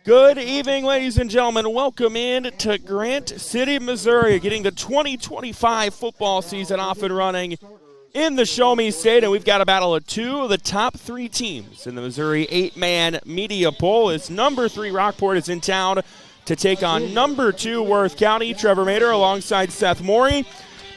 Good evening, ladies and gentlemen. Welcome in to Grant City, Missouri, getting the 2025 football season off and running in the Show Me State. And we've got a battle of two of the top three teams in the Missouri 8-man media poll as number 3 Rockport is in town to take on number 2 Worth County. Trevor Mader alongside Seth Morey.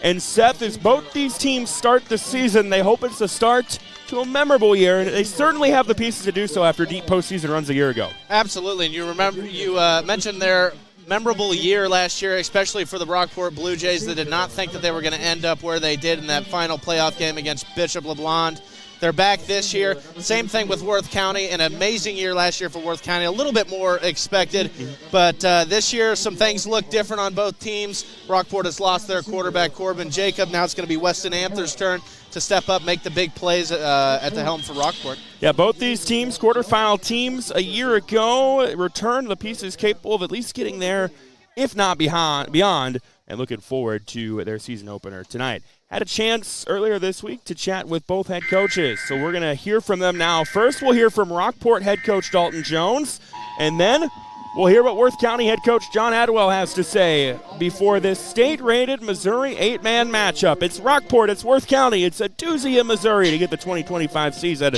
And Seth, as both these teams start the season, they hope it's the start to a memorable year, and they certainly have the pieces to do so after deep postseason runs a year ago. Absolutely, and you mentioned their memorable year last year, especially for the Rockport Blue Jays that did not think that they were going to end up where they did in that final playoff game against Bishop LeBlond. They're back this year. Same thing with Worth County. An amazing year last year for Worth County. A little bit more expected, but this year some things look different on both teams. Rockport has lost their quarterback, Corbin Jacob. Now it's going to be Weston Anther's turn to step up, make the big plays at the helm for Rockport. Yeah, both these teams, quarterfinal teams a year ago, returned the pieces capable of at least getting there, if not beyond, and looking forward to their season opener tonight. Had a chance earlier this week to chat with both head coaches, so we're going to hear from them now. First, we'll hear from Rockport head coach Dalton Jones, and then we'll hear what Worth County head coach John Adwell has to say before this state-rated Missouri 8-man matchup. It's Rockport, it's Worth County, it's a doozy in Missouri to get the 2025 season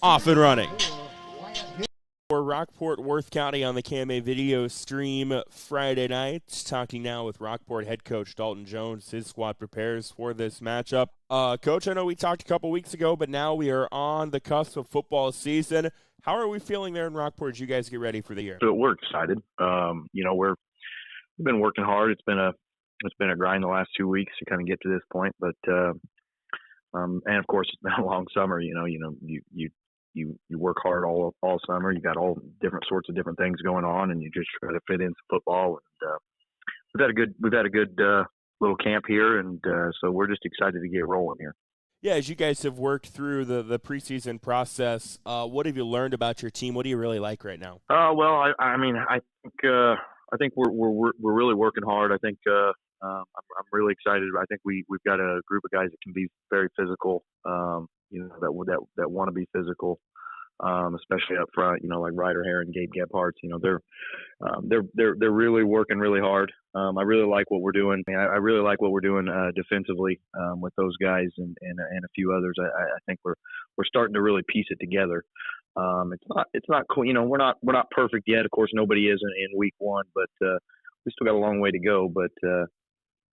off and running. For Rockport, Worth County on the KMA video stream Friday night. Talking now with Rockport head coach Dalton Jones. His squad prepares for this matchup. Coach, I know we talked a couple weeks ago, but now we are on the cusp of football season. How are we feeling there in Rockport as you guys get ready for the year? So we're excited. We've been working hard. It's been a grind the last 2 weeks to kind of get to this point, but and of course it's been a long summer. You work hard all summer. You got all different sorts of different things going on, and you just try to fit into football. And we've had a good little camp here, and so we're just excited to get rolling here. Yeah, as you guys have worked through the preseason process, what have you learned about your team? What do you really like right now? I think we're really working hard. I think I'm really excited. I think we've got a group of guys that can be very physical. That want to be physical, especially up front. Like Ryder Hare and Gabe Gebhardt. They're really working really hard. I really like what we're doing. I really like what we're doing defensively with those guys and a few others. I think we're starting to really piece it together. It's not cool. We're not perfect yet. Of course, nobody is in week one, but we still got a long way to go. But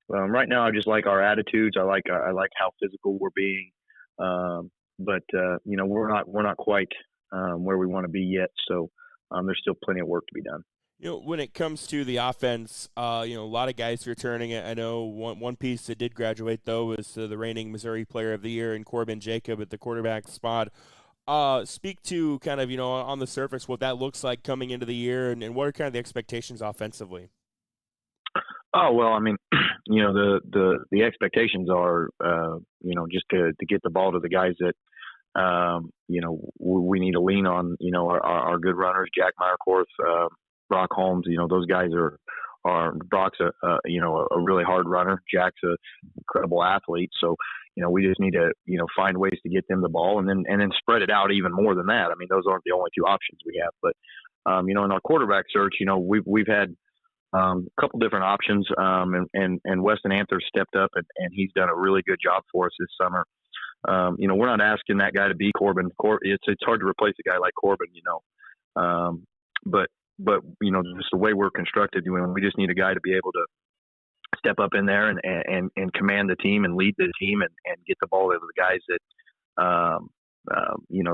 right now, I just like our attitudes. I like how physical we're being. But we're not quite where we want to be yet. So there's still plenty of work to be done. When it comes to the offense, a lot of guys returning. I know one piece that did graduate, though, is the reigning Missouri Player of the Year in Corbin Jacob at the quarterback spot. Speak to kind of, on the surface what that looks like coming into the year, and what are kind of the expectations offensively? Oh, well, I mean, the expectations are, just to get the ball to the guys that, we need to lean on, our good runners, Jack Meyerkorth, Brock Holmes. Those guys are Brock's a really hard runner. Jack's an incredible athlete. So, we just need to, find ways to get them the ball and then spread it out even more than that. I mean, those aren't the only two options we have. But, in our quarterback search, we've had a couple different options, and Weston Anther stepped up, and he's done a really good job for us this summer. We're not asking that guy to be Corbin. It's hard to replace a guy like Corbin, But just the way we're constructed, we just need a guy to be able to step up in there and command the team and lead the team and get the ball to the guys that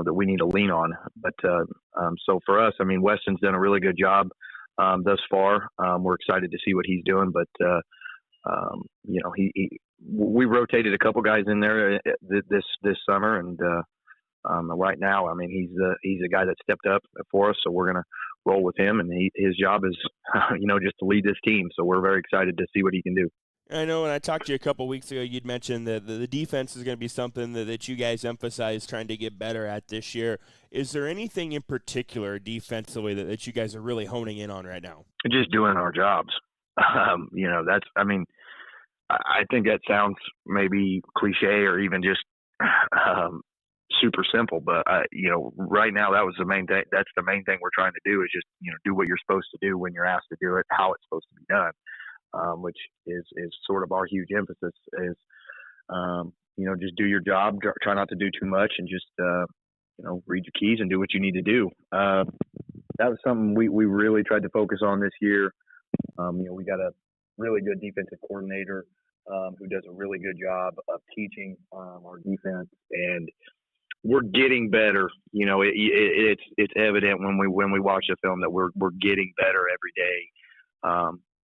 that we need to lean on. But so for us, I mean, Weston's done a really good job thus far. We're excited to see what he's doing, but we rotated a couple guys in there this summer, and right now, I mean, he's a guy that stepped up for us, so we're gonna roll with him, and his job is just to lead this team. So we're very excited to see what he can do. I know when I talked to you a couple weeks ago, you'd mentioned that the defense is going to be something that you guys emphasize trying to get better at this year. Is there anything in particular defensively that you guys are really honing in on right now? Just doing our jobs. I think that sounds maybe cliche or even just super simple, but right now that was the main thing. That's the main thing we're trying to do is just do what you're supposed to do when you're asked to do it, how it's supposed to be done, which is sort of our huge emphasis is just do your job, try not to do too much, and just read your keys and do what you need to do. That was something we really tried to focus on this year. We got a really good defensive coordinator who does a really good job of teaching our defense, and we're getting better. It's evident when we watch the film that we're getting better every day.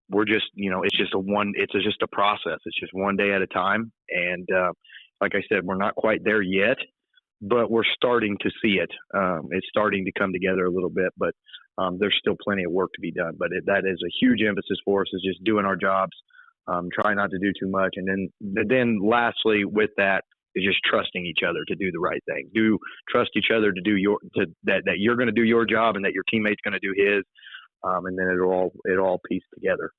We're just it's just a process. It's just one day at a time, and like I said, we're not quite there yet, but we're starting to see it. It's starting to come together a little bit, but there's still plenty of work to be done. But that is a huge emphasis for us, is just doing our jobs, try not to do too much. And then lastly with that is just trusting each other to do the right thing. Trust each other to do that you're going to do your job and that your teammate's going to do his. And then it all pieced together.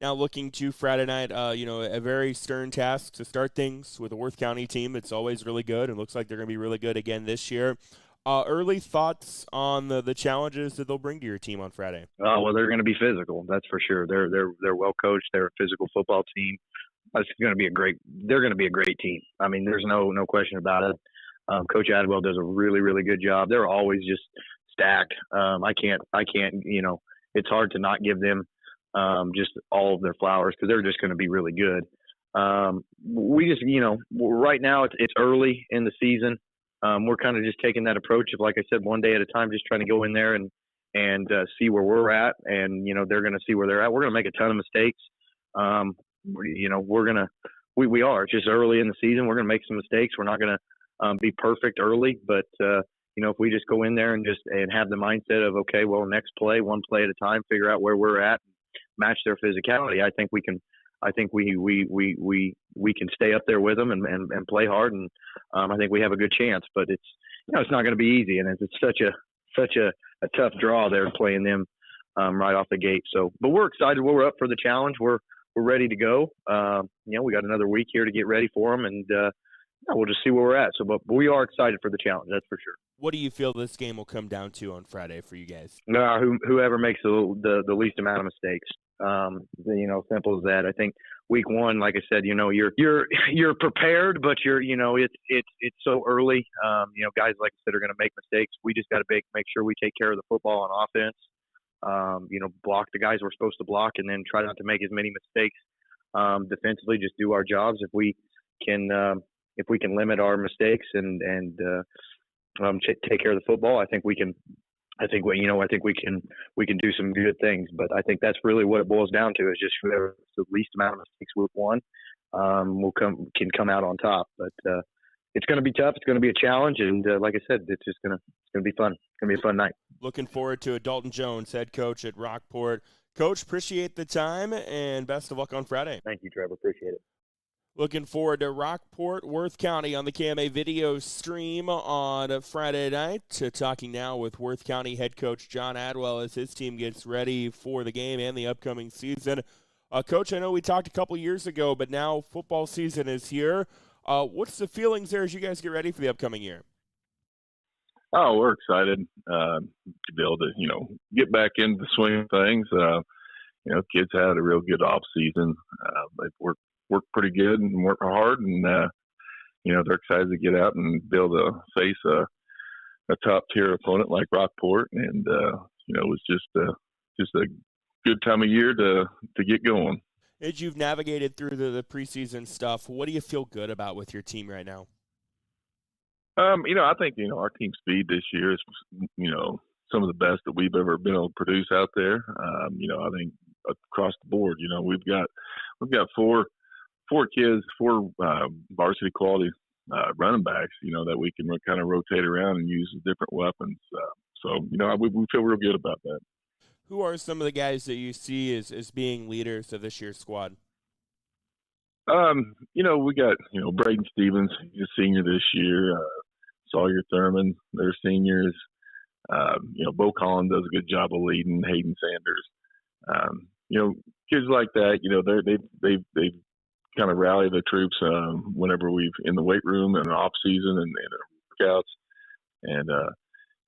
Now looking to Friday night, a very stern task to start things with a Worth County team. It's always really good, and looks like they're going to be really good again this year. Early thoughts on the challenges that they'll bring to your team on Friday? Oh, well, they're going to be physical. That's for sure. They're well coached. They're a physical football team. They're going to be a great team. I mean, there's no question about it. Coach Adwell does a really, really good job. They're always just stacked. I can't. It's hard to not give them just all of their flowers because they're just going to be really good. We just, right now it's early in the season. We're kind of just taking that approach of, like I said, one day at a time, just trying to go in there and see where we're at. And, they're going to see where they're at. We're going to make a ton of mistakes. We are. It's just early in the season. We're going to make some mistakes. We're not going to be perfect early, but if we just go in there and have the mindset of, okay, well, next play, one play at a time, figure out where we're at, match their physicality, I think we can stay up there with them and play hard, and I think we have a good chance. But it's it's not going to be easy, and it's such a tough draw there playing them right off the gate. So, but we're excited. We're up for the challenge. We're ready to go. We got another week here to get ready for them, and we'll just see where we're at. So, but we are excited for the challenge. That's for sure. What do you feel this game will come down to on Friday for you guys? Whoever makes the least amount of mistakes. Simple as that. I think week one, like I said, you're prepared, but it's so early. Guys, like I said, are going to make mistakes. We just got to make sure we take care of the football on offense. Block the guys we're supposed to block, and then try not to make as many mistakes. Defensively, just do our jobs. If we can limit our mistakes and take care of the football, I think we can do some good things. But I think that's really what it boils down to, is just whoever the least amount of mistakes week one can come out on top. But it's going to be tough. It's going to be a challenge, and like I said, it's going to be fun. It's going to be a fun night. Looking forward to it. Dalton Jones, head coach at Rockport. Coach, appreciate the time, and best of luck on Friday. Thank you, Trevor. Appreciate it. Looking forward to Rockport, Worth County on the KMA video stream on Friday night. Talking now with Worth County head coach John Adwell as his team gets ready for the game and the upcoming season. Coach, I know we talked a couple years ago, but now football season is here. What's the feelings there as you guys get ready for the upcoming year? Oh, we're excited to be able to, get back into the swing of things. Kids had a real good off season. They've worked pretty good and work hard, and they're excited to get out and be able to face a top tier opponent like Rockport, and it was just a good time of year to get going. As you've navigated through the preseason stuff, what do you feel good about with your team right now? I think our team speed this year is some of the best that we've ever been able to produce out there. I think across the board, we've got four kids, four varsity quality running backs, that we can kind of rotate around and use as different weapons. We feel real good about that. Who are some of the guys that you see as being leaders of this year's squad? We got, Braden Stevens, he's a senior this year. Sawyer Thurman, they're seniors. Bo Collin does a good job of leading. Hayden Sanders. Kids like that, they've kind of rally the troops whenever we've in the weight room and off season and workouts. and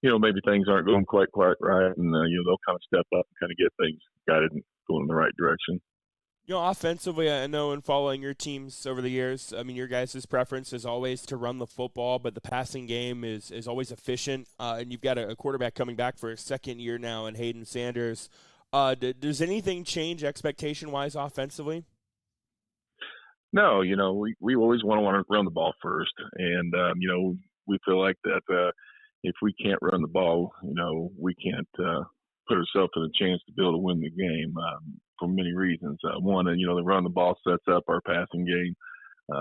maybe things aren't going quite right, and they'll kind of step up and kind of get things guided and going in the right direction. Offensively, I know in following your teams over the years, I mean, your guys' preference is always to run the football, but the passing game is always efficient, and you've got a quarterback coming back for a second year now in Hayden Sanders. Does anything change expectation-wise offensively? No, we always want to run the ball first, and, we feel like that if we can't run the ball, we can't put ourselves in a chance to be able to win the game for many reasons. One, the run the ball sets up our passing game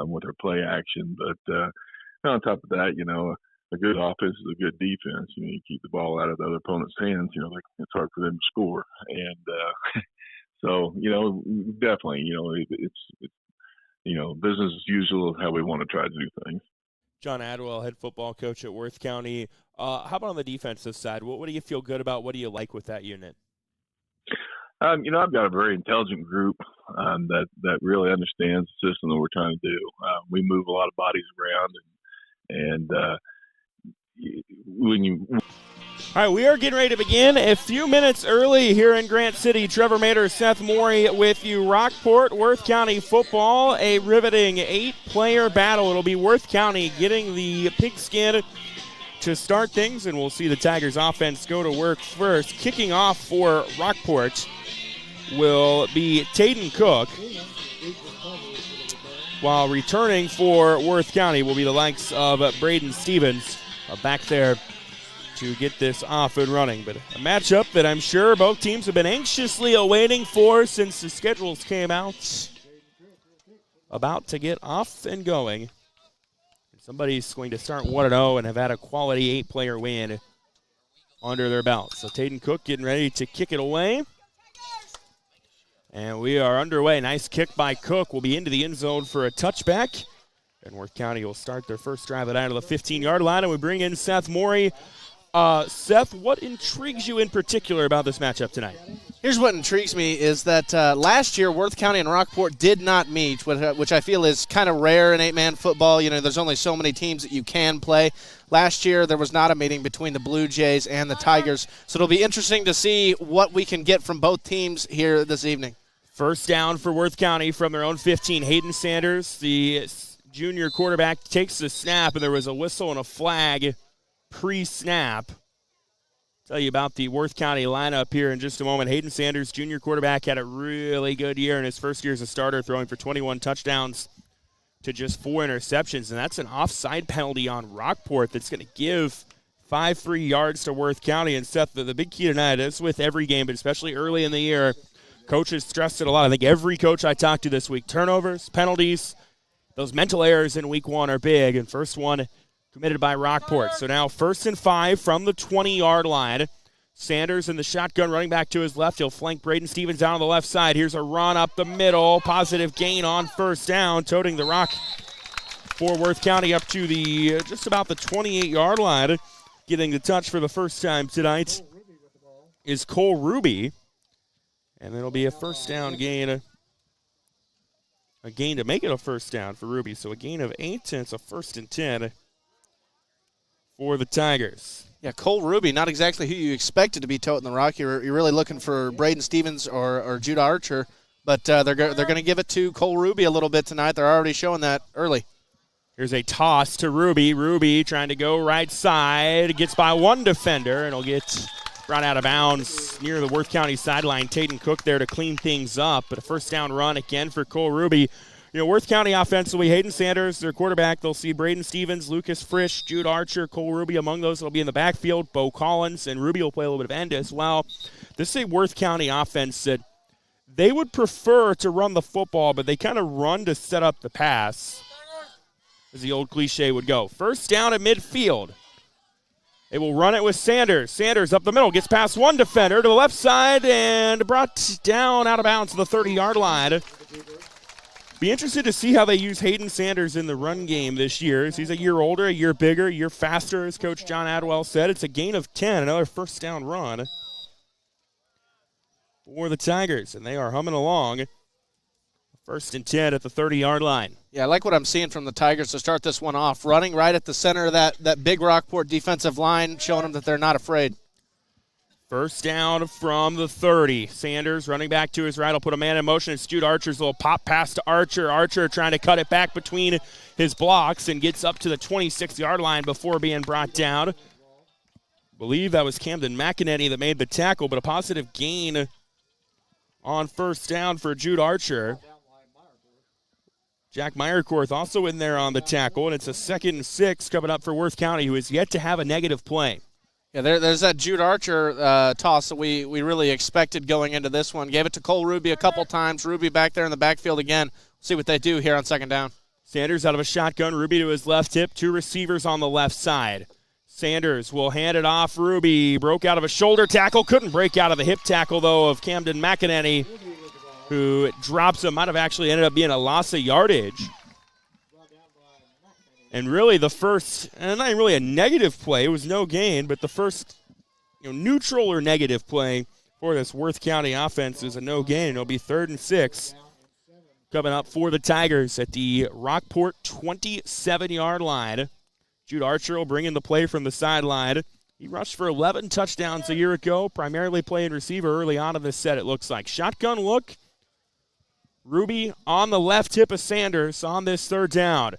with our play action. But on top of that, a good offense is a good defense. You keep the ball out of the other opponent's hands. It's hard for them to score. And so, definitely, it's business as usual how we want to try to do things. John Adwell, head football coach at Worth County. How about on the defensive side? What do you feel good about? What do you like with that unit? I've got a very intelligent group that really understands the system that we're trying to do. We move a lot of bodies around, and when you. All right, we are getting ready to begin a few minutes early here in Grant City. Trevor Mater, Seth Morey with you. Rockport, Worth County football, a riveting 8-player battle. It'll be Worth County getting the pigskin to start things, and we'll see the Tigers offense go to work first. Kicking off for Rockport will be Tayden Cook, while returning for Worth County will be the likes of Braden Stevens back there to get this off and running. But a matchup that I'm sure both teams have been anxiously awaiting for since the schedules came out. About to get off and going. Somebody's going to start 1-0 and have had a quality 8-player win under their belt. So Tayden Cook getting ready to kick it away. And we are underway. Nice kick by Cook. Will be into the end zone for a touchback. And Worth County will start their first drive out of the 15-yard line. And we bring in Seth Morey. Seth, what intrigues you in particular about this matchup tonight? Here's what intrigues me is that last year Worth County and Rockport did not meet, which I feel is kind of rare in 8-man football. There's only so many teams that you can play. Last year there was not a meeting between the Blue Jays and the Tigers, so it'll be interesting to see what we can get from both teams here this evening. First down for Worth County from their own 15. Hayden Sanders, the junior quarterback, takes the snap, and there was a whistle and a flag pre-snap. Tell you about the Worth County lineup here in just a moment. Hayden Sanders, junior quarterback, had a really good year in his first year as a starter, throwing for 21 touchdowns to just 4 interceptions, and that's an offside penalty on Rockport that's going to give 5 free yards to Worth County. And Seth, the big key tonight is with every game, but especially early in the year, coaches stressed it a lot. I think every coach I talked to this week, turnovers, penalties, those mental errors in week 1 are big, and first one committed by Rockport. So now 1st and 5 from the 20-yard line. Sanders in the shotgun, running back to his left. He'll flank Braden Stevens down on the left side. Here's a run up the middle. Positive gain on first down, toting the rock for Worth County up to the just about the 28-yard line. Getting the touch for the first time tonight is Cole Ruby. And it'll be a first down gain. A gain to make it a first down for Ruby. So a gain of 8, and it's a 1st and 10 for the Tigers. Yeah, Cole Ruby, not exactly who you expected to be toting the rock. You're really looking for Braden Stevens or Judah Archer, but they're going to give it to Cole Ruby a little bit tonight. They're already showing that early. Here's a toss to Ruby. Ruby trying to go right side. Gets by one defender, and will get brought out of bounds near the Worth County sideline. Tayden Cook there to clean things up, but a first down run again for Cole Ruby. Worth County offensively, Hayden Sanders, their quarterback. They'll see Braden Stevens, Lucas Frisch, Jude Archer, Cole Ruby among those. They'll be in the backfield. Bo Collins, and Ruby will play a little bit of end as well. This is a Worth County offense that they would prefer to run the football, but they kind of run to set up the pass, as the old cliche would go. First down at midfield. They will run it with Sanders. Sanders up the middle, gets past one defender to the left side and brought down out of bounds to the 30-yard line. Be interested to see how they use Hayden Sanders in the run game this year. He's a year older, a year bigger, a year faster, as Coach John Adwell said. It's a gain of 10, another first down run for the Tigers, and they are humming along. First and 10 at the 30-yard line. Yeah, I like what I'm seeing from the Tigers to start this one off. Running right at the center of that big Rockport defensive line, showing them that they're not afraid. First down from the 30. Sanders running back to his right. Will put a man in motion. It's Jude Archer's little pop pass to Archer. Archer trying to cut it back between his blocks and gets up to the 26-yard line before being brought down. I believe that was Camden McEnany that made the tackle, but a positive gain on first down for Jude Archer. Jack Meyerkorth also in there on the tackle, and it's a 2nd and 6 coming up for Worth County, who has yet to have a negative play. Yeah, there's that Jude Archer toss that we really expected going into this one. Gave it to Cole Ruby a couple times. Ruby back there in the backfield again. See what they do here on 2nd down. Sanders out of a shotgun. Ruby to his left hip. 2 receivers on the left side. Sanders will hand it off. Ruby broke out of a shoulder tackle. Couldn't break out of the hip tackle, though, of Camden McEnany, who drops him. Might have actually ended up being a loss of yardage. And really the first, and not even really a negative play, it was no gain, but the first neutral or negative play for this Worth County offense is a no gain. It'll be 3rd and 6 coming up for the Tigers at the Rockport 27-yard line. Jude Archer will bring in the play from the sideline. He rushed for 11 touchdowns a year ago, primarily playing receiver early on in this set, it looks like. Shotgun look. Ruby on the left hip of Sanders on this 3rd down.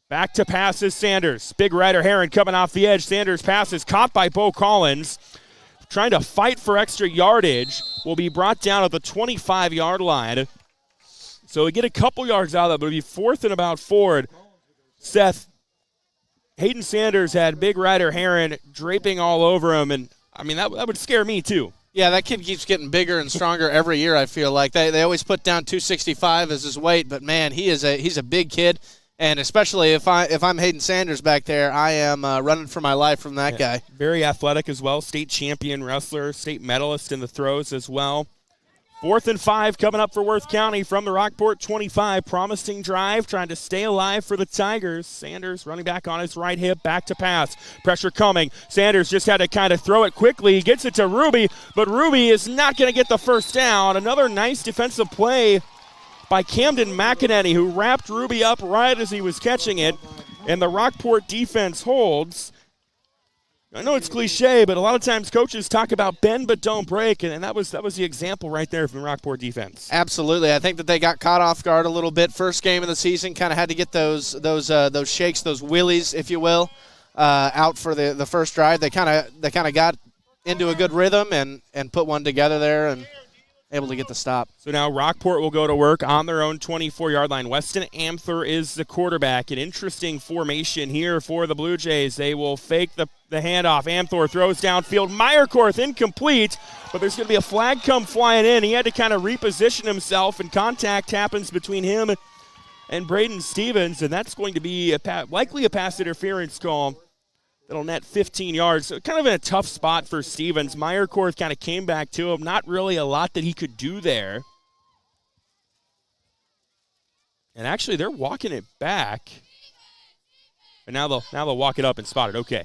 Back to passes, Sanders. Big Ryder Heron coming off the edge. Sanders passes caught by Bo Collins. Trying to fight for extra yardage. Will be brought down at the 25-yard line. So we get a couple yards out of that, but it'll be 4th and about 4. Seth, Hayden Sanders had Big Ryder Heron draping all over him, and I mean that would scare me too. Yeah, that kid keeps getting bigger and stronger every year, I feel like. They always put down 265 as his weight, but man, he's a big kid. And especially if I'm Hayden Sanders back there, I am running for my life from that guy. Very athletic as well. State champion wrestler, state medalist in the throws as well. 4th and 5 coming up for Worth County from the Rockport 25. Promising drive, trying to stay alive for the Tigers. Sanders running back on his right hip, back to pass. Pressure coming. Sanders just had to kind of throw it quickly. He gets it to Ruby, but Ruby is not going to get the first down. Another nice defensive play by Camden McEnany, who wrapped Ruby up right as he was catching it, and the Rockport defense holds. I know it's cliche, but a lot of times coaches talk about bend but don't break, and that was the example right there from the Rockport defense. Absolutely. I think that they got caught off guard a little bit. First game of the season, kind of had to get those shakes, those willies, if you will, out for the first drive. They kind of got into a good rhythm and put one together there and able to get the stop. So now Rockport will go to work on their own 24-yard line. Weston Amthor is the quarterback. An interesting formation here for the Blue Jays. They will fake the handoff. Amthor throws downfield. Meyerkorth incomplete, but there's going to be a flag come flying in. He had to kind of reposition himself, and contact happens between him and Braden Stevens, and that's going to be likely a pass interference call. That'll net 15 yards. So kind of in a tough spot for Stevens. Meyerkorth kind of came back to him. Not really a lot that he could do there. And actually, they're walking it back. And now they'll walk it up and spot it. Okay.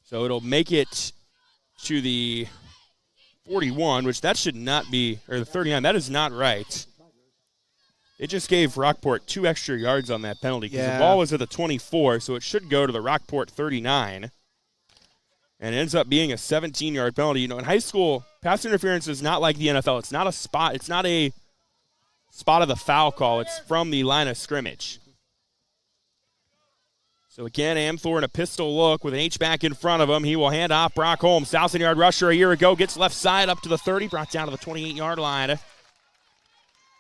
So it'll make it to the 41, which that should not be, or the 39. That is not right. It just gave Rockport 2 extra yards on that penalty because the ball was at the 24, so it should go to the Rockport 39. And it ends up being a 17-yard penalty. In high school, pass interference is not like the NFL. It's not a spot. It's not a spot of the foul call. It's from the line of scrimmage. So again, Amthor in a pistol look with an H-back in front of him. He will hand off Brock Holmes. 1,000-yard rusher a year ago. Gets left side up to the 30. Brought down to the 28-yard line.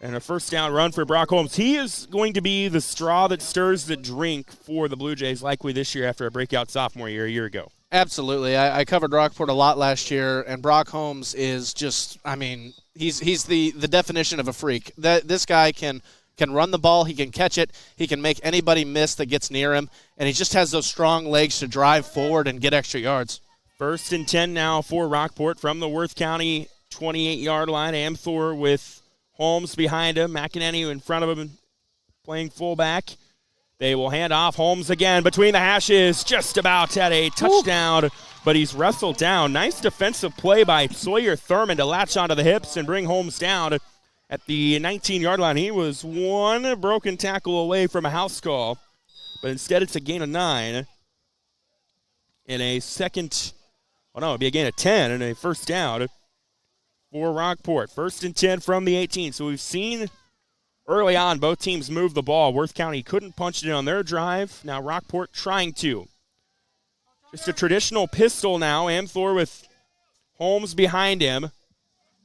And a first down run for Brock Holmes. He is going to be the straw that stirs the drink for the Blue Jays, likely this year after a breakout sophomore year a year ago. Absolutely. I covered Rockport a lot last year, and Brock Holmes is just, he's the definition of a freak. This guy can run the ball, he can catch it, he can make anybody miss that gets near him, and he just has those strong legs to drive forward and get extra yards. 1st and 10 now for Rockport from the Worth County 28-yard line. Amthor with Holmes behind him, McEnany in front of him playing fullback. They will hand off. Holmes again between the hashes, just about had a touchdown, but he's wrestled down. Nice defensive play by Sawyer Thurman to latch onto the hips and bring Holmes down at the 19-yard line. He was one broken tackle away from a house call, but instead it's a gain of 9 and a second. Oh, no, it'd be a gain of 10 and a first down for Rockport. 1st and 10 from the 18. So we've seen early on both teams move the ball. Worth County couldn't punch it in on their drive. Now Rockport trying to. Just a traditional pistol now. Amthor with Holmes behind him.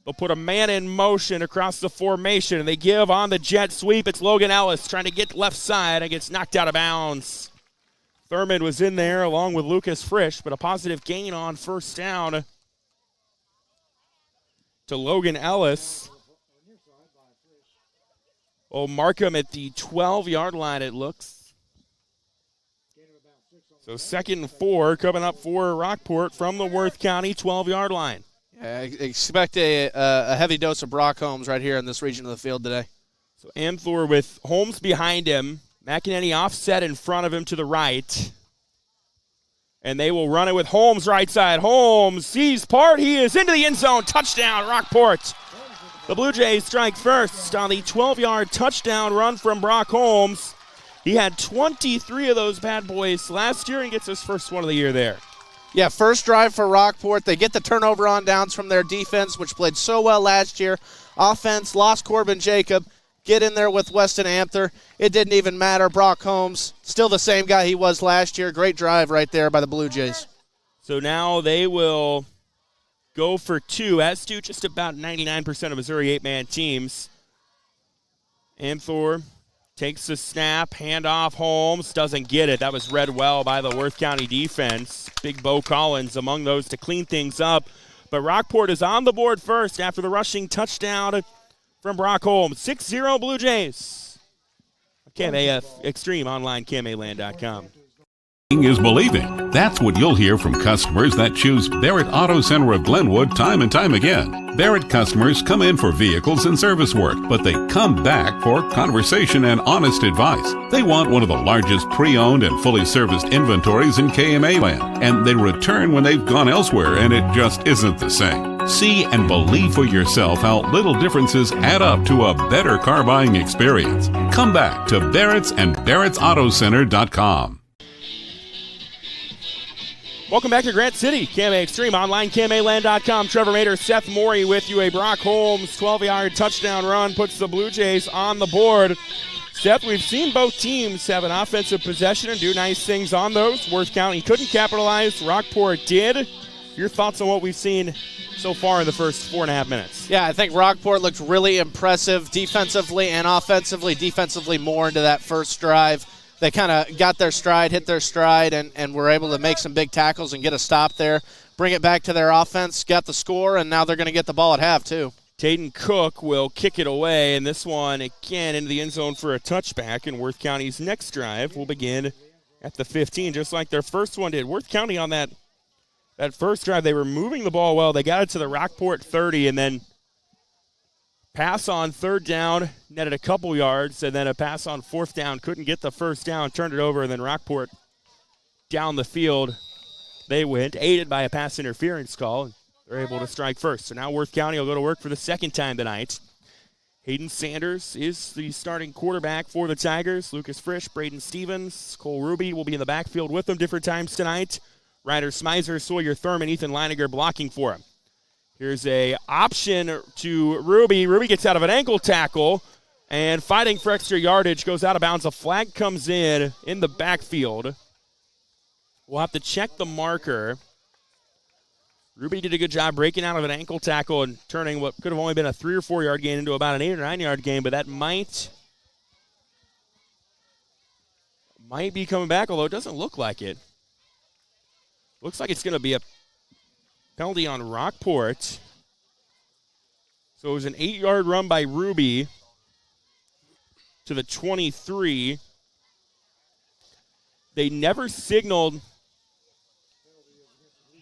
They'll put a man in motion across the formation, and they give on the jet sweep. It's Logan Ellis trying to get left side and gets knocked out of bounds. Thurman was in there along with Lucas Frisch, but a positive gain on first down to Logan Ellis. We'll mark him at the 12-yard line, it looks. So 2nd and 4 coming up for Rockport from the Worth County 12-yard line. Yeah, expect a heavy dose of Brock Holmes right here in this region of the field today. So Amthor with Holmes behind him. McEnany offset in front of him to the right. And they will run it with Holmes right side. Holmes sees part. He is into the end zone. Touchdown, Rockport. The Blue Jays strike first on the 12-yard touchdown run from Brock Holmes. He had 23 of those bad boys last year and gets his first one of the year there. Yeah, first drive for Rockport. They get the turnover on downs from their defense, which played so well last year. Offense, lost Corbin Jacob. Get in there with Weston Amthor. It didn't even matter. Brock Holmes, still the same guy he was last year. Great drive right there by the Blue Jays. So now they will go for 2, as do just about 99% of Missouri 8-man teams. Amthor takes the snap, handoff Holmes, doesn't get it. That was read well by the Worth County defense. Big Bo Collins among those to clean things up. But Rockport is on the board first after the rushing touchdown from Brock Holmes. 6-0 Blue Jays. KMA Extreme online, KMAland.com. Is believing. That's what you'll hear from customers that choose Barrett Auto Center of Glenwood time and time again. Barrett customers come in for vehicles and service work, but they come back for conversation and honest advice. They want one of the largest pre-owned and fully serviced inventories in KMA land, and they return when they've gone elsewhere and it just isn't the same. See and believe for yourself how little differences add up to a better car buying experience. Come back to Barrett's and Barrett'sAutoCenter.com. Welcome back to Grant City. KMA Extreme online, KMAland.com. Trevor Mater, Seth Morey with you. A Brock Holmes 12-yard touchdown run puts the Blue Jays on the board. Seth, we've seen both teams have an offensive possession and do nice things on those. Worth County couldn't capitalize. Rockport did. Your thoughts on what we've seen so far in the first 4.5 minutes? Yeah, I think Rockport looked really impressive defensively and offensively. Defensively more into that first drive. They kind of got their stride, hit their stride, and were able to make some big tackles and get a stop there. Bring it back to their offense, got the score, and now they're going to get the ball at half too. Taden Cook will kick it away, and this one, again, into the end zone for a touchback, and Worth County's next drive will begin at the 15, just like their first one did. Worth County on that first drive, they were moving the ball well. They got it to the Rockport 30, and then pass on 3rd down, netted a couple yards, and then a pass on 4th down, couldn't get the first down, turned it over, and then Rockport down the field. They went, aided by a pass interference call, and they're able to strike first. So now Worth County will go to work for the second time tonight. Hayden Sanders is the starting quarterback for the Tigers. Lucas Frisch, Braden Stevens, Cole Ruby will be in the backfield with them different times tonight. Ryder Smizer, Sawyer Thurman, Ethan Leiniger blocking for him. Here's a option to Ruby. Ruby gets out of an ankle tackle and fighting for extra yardage, goes out of bounds. A flag comes in the backfield. We'll have to check the marker. Ruby did a good job breaking out of an ankle tackle and turning what could have only been a 3 or 4 yard gain into about an 8 or 9 yard gain, but that might be coming back, although it doesn't look like it. Looks like it's going to be a penalty on Rockport. So it was an 8-yard run by Ruby to the 23. They never signaled,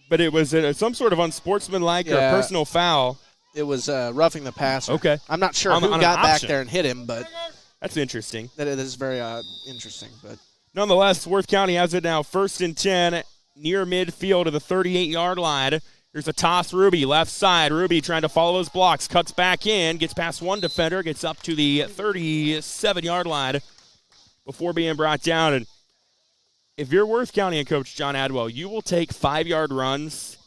but it was some sort of unsportsmanlike or personal foul. It was roughing the passer. Okay. I'm not sure who got back there and hit him, but that's interesting. That is very interesting. But nonetheless, Worth County has it now 1st and 10 near midfield of the 38-yard line. Here's a toss, Ruby, left side. Ruby trying to follow his blocks, cuts back in, gets past one defender, gets up to the 37-yard line before being brought down. And if you're Worth County and Coach John Adwell, you will take 5-yard runs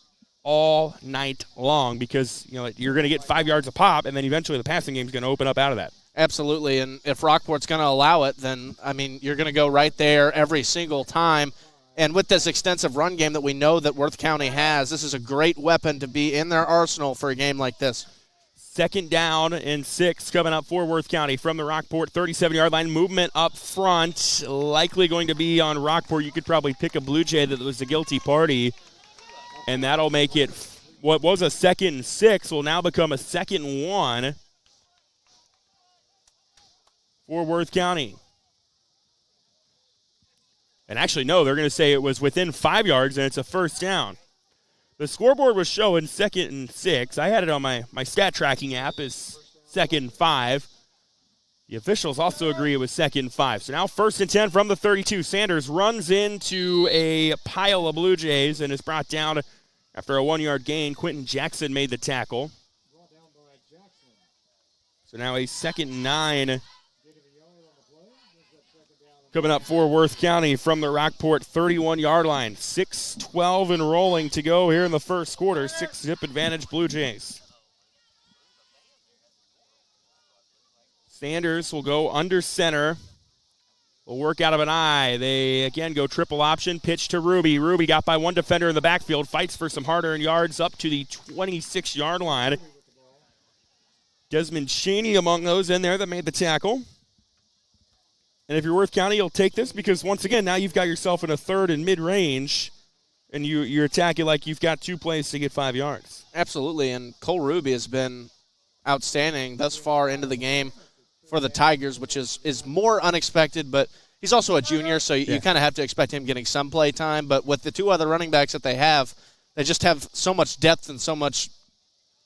all night long because you're going to get 5 yards a pop, and then eventually the passing game is going to open up out of that. Absolutely, and if Rockport's going to allow it, then, you're going to go right there every single time. And with this extensive run game that we know that Worth County has, this is a great weapon to be in their arsenal for a game like this. 2nd down and 6 coming up for Worth County from the Rockport 37-yard line. Movement up front, likely going to be on Rockport. You could probably pick a Blue Jay that was the guilty party, and that'll make it what was a 2nd and 6 will now become a 2nd and 1 for Worth County. And actually, no, they're going to say it was within 5 yards, and it's a 1st down. The scoreboard was showing 2nd and 6. I had it on my stat tracking app as 2nd and 5. The officials also agree it was 2nd and 5. So now 1st and 10 from the 32. Sanders runs into a pile of Blue Jays and is brought down after a 1-yard gain. Quentin Jackson made the tackle. So now a 2nd and 9. Coming up for Worth County from the Rockport 31-yard line. 6:12 and rolling to go here in the first quarter. 6-zip advantage Blue Jays. Sanders will go under center. Will work out of an eye. They, again, go triple option. Pitch to Ruby. Ruby got by one defender in the backfield. Fights for some hard-earned yards up to the 26-yard line. Desmond Cheney among those in there that made the tackle. And if you're Worth County, you'll take this because, once again, now you've got yourself in a 3rd and mid-range, and you're attacking like you've got 2 plays to get 5 yards. Absolutely, and Cole Ruby has been outstanding thus far into the game for the Tigers, which is more unexpected, but he's also a junior, so you kind of have to expect him getting some play time. But with the 2 other running backs that they just have so much depth and so much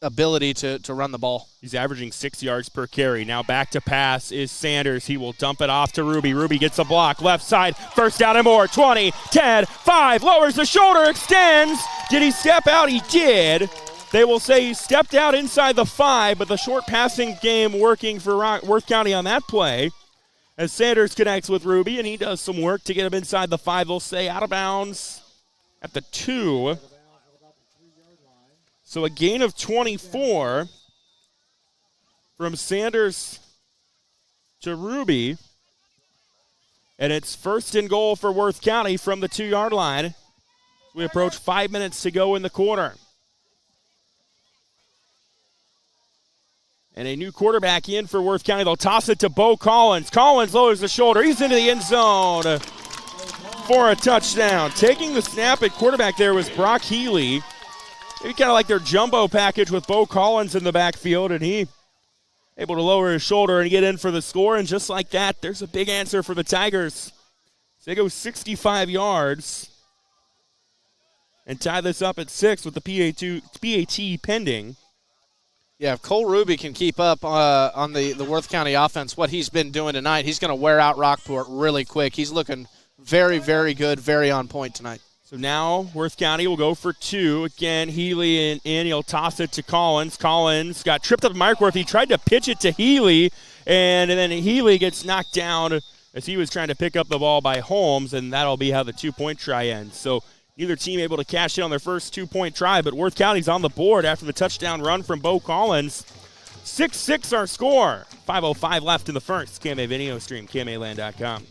ability to run the ball. He's averaging 6 yards per carry. Now back to pass is Sanders. He will dump it off to Ruby. Ruby gets a block. Left side. 1st down and more. 20, 10, 5. Lowers the shoulder. Extends. Did he step out? He did. They will say he stepped out inside the 5, but the short passing game working for Worth County on that play. As Sanders connects with Ruby, and he does some work to get him inside the 5. They'll say out of bounds at the 2. So a gain of 24 from Sanders to Ruby. And it's 1st and goal for Worth County from the 2-yard line. We approach 5 minutes to go in the quarter. And a new quarterback in for Worth County. They'll toss it to Bo Collins. Collins lowers the shoulder. He's into the end zone for a touchdown. Taking the snap at quarterback there was Brock Healy. Maybe kind of like their jumbo package with Bo Collins in the backfield, and he able to lower his shoulder and get in for the score. And just like that, there's a big answer for the Tigers. So they go 65 yards and tie this up at 6 with the PAT pending. Yeah, if Cole Ruby can keep up on the Worth County offense, what he's been doing tonight, he's going to wear out Rockport really quick. He's looking very, very good, very on point tonight. So now Worth County will go for 2. Again, Healy in. He'll toss it to Collins. Collins got tripped up at Markworth. He tried to pitch it to Healy, and then Healy gets knocked down as he was trying to pick up the ball by Holmes, and that'll be how the 2-point try ends. So neither team able to cash in on their first 2-point try, but Worth County's on the board after the touchdown run from Bo Collins. 6-6 our score. 5:05 left in the first. KMA Video Stream, KMAland.com.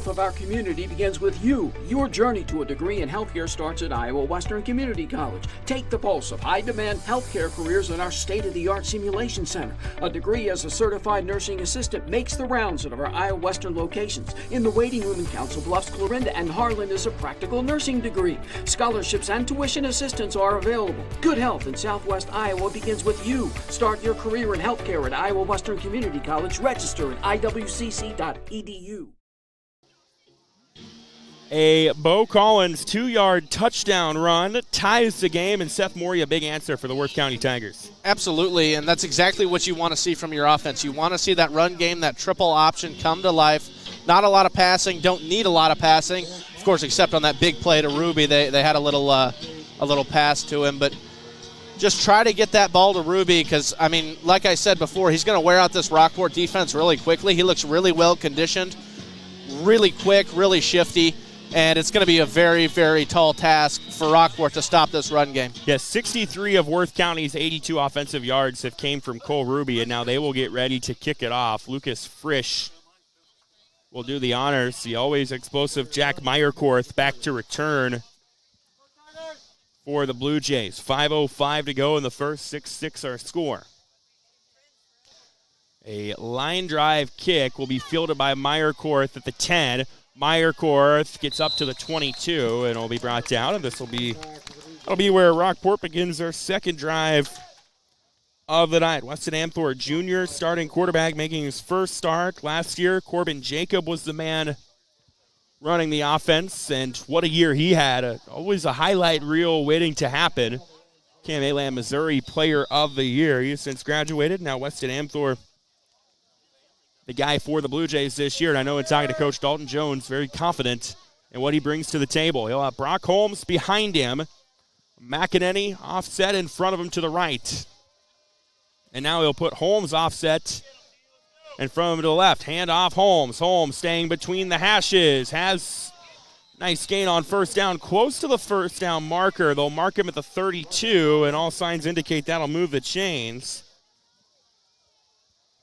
Of our community begins with you. Your journey to a degree in healthcare starts at Iowa Western Community College. Take the pulse of high-demand healthcare careers in our state-of-the-art simulation center. A degree as a certified nursing assistant makes the rounds at our Iowa Western locations. In the waiting room in Council Bluffs, Clarinda, and Harlan is a practical nursing degree. Scholarships and tuition assistance are available. Good health in Southwest Iowa begins with you. Start your career in healthcare at Iowa Western Community College. Register at iwcc.edu. A Bo Collins 2-yard touchdown run ties the game, and Seth Morey a big answer for the Worth County Tigers. Absolutely, and that's exactly what you want to see from your offense. You want to see that run game, that triple option come to life. Not a lot of passing, don't need a lot of passing. Of course, except on that big play to Ruby, they had a little a little pass to him. But just try to get that ball to Ruby because, I mean, like I said before, he's going to wear out this Rockport defense really quickly. He looks really well conditioned, really quick, really shifty, and it's going to be a very, very tall task for Rockport to stop this run game. Yes, 63 of Worth County's 82 offensive yards have came from Cole Ruby, and now they will get ready to kick it off. Lucas Frisch will do the honors. The always explosive Jack Meyerkorth back to return for the Blue Jays. 5:05 to go in the first. 6-6 our score. A line drive kick will be fielded by Meyerkorth at the 10. Meyerkorth gets up to the 22 and will be brought down. And that'll be where Rockport begins their second drive of the night. Weston Amthor Jr. starting quarterback, making his first start. Last year, Corbin Jacob was the man running the offense, and what a year he had. Always a highlight reel waiting to happen. Cam-A-Land Missouri Player of the Year. He has since graduated. Now Weston Amthor, the guy for the Blue Jays this year. And I know in talking to Coach Dalton Jones, very confident in what he brings to the table. He'll have Brock Holmes behind him. McEnany offset in front of him to the right. And now he'll put Holmes offset in front of him to the left. Hand off Holmes. Holmes staying between the hashes. Has nice gain on first down. Close to the first down marker. They'll mark him at the 32, and all signs indicate that'll move the chains.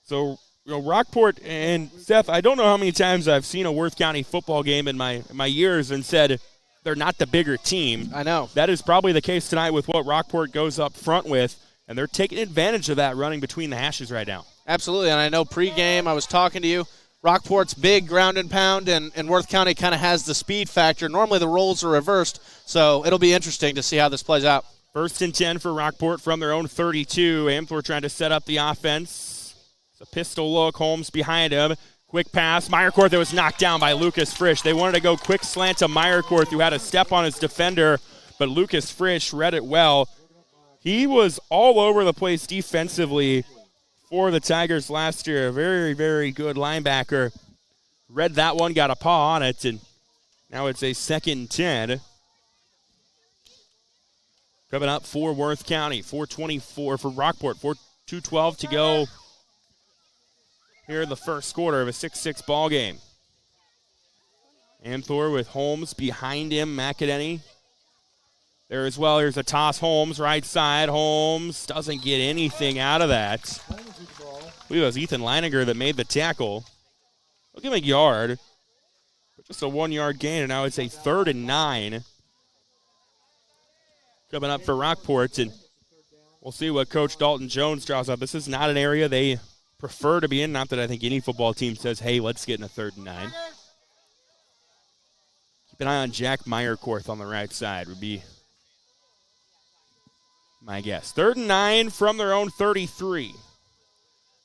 So, Rockport and Seth, I don't know how many times I've seen a Worth County football game in my years and said they're not the bigger team. I know. That is probably the case tonight with what Rockport goes up front with, and they're taking advantage of that running between the hashes right now. Absolutely, and I know pregame I was talking to you. Rockport's big ground and pound, and Worth County kind of has the speed factor. Normally the roles are reversed, so it'll be interesting to see how this plays out. 1st and 10 for Rockport from their own 32. Amthor trying to set up the offense. It's a pistol look. Holmes behind him. Quick pass. Meyerkorth that was knocked down by Lucas Frisch. They wanted to go quick slant to Meyerkorth, who had a step on his defender, but Lucas Frisch read it well. He was all over the place defensively for the Tigers last year. A very, very good linebacker. Read that one, got a paw on it, and now it's a 2nd and 10. Coming up for Worth County. 4:24 for Rockport. 2:12 to go here in the first quarter of a 6-6 ball game. Amthor with Holmes behind him. McEnany there as well. Here's a toss. Holmes, right side. Holmes doesn't get anything out of that. I believe it was Ethan Leininger that made the tackle. I'll give him a yard. But just a 1-yard gain, and now it's a 3rd and 9. Coming up for Rockport, and we'll see what Coach Dalton Jones draws up. This is not an area they prefer to be in. Not that I think any football team says, hey, let's get in a 3rd and 9. Keep an eye on Jack Meyerkorth on the right side would be my guess. 3rd and 9 from their own 33.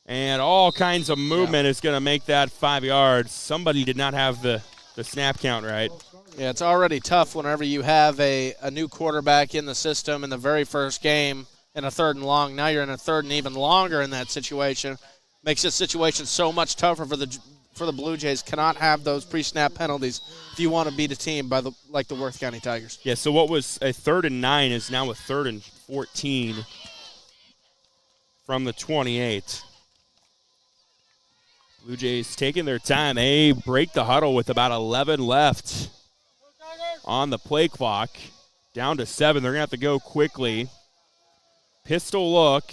And all kinds of movement is going to make that 5 yards. Somebody did not have the snap count right. Yeah, it's already tough whenever you have a new quarterback in the system in the very first game in a 3rd and long. Now you're in a 3rd and even longer in that situation. Makes this situation so much tougher for the Blue Jays. Cannot have those pre-snap penalties if you want to beat a team like the Worth County Tigers. Yeah, so what was a 3rd and 9 is now a 3rd and 14 from the 28. Blue Jays taking their time. They break the huddle with about 11 left on the play clock. Down to 7. They're going to have to go quickly. Pistol look.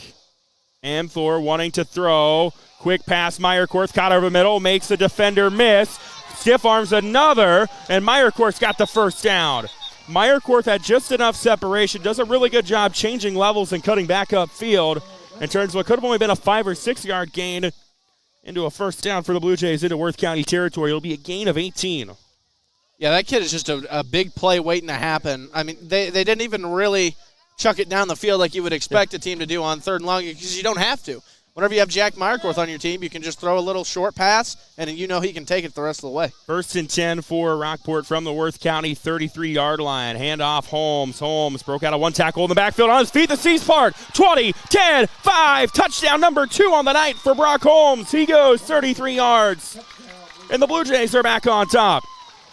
Amthor wanting to throw. Quick pass. Meyerkorth caught over the middle. Makes the defender miss. Stiff arms another. And Meyerkorth's got the first down. Meyerkorth had just enough separation. Does a really good job changing levels and cutting back upfield. And turns what could have only been a 5 or 6 yard gain into a first down for the Blue Jays into Worth County territory. It'll be a gain of 18. Yeah, that kid is just a big play waiting to happen. I mean, they didn't even really chuck it down the field like you would expect a team to do on 3rd and long because you don't have to. Whenever you have Jack Meyerkorth on your team, you can just throw a little short pass, and you know he can take it the rest of the way. 1st and 10 for Rockport from the Worth County 33-yard line. Hand off Holmes. Holmes broke out of one tackle in the backfield on his feet. The C's part. 20, 10, 5. Touchdown number 2 on the night for Brock Holmes. He goes 33 yards. And the Blue Jays are back on top.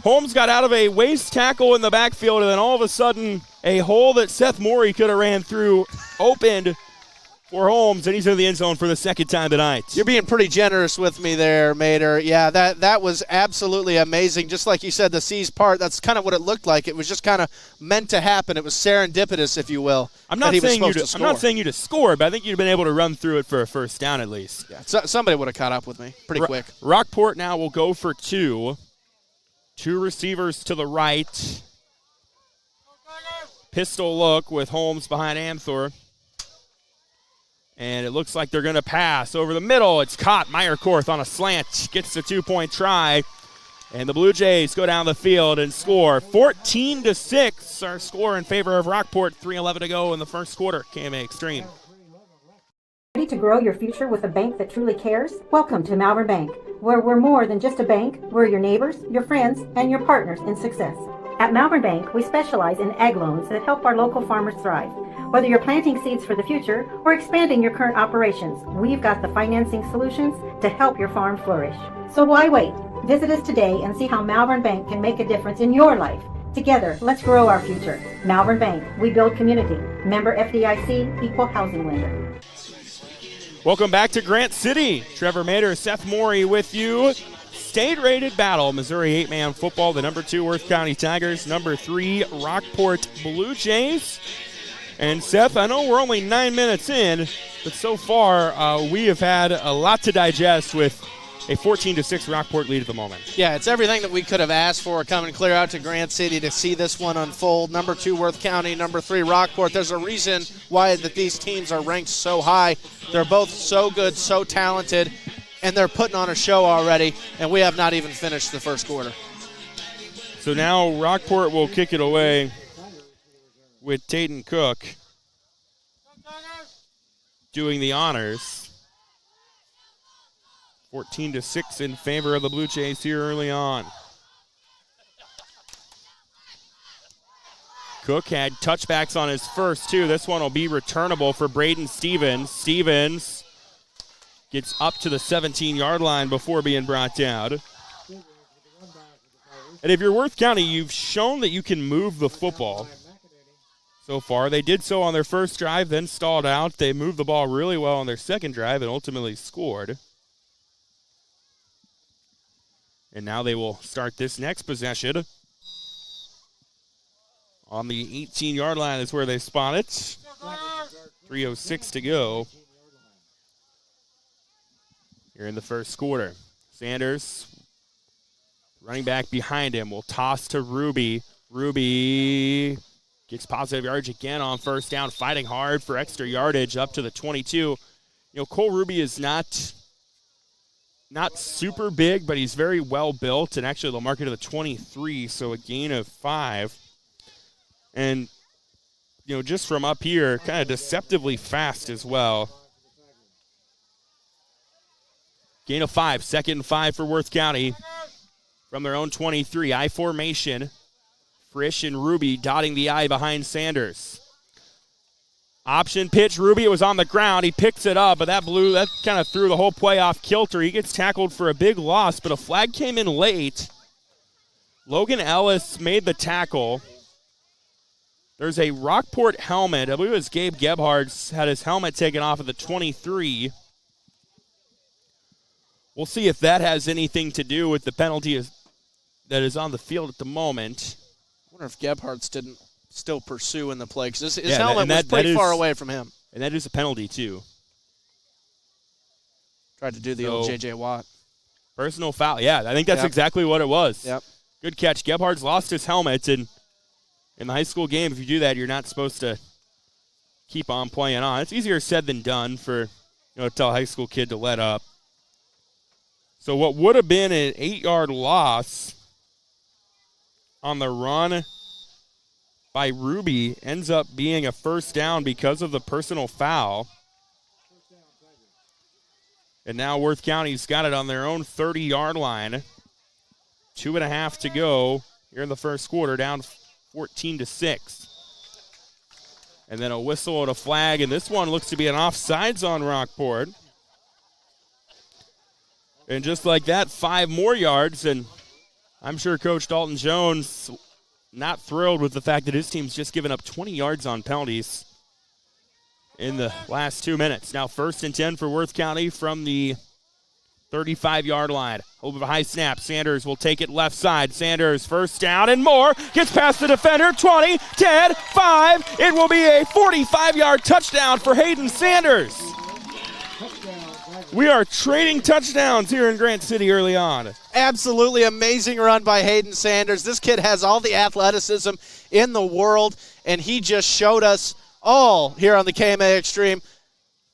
Holmes got out of a waist tackle in the backfield, and then all of a sudden A hole that Seth Morey could have ran through opened for Holmes, and he's in the end zone for the second time tonight. You're being pretty generous with me there, Mater. Yeah, that was absolutely amazing. Just like you said, the C's part, that's kind of what it looked like. It was just kind of meant to happen. It was serendipitous, if you will. I'm not saying you to score, but I think you'd have been able to run through it for a first down at least. Yeah, somebody would have caught up with me pretty quick. Rockport now will go for two. Two receivers to the right. Pistol look with Holmes behind Amthor. And it looks like they're going to pass over the middle. It's caught. Meyerkorth on a slant. Gets the 2-point try. And the Blue Jays go down the field and score. 14-6, our score in favor of Rockport. 3:11 to go in the first quarter. KMA Extreme. Ready to grow your future with a bank that truly cares? Welcome to Malvern Bank, where we're more than just a bank. We're your neighbors, your friends, and your partners in success. At Malvern Bank, we specialize in ag loans that help our local farmers thrive. Whether you're planting seeds for the future or expanding your current operations, we've got the financing solutions to help your farm flourish. So why wait? Visit us today and see how Malvern Bank can make a difference in your life. Together, let's grow our future. Malvern Bank, we build community. Member FDIC, equal housing lender. Welcome back to Grant City. Trevor Mater, Seth Morey with you. State-rated battle, Missouri 8-man football, the number 2 Worth County Tigers, number 3 Rockport Blue Jays. And Seth, I know we're only 9 minutes in, but so far we have had a lot to digest with a 14-6 Rockport lead at the moment. Yeah, it's everything that we could have asked for coming clear out to Grant City to see this one unfold. Number 2 Worth County, number 3 Rockport. There's a reason why that these teams are ranked so high. They're both so good, so talented, and they're putting on a show already, and we have not even finished the first quarter. So now Rockport will kick it away with Tayton Cook doing the honors. 14-6 in favor of the Blue Jays here early on. Cook had touchbacks on his first 2. This one will be returnable for Braden Stevens. Stevens gets up to the 17-yard line before being brought down. And if you're Worth County, you've shown that you can move the football so far. They did so on their first drive, then stalled out. They moved the ball really well on their second drive and ultimately scored. And now they will start this next possession. On the 18-yard line is where they spot it. 3:06 to go here in the first quarter. Sanders, running back behind him, will toss to Ruby. Ruby gets positive yards again on first down, fighting hard for extra yardage up to the 22. You know, Cole Ruby is not super big, but he's very well built, and actually they'll mark it to the 23, so a gain of 5. And, you know, just from up here, kind of deceptively fast as well. Gain of 5, 2nd and 5 for Worth County from their own 23. I formation. Frisch and Ruby dotting the I behind Sanders. Option pitch, Ruby, it was on the ground. He picks it up, but that kind of threw the whole play off kilter. He gets tackled for a big loss, but a flag came in late. Logan Ellis made the tackle. There's a Rockport helmet. I believe it was Gabe Gebhardt had his helmet taken off at the 23. We'll see if that has anything to do with the penalty that is on the field at the moment. I wonder if Gebhardt's didn't still pursue in the play, because his helmet was pretty far away from him. And that is a penalty, too. Tried to do the old J.J. Watt. Personal foul. Yeah, I think that's exactly what it was. Yep. Good catch. Gebhardt's lost his helmet, and in the high school game, if you do that, you're not supposed to keep on playing on. It's easier said than done for, tell a high school kid to let up. So what would have been an 8-yard loss on the run by Ruby ends up being a first down because of the personal foul. And now Worth County's got it on their own 30-yard line. 2.5 to go here in the first quarter, down 14-6. And then a whistle and a flag, and this one looks to be an offsides on Rockport. And just like that, 5 more yards, and I'm sure Coach Dalton Jones not thrilled with the fact that his team's just given up 20 yards on penalties in the last 2 minutes. Now 1st and 10 for Worth County from the 35-yard line. Over the high snap. Sanders will take it left side. Sanders first down and more. Gets past the defender. 20, 10, 5. It will be a 45-yard touchdown for Hayden Sanders. We are trading touchdowns here in Grant City early on. Absolutely amazing run by Hayden Sanders. This kid has all the athleticism in the world, and he just showed us all here on the KMA Extreme.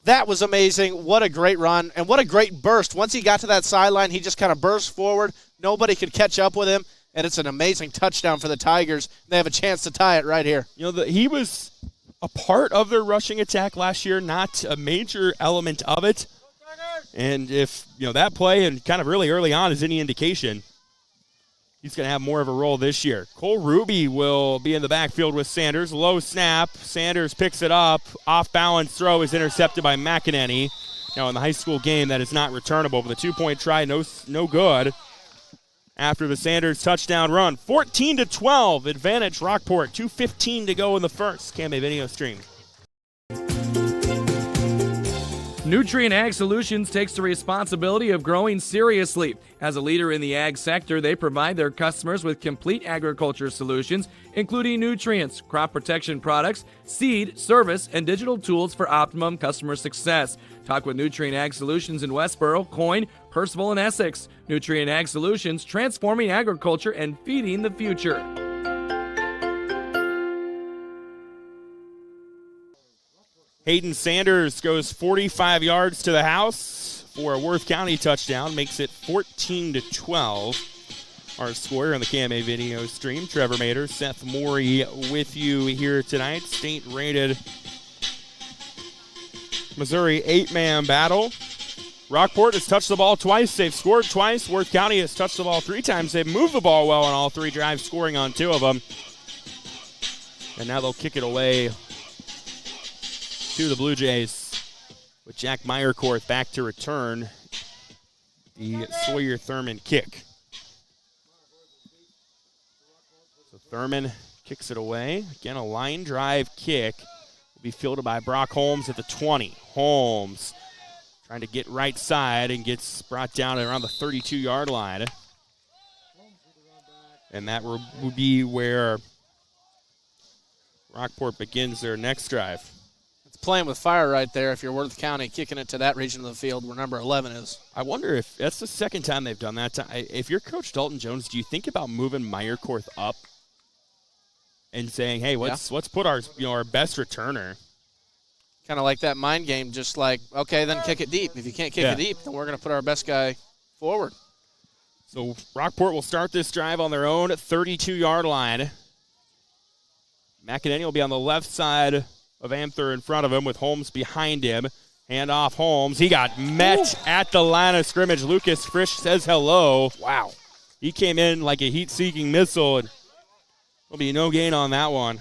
That was amazing. What a great run, and what a great burst. Once he got to that sideline, he just kind of burst forward. Nobody could catch up with him, and it's an amazing touchdown for the Tigers. They have a chance to tie it right here. You know, he was a part of their rushing attack last year, not a major element of it. And if, that play and kind of really early on is any indication, he's going to have more of a role this year. Cole Ruby will be in the backfield with Sanders. Low snap. Sanders picks it up. Off-balance throw is intercepted by McEnany. Now, in the high school game, that is not returnable. But the 2-point try, no good. After the Sanders touchdown run. 14-12, advantage Rockport. 2:15 to go in the first. KMA video stream. Nutrien Ag Solutions takes the responsibility of growing seriously. As a leader in the ag sector, they provide their customers with complete agriculture solutions, including nutrients, crop protection products, seed, service, and digital tools for optimum customer success. Talk with Nutrien Ag Solutions in Westboro, Coyne, Percival, and Essex. Nutrien Ag Solutions, transforming agriculture and feeding the future. Hayden Sanders goes 45 yards to the house for a Worth County touchdown, makes it 14-12. Our score on the KMA video stream. Trevor Mater, Seth Morey with you here tonight. State-rated Missouri 8-man battle. Rockport has touched the ball twice. They've scored twice. Worth County has touched the ball 3 times. They've moved the ball well on all 3 drives, scoring on 2 of them. And now they'll kick it away to the Blue Jays with Jack Meyerkorth back to return the Sawyer Thurman kick. So Thurman kicks it away. Again, a line drive kick will be fielded by Brock Holmes at the 20. Holmes trying to get right side and gets brought down around the 32-yard line. And that will be where Rockport begins their next drive. Playing with fire right there if you're Worth County, kicking it to that region of the field where number 11 is. I wonder if that's the second time they've done that. If you're Coach Dalton Jones, do you think about moving Meyerkorth up and saying, hey, let's put our best returner? Kind of like that mind game, just like, okay, then kick it deep. If you can't kick it deep, then we're going to put our best guy forward. So Rockport will start this drive on their own 32-yard line. McEnany will be on the left side of Amthor in front of him with Holmes behind him. Hand off Holmes. He got met at the line of scrimmage. Lucas Frisch says hello. Wow. He came in like a heat-seeking missile, and there'll be no gain on that one.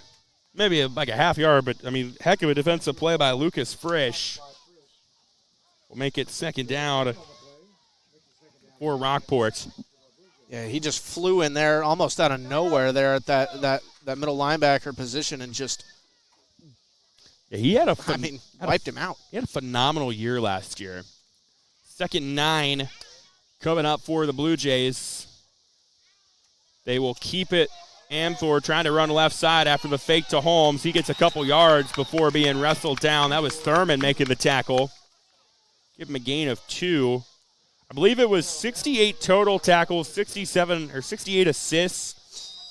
Maybe like a half yard, but, heck of a defensive play by Lucas Frisch. We'll make it second down for Rockport. Yeah, he just flew in there almost out of nowhere there at that middle linebacker position and just – yeah, he had wiped him out. He had a phenomenal year last year. 2nd and 9 coming up for the Blue Jays. They will keep it. Amthor trying to run left side after the fake to Holmes. He gets a couple yards before being wrestled down. That was Thurman making the tackle. Give him a gain of 2. I believe it was 68 total tackles, 68 assists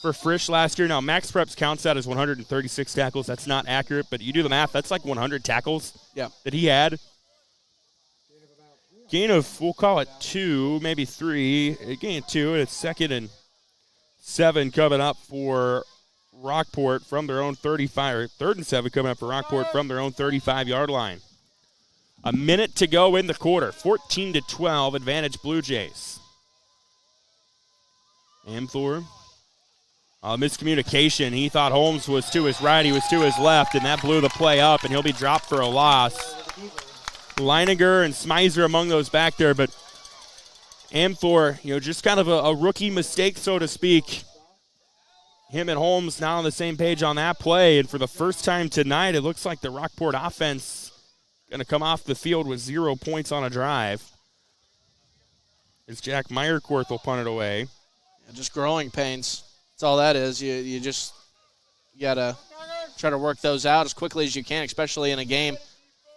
for Frisch last year. Now, Max Preps counts that as 136 tackles. That's not accurate, but you do the math. That's like 100 tackles that he had. Gain of, we'll call it 2, maybe 3. A gain of 2, and it's 2nd and 7 coming up for Rockport from their own 35, or 3rd and 7 coming up for Rockport from their own 35-yard line. A minute to go in the quarter. 14-12, advantage Blue Jays. Amthor. Miscommunication. He thought Holmes was to his right. He was to his left, and that blew the play up, and he'll be dropped for a loss. Leininger and Smizer among those back there, but Amthor, just kind of a rookie mistake, so to speak. him and Holmes not on the same page on that play. And for the first time tonight, it looks like the Rockport offense going to come off the field with 0 points on a drive. As Jack Meyerkorth will punt it away. Yeah, just growing pains. That's all that is. You got to try to work those out as quickly as you can, especially in a game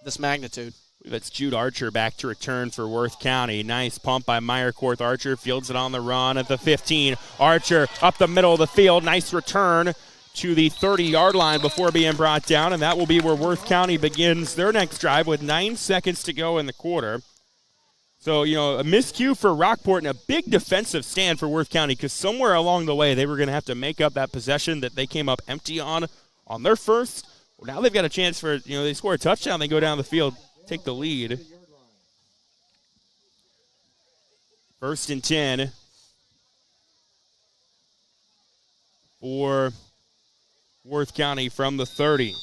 this magnitude. That's Jude Archer back to return for Worth County. Nice pump by Meyerkorth. Archer fields it on the run at the 15. Archer up the middle of the field. Nice return to the 30-yard line before being brought down, and that will be where Worth County begins their next drive with 9 seconds to go in the quarter. So, a miscue for Rockport and a big defensive stand for Worth County because somewhere along the way they were going to have to make up that possession that they came up empty on their first. Well, now they've got a chance for, they score a touchdown, they go down the field, take the lead. 1st and 10 for Worth County from the 30.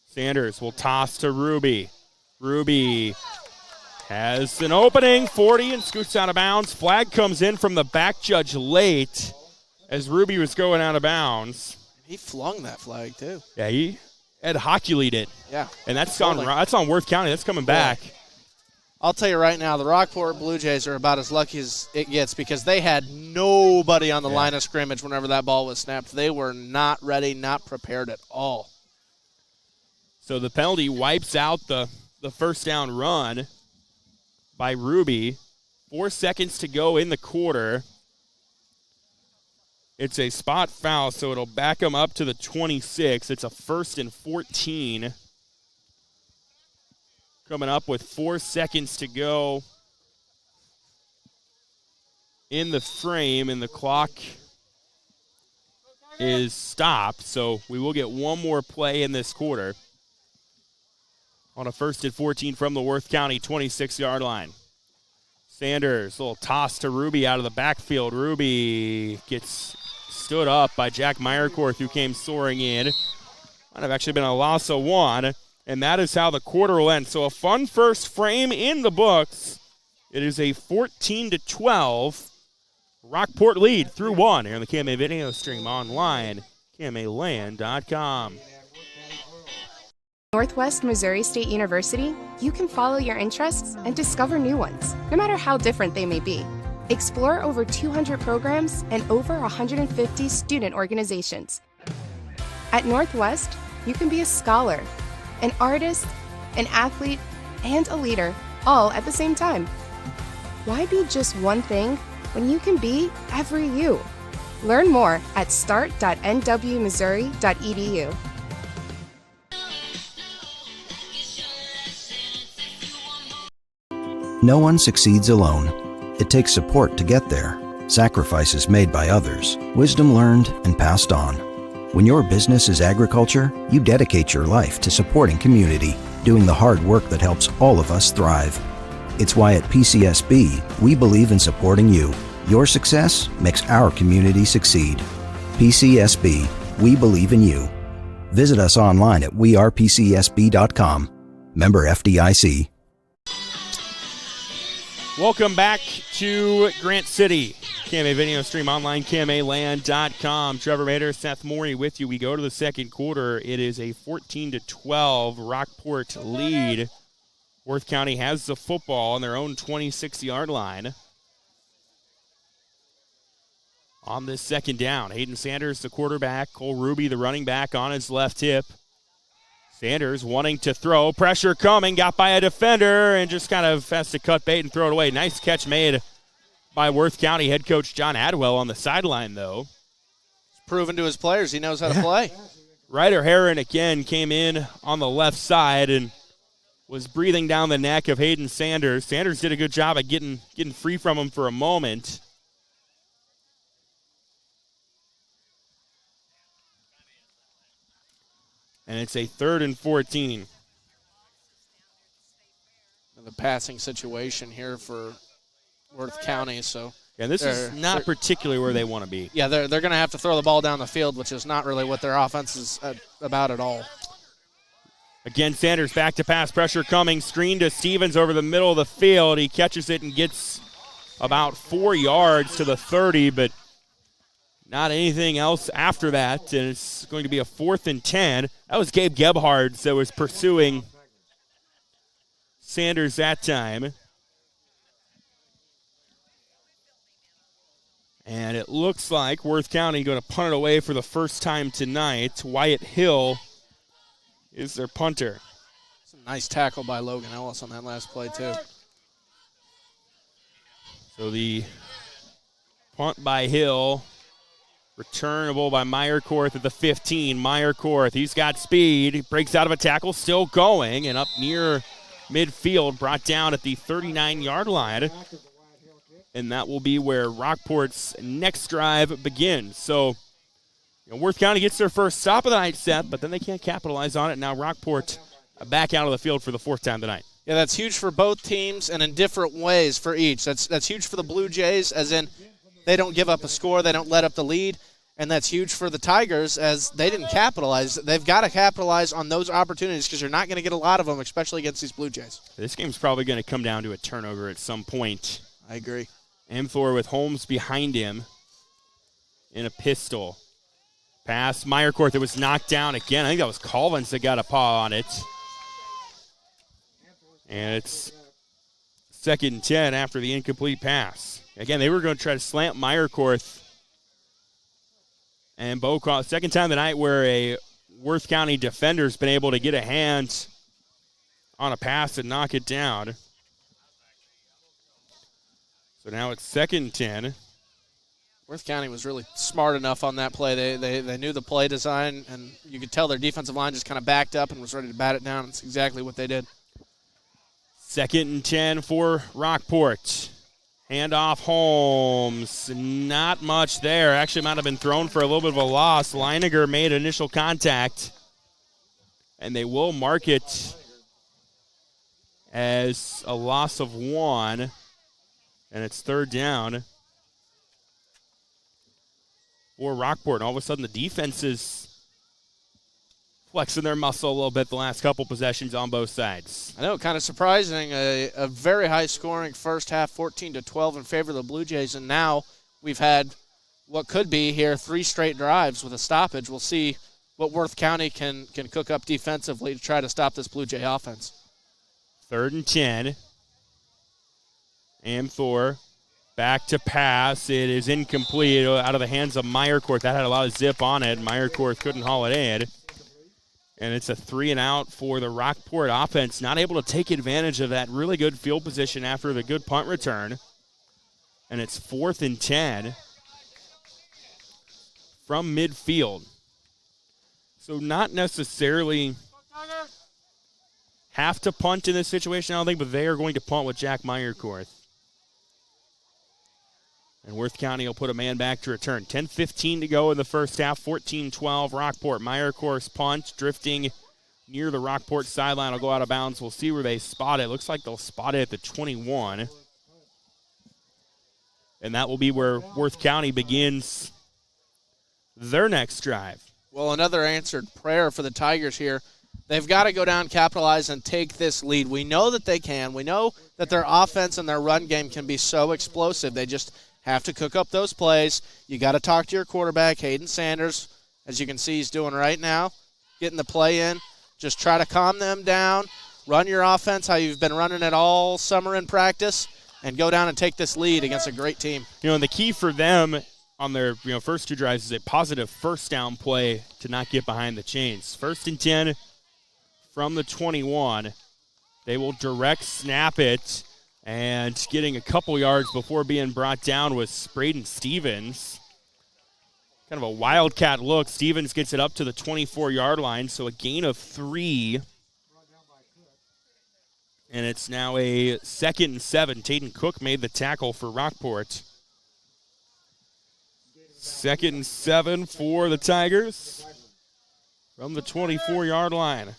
Sanders will toss to Ruby. Ruby has an opening, 40, and scoots out of bounds. Flag comes in from the back judge late as Ruby was going out of bounds. He flung that flag, too. Yeah, he had hockey-lead it. Yeah. And that's on Worth County. That's coming back. I'll tell you right now, the Rockport Blue Jays are about as lucky as it gets because they had nobody on the line of scrimmage whenever that ball was snapped. They were not ready, not prepared at all. So the penalty wipes out the first down run by Ruby. 4 seconds to go in the quarter. It's a spot foul, so it'll back them up to the 26. It's a 1st and 14. Coming up with 4 seconds to go in the frame, and the clock is stopped. So we will get one more play in this quarter on a 1st and 14 from the Worth County 26-yard line. Sanders, little toss to Ruby out of the backfield. Ruby gets stood up by Jack Meyerkorth, who came soaring in. Might have actually been a loss of 1, and that is how the quarter will end. So a fun first frame in the books. It is a 14-12 Rockport lead through 1 here on the KMA video stream online, KMAland.com. Northwest Missouri State University, you can follow your interests and discover new ones, no matter how different they may be. Explore over 200 programs and over 150 student organizations. At Northwest, you can be a scholar, an artist, an athlete, and a leader, all at the same time. Why be just one thing when you can be every you? Learn more at start.nwmissouri.edu. No one succeeds alone. It takes support to get there, sacrifices made by others, wisdom learned and passed on. When your business is agriculture, you dedicate your life to supporting community, doing the hard work that helps all of us thrive. It's why at PCSB, we believe in supporting you. Your success makes our community succeed. PCSB, we believe in you. Visit us online at wearepcsb.com. Member FDIC. Welcome back to Grant City. KMA video stream online, KMAland.com. Trevor Mader, Seth Morey with you. We go to the second quarter. It is a 14-12 Rockport lead. Worth County has the football on their own 26-yard line. On this second down, Hayden Sanders, the quarterback. Cole Ruby, the running back, on his left hip. Sanders wanting to throw. Pressure coming. Got by a defender and just kind of has to cut bait and throw it away. Nice catch made by Worth County head coach John Adwell on the sideline, though. He's proven to his players he knows how to play. Ryder Herron again came in on the left side and was breathing down the neck of Hayden Sanders. Sanders did a good job at getting free from him for a moment. And it's a 3rd and 14. The passing situation here for Worth County. So yeah, this is not particularly where they want to be. Yeah, they're going to have to throw the ball down the field, which is not really what their offense is about at all. Again, Sanders back to pass, pressure coming, screen to Stevens over the middle of the field. He catches it and gets about 4 yards to the 30, but not anything else after that, and it's going to be a 4th and 10. That was Gabe Gebhardt that was pursuing Sanders that time. And it looks like Worth County going to punt it away for the first time tonight. Wyatt Hill is their punter. It's a nice tackle by Logan Ellis on that last play, too. So the punt by Hill, returnable by Meyerkorth at the 15. Meyerkorth, he's got speed. He breaks out of a tackle, still going, and up near midfield, brought down at the 39-yard line. And that will be where Rockport's next drive begins. So, Worth County gets their first stop of the night set, but then they can't capitalize on it. Now Rockport back out of the field for the 4th time tonight. Yeah, that's huge for both teams and in different ways for each. That's huge for the Blue Jays, as in they don't give up a score, they don't let up the lead. And that's huge for the Tigers, as they didn't capitalize. They've got to capitalize on those opportunities because you're not going to get a lot of them, especially against these Blue Jays. This game's probably going to come down to a turnover at some point. I agree. Amthor with Holmes behind him in a pistol. Pass, Meyerkorth, that was knocked down again. I think that was Collins that got a paw on it. And it's 2nd and 10 after the incomplete pass. Again, they were going to try to slant Meyerkorth. And Bo caught second time tonight where a Worth County defender's been able to get a hand on a pass and knock it down. So now it's 2nd and 10. Worth County was really smart enough on that play. They knew the play design, and you could tell their defensive line just kind of backed up and was ready to bat it down. That's exactly what they did. 2nd and 10 for Rockport. Handoff Holmes. Not much there. Actually might have been thrown for a little bit of a loss. Leininger made initial contact, and they will mark it as a loss of 1. And it's 3rd down for Rockport. And all of a sudden, the defense is flexing their muscle a little bit the last couple possessions on both sides. I know, kind of surprising. A very high-scoring first half, 14-12 in favor of the Blue Jays. And now we've had what could be here 3 straight drives with a stoppage. We'll see what Worth County can cook up defensively to try to stop this Blue Jay offense. 3rd and 10. Amthor back to pass. It is incomplete out of the hands of Meyerkorth. That had a lot of zip on it. Meyerkorth couldn't haul it in. And it's a 3-and-out for the Rockport offense. Not able to take advantage of that really good field position after the good punt return. And it's 4th and 10 from midfield. So not necessarily have to punt in this situation, I don't think, but they are going to punt with Jack Meyerkorth. And Worth County will put a man back to return. 10:15 to go in the first half. 14-12 Rockport. Meyerkorth's punt drifting near the Rockport sideline. Will go out of bounds. We'll see where they spot it. Looks like they'll spot it at the 21. And that will be where Worth County begins their next drive. Well, another answered prayer for the Tigers here. They've got to go down, capitalize, and take this lead. We know that they can. We know that their offense and their run game can be so explosive. They just have to cook up those plays. You got to talk to your quarterback, Hayden Sanders, as you can see he's doing right now, getting the play in. Just try to calm them down, run your offense how you've been running it all summer in practice, and go down and take this lead against a great team. And the key for them on their first 2 drives is a positive first down play to not get behind the chains. 1st and 10 from the 21. They will direct snap it. And getting a couple yards before being brought down was Braden Stevens. Kind of a wildcat look. Stevens gets it up to the 24-yard line, so a gain of 3. And it's now a 2nd and 7. Tayden Cook made the tackle for Rockport. 2nd and 7 for the Tigers from the 24-yard line.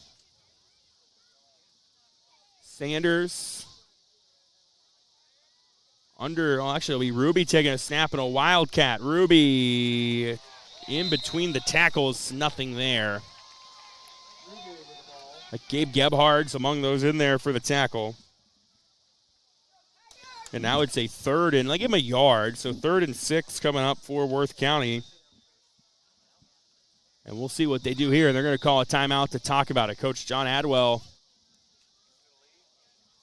Sanders actually it'll be Ruby taking a snap and a wildcat. Ruby in between the tackles, nothing there. Like Gabe Gebhardt's among those in there for the tackle. And now it's a third and, give him a yard. So 3rd and 6 coming up for Worth County. And we'll see what they do here. And they're going to call a timeout to talk about it. Coach John Adwell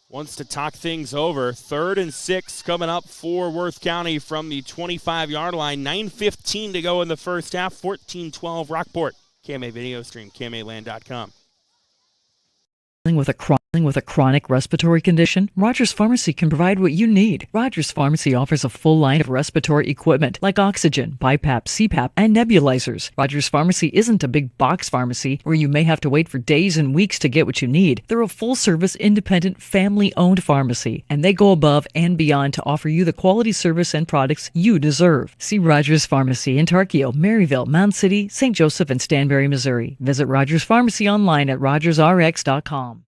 wants to talk things over. 3rd and 6 coming up for Worth County from the 25-yard line. 9:15 to go in the first half. 14-12 Rockport. KMA video stream, KMAland.com. With a chronic respiratory condition, Rogers Pharmacy can provide what you need. Rogers Pharmacy offers a full line of respiratory equipment like oxygen, BiPAP, CPAP, and nebulizers. Rogers Pharmacy isn't a big box pharmacy where you may have to wait for days and weeks to get what you need. They're a full-service, independent, family-owned pharmacy, and they go above and beyond to offer you the quality service and products you deserve. See Rogers Pharmacy in Tarkio, Maryville, Mound City, St. Joseph, and Stanberry, Missouri. Visit Rogers Pharmacy online at rogersrx.com.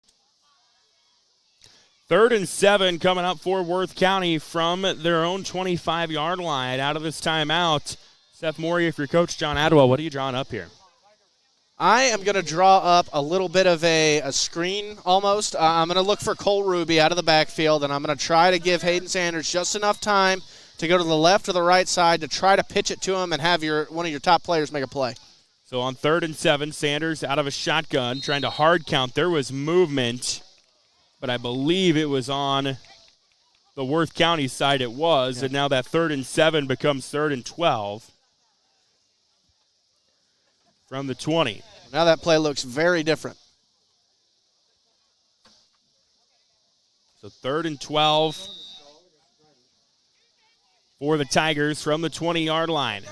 3rd and 7 coming up for Worth County from their own 25-yard line. Out of this timeout, Seth Morey, if you're Coach John Adwell, what are you drawing up here? I am going to draw up a little bit of a screen almost. I'm going to look for Cole Ruby out of the backfield, and I'm going to try to give Hayden Sanders just enough time to go to the left or the right side to try to pitch it to him and have one of your top players make a play. So on 3rd and 7, Sanders out of a shotgun, trying to hard count. There was movement, but I believe it was on the Worth County side it was, and now that 3rd and 7 becomes 3rd and 12 from the 20. Now that play looks very different. So 3rd and 12 for the Tigers from the 20-yard line.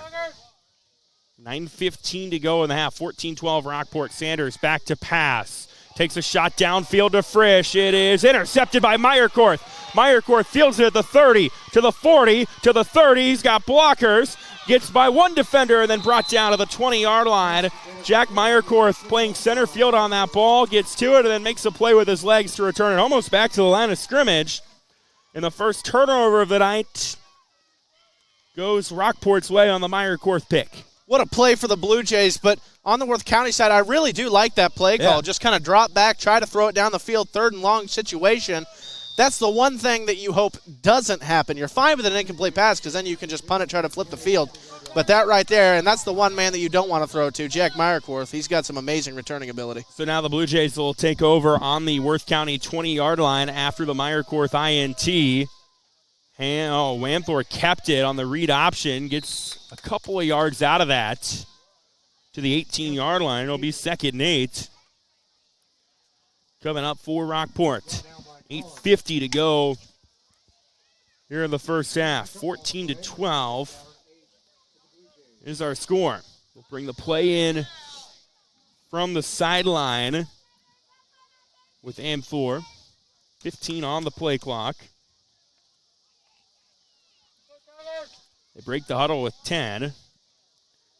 9:15 to go in the half. 14-12 Rockport. Sanders back to pass. Takes a shot downfield to Frisch. It is intercepted by Meyerkorth. Meyerkorth fields it at the 30, to the 40, to the 30. He's got blockers. Gets by one defender and then brought down to the 20-yard line. Jack Meyerkorth playing center field on that ball. Gets to it and then makes a play with his legs to return it almost back to the line of scrimmage. And the first turnover of the night goes Rockport's way on the Meyerkorth pick. What a play for the Blue Jays, but on the Worth County side, I really do like that play call. Just kind of drop back, try to throw it down the field, 3rd and long situation. That's the one thing that you hope doesn't happen. You're fine with an incomplete pass because then you can just punt it, try to flip the field. But that right there, and that's the one man that you don't want to throw to, Jack Meyerkorth. He's got some amazing returning ability. So now the Blue Jays will take over on the Worth County 20-yard line after the Meyerkorth INT. And, Wanthor kept it on the read option, gets a couple of yards out of that to the 18-yard line. It'll be 2nd and 8. Coming up for Rockport. 8:50 to go here in the first half. 14-12 is our score. We'll bring the play in from the sideline with Amthor. 15 on the play clock. They break the huddle with 10.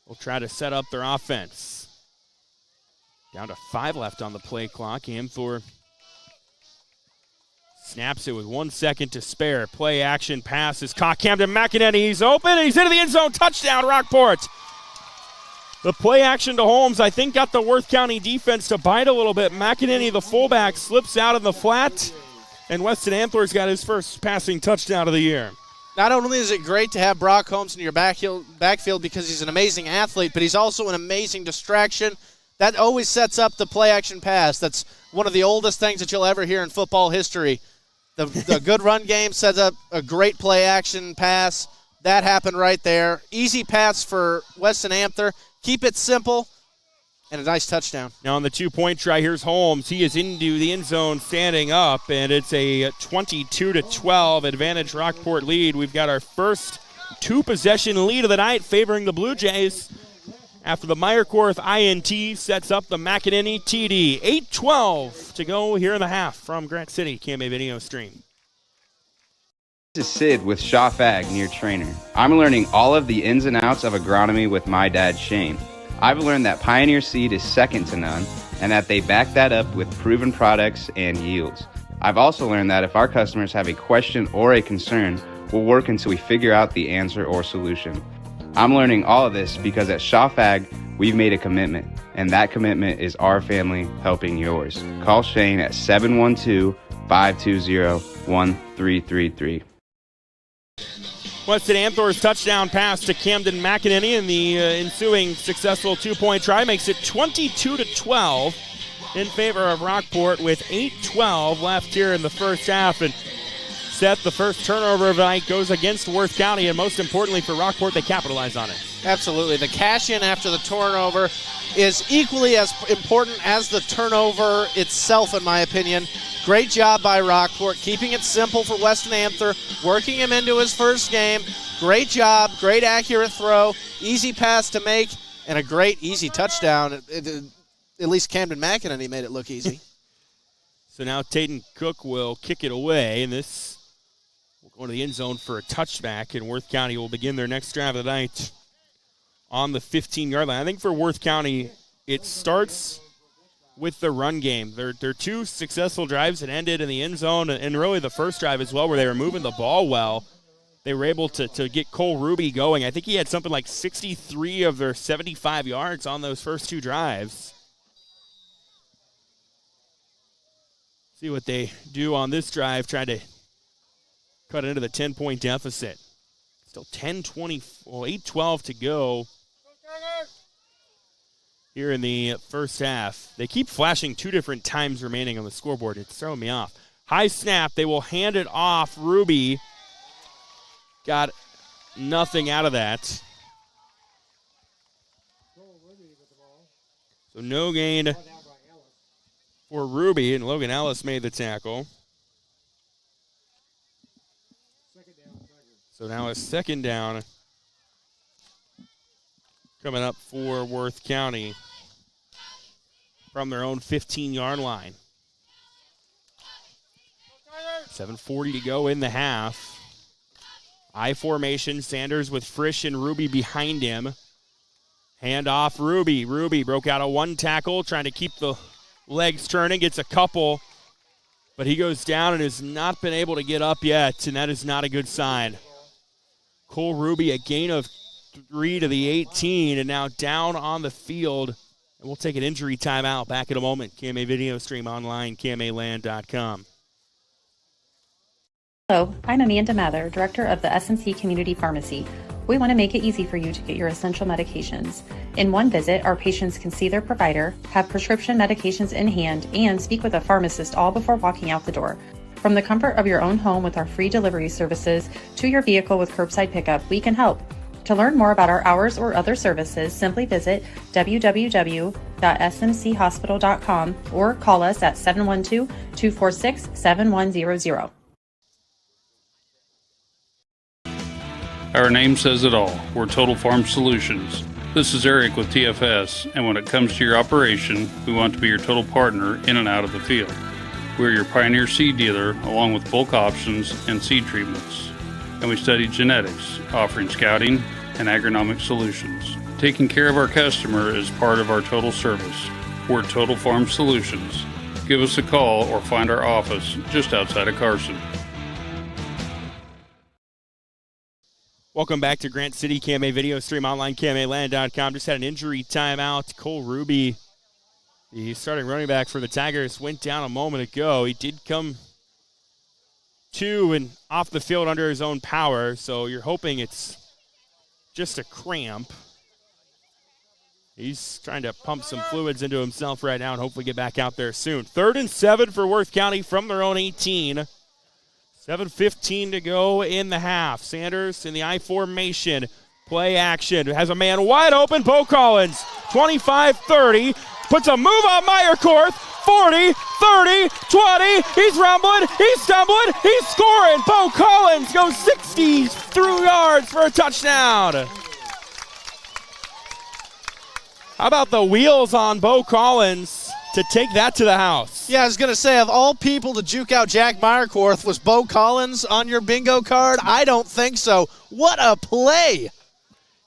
We'll try to set up their offense. Down to 5 left on the play clock. Amthor snaps it with 1 second to spare. Play action pass is caught. Camden McEnany, he's open, and he's into the end zone. Touchdown, Rockport. The play action to Holmes, I think, got the Worth County defense to bite a little bit. McEnany, the fullback, slips out in the flat, and Weston Amthor's got his first passing touchdown of the year. Not only is it great to have Brock Holmes in your backfield because he's an amazing athlete, but he's also an amazing distraction. That always sets up the play-action pass. That's one of the oldest things that you'll ever hear in football history. The good run game sets up a great play-action pass. That happened right there. Easy pass for Weston Amthor. Keep it simple. And a nice touchdown. Now on the 2-point try, here's Holmes. He is into the end zone standing up, and it's a 22-12 advantage Rockport lead. We've got our first 2-possession lead of the night favoring the Blue Jays after the Meyerkorth INT sets up the McEnany TD. 8:12 to go here in the half from Grant City. KMA video stream. This is Sid with Shaw Ag near Trainer. I'm learning all of the ins and outs of agronomy with my dad, Shane. I've learned that Pioneer seed is second to none and that they back that up with proven products and yields. I've also learned that if our customers have a question or a concern, we'll work until we figure out the answer or solution. I'm learning all of this because at Shaw Ag, we've made a commitment, and that commitment is our family helping yours. Call Shane at 712-520-1333. Weston Anthor's touchdown pass to Camden McEnany, and the ensuing successful 2-point try makes it 22-12 in favor of Rockport with 8:12 left here in the first half. And Seth, the first turnover of the night goes against Worth County, and most importantly for Rockport, they capitalize on it. Absolutely. The cash in after the turnover is equally as important as the turnover itself, in my opinion. Great job by Rockport, keeping it simple for Weston Anther, working him into his first game. Great job, great accurate throw, easy pass to make, and a great easy touchdown. At least Camden McEnany made it look easy. So now Tayton Cook will kick it away, and this will go to the end zone for a touchback, and Worth County will begin their next drive of the night on the 15-yard line. I think for Worth County, it starts with the run game. Their two successful drives that ended in the end zone, and really the first drive as well, where they were moving the ball well. They were able to get Cole Ruby going. I think he had something like 63 of their 75 yards on those first two drives. See what they do on this drive, trying to cut into the 10-point deficit. Still 8:12 to go here in the first half. They keep flashing two different times remaining on the scoreboard. It's throwing me off. High snap. They will hand it off. Ruby got nothing out of that. So no gain for Ruby, and Logan Ellis made the tackle. So now a second down coming up for Worth County from their own 15-yard line. 7:40 to go in the half. I formation, Sanders with Frisch and Ruby behind him. Hand off Ruby. Ruby broke out a one tackle, trying to keep the legs turning, gets a couple, but he goes down and has not been able to get up yet, and that is not a good sign. Cole Ruby, a gain of 3 to the 18, and now down on the field. And we'll take an injury timeout. Back in a moment. KMA video stream online, KMAland.com. Hello, I'm Amanda Mather, Director of the SNC Community Pharmacy. We want to make it easy for you to get your essential medications. In one visit, our patients can see their provider, have prescription medications in hand, and speak with a pharmacist all before walking out the door. From the comfort of your own home with our free delivery services to your vehicle with curbside pickup, we can help. To learn more about our hours or other services, simply visit www.smchospital.com or call us at 712-246-7100. Our name says it all. We're Total Farm Solutions. This is Eric with TFS, and when it comes to your operation, we want to be your total partner in and out of the field. We're your Pioneer seed dealer, along with bulk options and seed treatments. And we study genetics, offering scouting and agronomic solutions. Taking care of our customer is part of our total service. We're Total Farm Solutions. Give us a call or find our office just outside of Carson. Welcome back to Grant City. KMA video stream online, KMAland.com. Just had an injury timeout. Cole Ruby, the starting running back for the Tigers, went down a moment ago. He did come to and off the field under his own power, so you're hoping it's just a cramp. He's trying to pump some fluids into himself right now and hopefully get back out there soon. 3rd and 7 for Worth County from their own 18. 7:15 to go in the half. Sanders in the I formation. Play action. Has a man wide open. Bo Collins. 25-30. Puts a move on Meyerkorth. 40, 30, 20. He's rumbling. He's stumbling. He's scoring. Bo Collins goes 60 through yards for a touchdown. How about the wheels on Bo Collins to take that to the house? Yeah, I was going to say, of all people to juke out Jack Meyerkorth, was Bo Collins on your bingo card? I don't think so. What a play.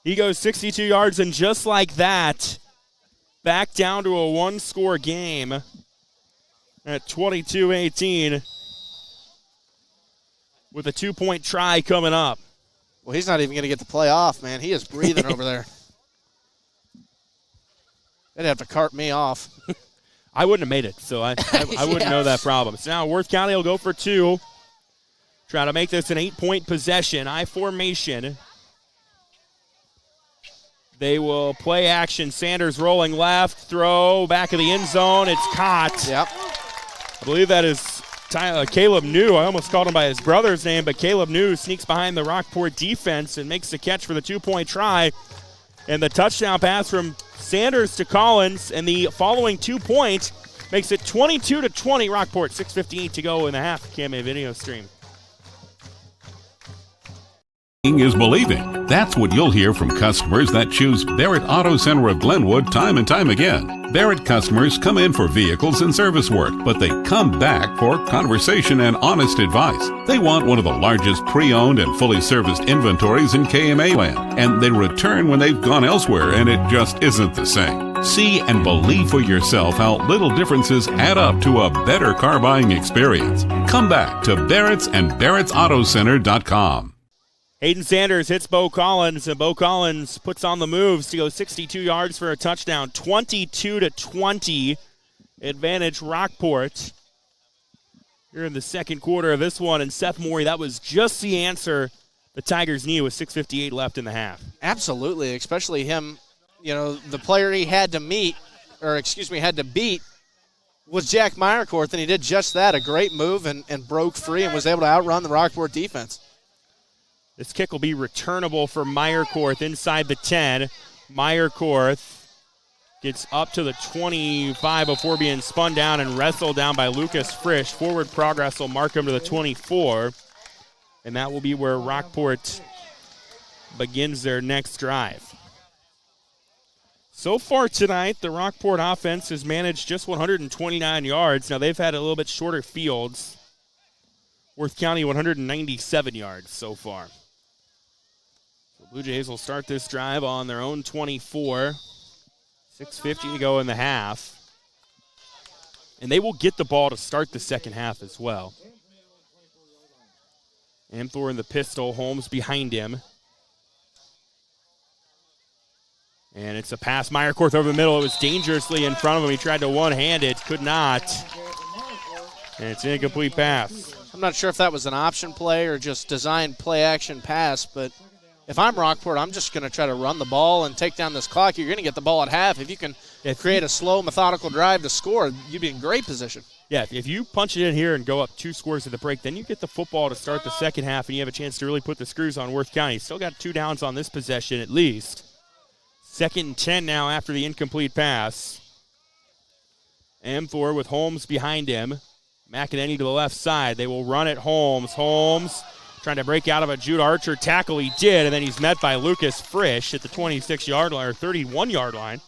He goes 62 yards, and just like that, back down to a one-score game at 22-18 with a 2-point try coming up. Well, he's not even going to get the play off, man. He is breathing over there. They'd have to cart me off. I wouldn't have made it, so I wouldn't know that problem. So now Worth County will go for 2. Try to make this an 8-point possession. I formation. They will play action. Sanders rolling left, throw, back of the end zone. It's caught. Yep. I believe that is Caleb New. I almost called him by his brother's name, but Caleb New sneaks behind the Rockport defense and makes the catch for the 2-point try. And the touchdown pass from Sanders to Collins, and the following 2 points makes it 22-20 Rockport. 6:58 to go in the half. KMA video stream. Is believing. That's what you'll hear from customers that choose Barrett Auto Center of Glenwood time and time again. Barrett customers come in for vehicles and service work, but they come back for conversation and honest advice. They want one of the largest pre-owned and fully serviced inventories in KMA land, and they return when they've gone elsewhere and it just isn't the same. See and believe for yourself how little differences add up to a better car buying experience. Come back to Barrett's and Barrett'sAutoCenter.com. Hayden Sanders hits Bo Collins, and Bo Collins puts on the moves to go 62 yards for a touchdown. 22-20, advantage Rockport here in the second quarter of this one. And Seth Morey, that was just the answer the Tigers need with 6:58 left in the half. Absolutely, especially him. You know, the player he had to beat was Jack Meyerkorth, and he did just that. A great move and broke free and was able to outrun the Rockport defense. This kick will be returnable for Meyerkorth inside the 10. Meyerkorth gets up to the 25 before being spun down and wrestled down by Lucas Frisch. Forward progress will mark him to the 24. And that will be where Rockport begins their next drive. So far tonight, the Rockport offense has managed just 129 yards. Now, they've had a little bit shorter fields. Worth County 197 yards so far. Blue Jays will start this drive on their own 24. 6:50 to go in the half. And they will get the ball to start the second half as well. Amthor in the pistol, Holmes behind him. And it's a pass. Meyerkorth over the middle. It was dangerously in front of him. He tried to one-hand it, could not. And it's an incomplete pass. I'm not sure if that was an option play or just designed play-action pass, but if I'm Rockport, I'm just going to try to run the ball and take down this clock. You're going to get the ball at half. If you can create a slow, methodical drive to score, you'd be in great position. Yeah, if you punch it in here and go up 2 scores at the break, then you get the football to start the second half, and you have a chance to really put the screws on Worth County. Still got 2 downs on this possession at least. 2nd and 10 now after the incomplete pass. Amthor with Holmes behind him. McEnany to the left side. They will run it. Holmes trying to break out of a Jude Archer tackle. He did, and then he's met by Lucas Frisch at the 26-yard line, or 31-yard line.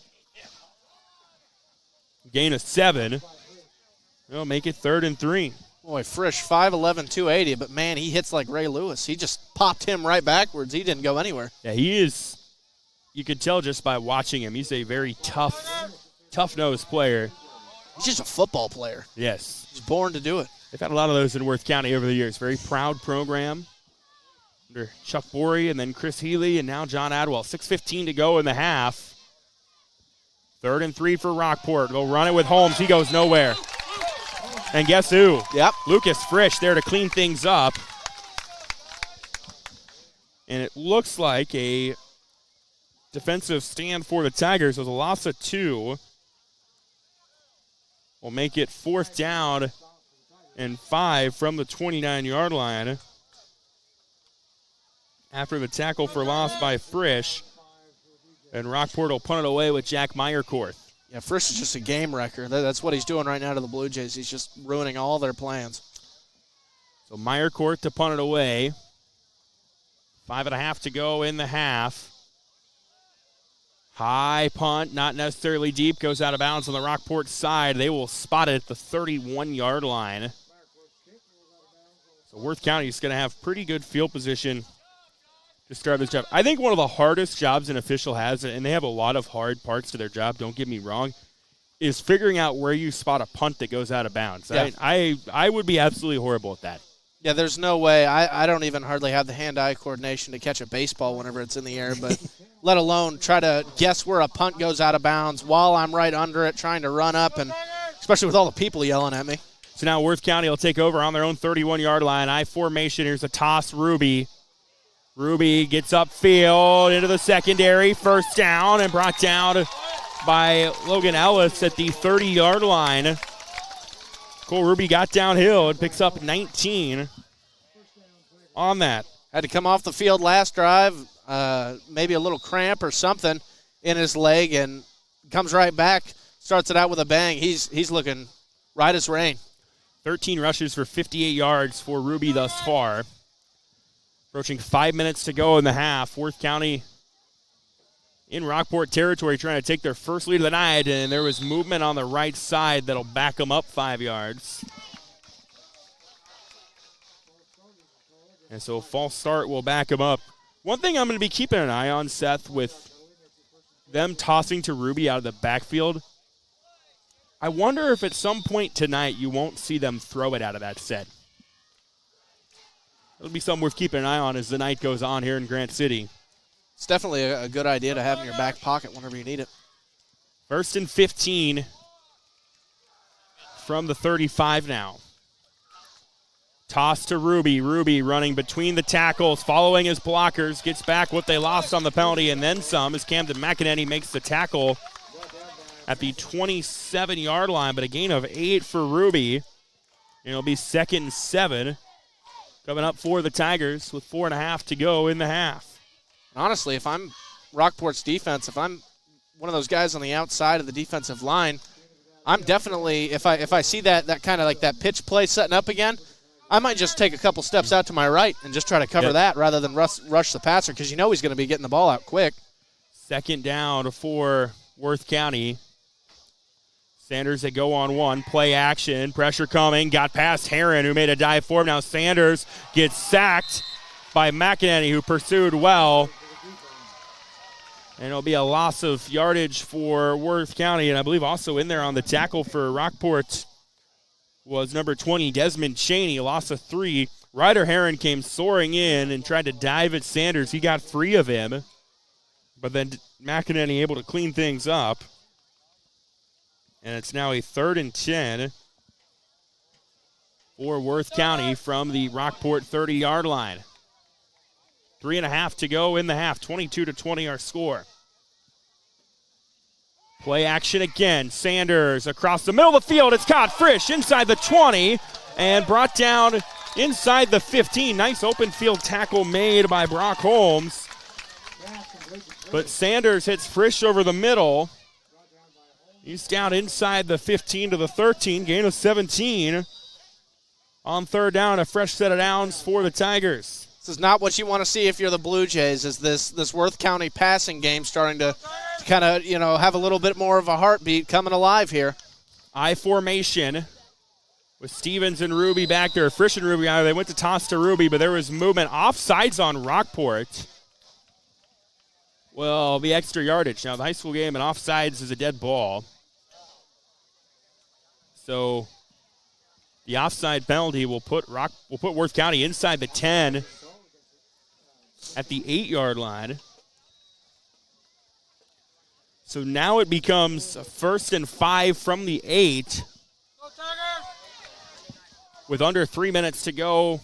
Gain of 7. They'll make it 3rd and 3. Boy, Frisch, 5'11", 280, but, man, he hits like Ray Lewis. He just popped him right backwards. He didn't go anywhere. Yeah, he is. You could tell just by watching him. He's a very tough-nosed player. He's just a football player. Yes. He's born to do it. They've had a lot of those in Worth County over the years. Very proud program under Chuck Borey and then Chris Healy and now John Adwell. 6:15 to go in the half. 3rd and 3 for Rockport. They'll run it with Holmes. He goes nowhere. And guess who? Yep. Lucas Frisch there to clean things up. And it looks like a defensive stand for the Tigers with a loss of 2. Will make it 4th down and 5 from the 29-yard line. After the tackle for loss by Frisch. And Rockport will punt it away with Jack Meyerkorth. Yeah, Frisch is just a game wrecker. That's what he's doing right now to the Blue Jays. He's just ruining all their plans. So Meyerkorth to punt it away. 5.5 to go in the half. High punt, not necessarily deep, goes out of bounds on the Rockport side. They will spot it at the 31-yard line. So Worth County is going to have pretty good field position to start this job. I think one of the hardest jobs an official has, and they have a lot of hard parts to their job, don't get me wrong, is figuring out where you spot a punt that goes out of bounds. Yeah. I would be absolutely horrible at that. Yeah, there's no way. I don't even hardly have the hand-eye coordination to catch a baseball whenever it's in the air, but let alone try to guess where a punt goes out of bounds while I'm right under it trying to run up, and especially with all the people yelling at me. So now Worth County will take over on their own 31-yard line. I formation. Here's a toss. Ruby gets upfield into the secondary. First down and brought down by Logan Ellis at the 30-yard line. Cole Ruby got downhill and picks up 19 on that. Had to come off the field last drive, maybe a little cramp or something in his leg, and comes right back, starts it out with a bang. He's looking right as rain. 13 rushes for 58 yards for Ruby thus far. Approaching 5 minutes to go in the half. Worth County in Rockport territory trying to take their first lead of the night, and there was movement on the right side that'll back them up 5 yards. And so a false start will back them up. One thing I'm going to be keeping an eye on, Seth, with them tossing to Ruby out of the backfield, I wonder if at some point tonight you won't see them throw it out of that set. It'll be something worth keeping an eye on as the night goes on here in Grant City. It's definitely a good idea to have in your back pocket whenever you need it. 1st and 15 from the 35 now. Toss to Ruby. Ruby running between the tackles, following his blockers, gets back what they lost on the penalty and then some as Camden McEnany makes the tackle at the 27-yard line, but a gain of 8 for Ruby. And it'll be 2nd and 7 coming up for the Tigers with 4.5 to go in the half. Honestly, if I'm Rockport's defense, if I'm one of those guys on the outside of the defensive line, I'm definitely, if I see that kind of like that pitch play setting up again, I might just take a couple steps out to my right and just try to cover that rather than rush the passer, because you know he's going to be getting the ball out quick. 2nd down for Worth County. Sanders, they go on one. Play action. Pressure coming. Got past Heron, who made a dive for him. Now Sanders gets sacked by McEnany, who pursued well. And it'll be a loss of yardage for Worth County. And I believe also in there on the tackle for Rockport was number 20, Desmond Cheney. Loss of 3. Ryder Heron came soaring in and tried to dive at Sanders. He got free of him. But then McEnany able to clean things up. And it's now a 3rd and 10 for Worth County from the Rockport 30-yard line. 3.5 to go in the half. 22-20 our score. Play action again. Sanders across the middle of the field. It's caught Frisch inside the 20 and brought down inside the 15. Nice open field tackle made by Brock Holmes. But Sanders hits Frisch over the middle. He's down inside the 15 to the 13. Gain of 17. On 3rd down, a fresh set of downs for the Tigers. This is not what you want to see if you're the Blue Jays, is this Worth County passing game starting to kind of, have a little bit more of a heartbeat coming alive here. I formation with Stevens and Ruby back there. Frisch and Ruby, they went to toss to Ruby, but there was movement offsides on Rockport. Well, the extra yardage. Now, the high school game and offsides is a dead ball. So the offside penalty will put Worth County inside the 10 at the 8-yard line. So now it becomes 1st and 5 from the 8 with under 3 minutes to go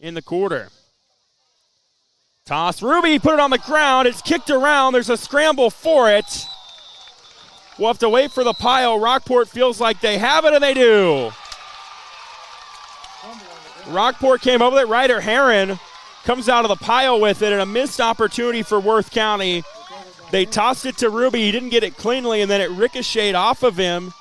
in the quarter. Toss. Ruby put it on the ground. It's kicked around. There's a scramble for it. We'll have to wait for the pile. Rockport feels like they have it, and they do. Rockport came over with it. Ryder Heron comes out of the pile with it, and a missed opportunity for Worth County. They tossed it to Ruby. He didn't get it cleanly, and then it ricocheted off of him.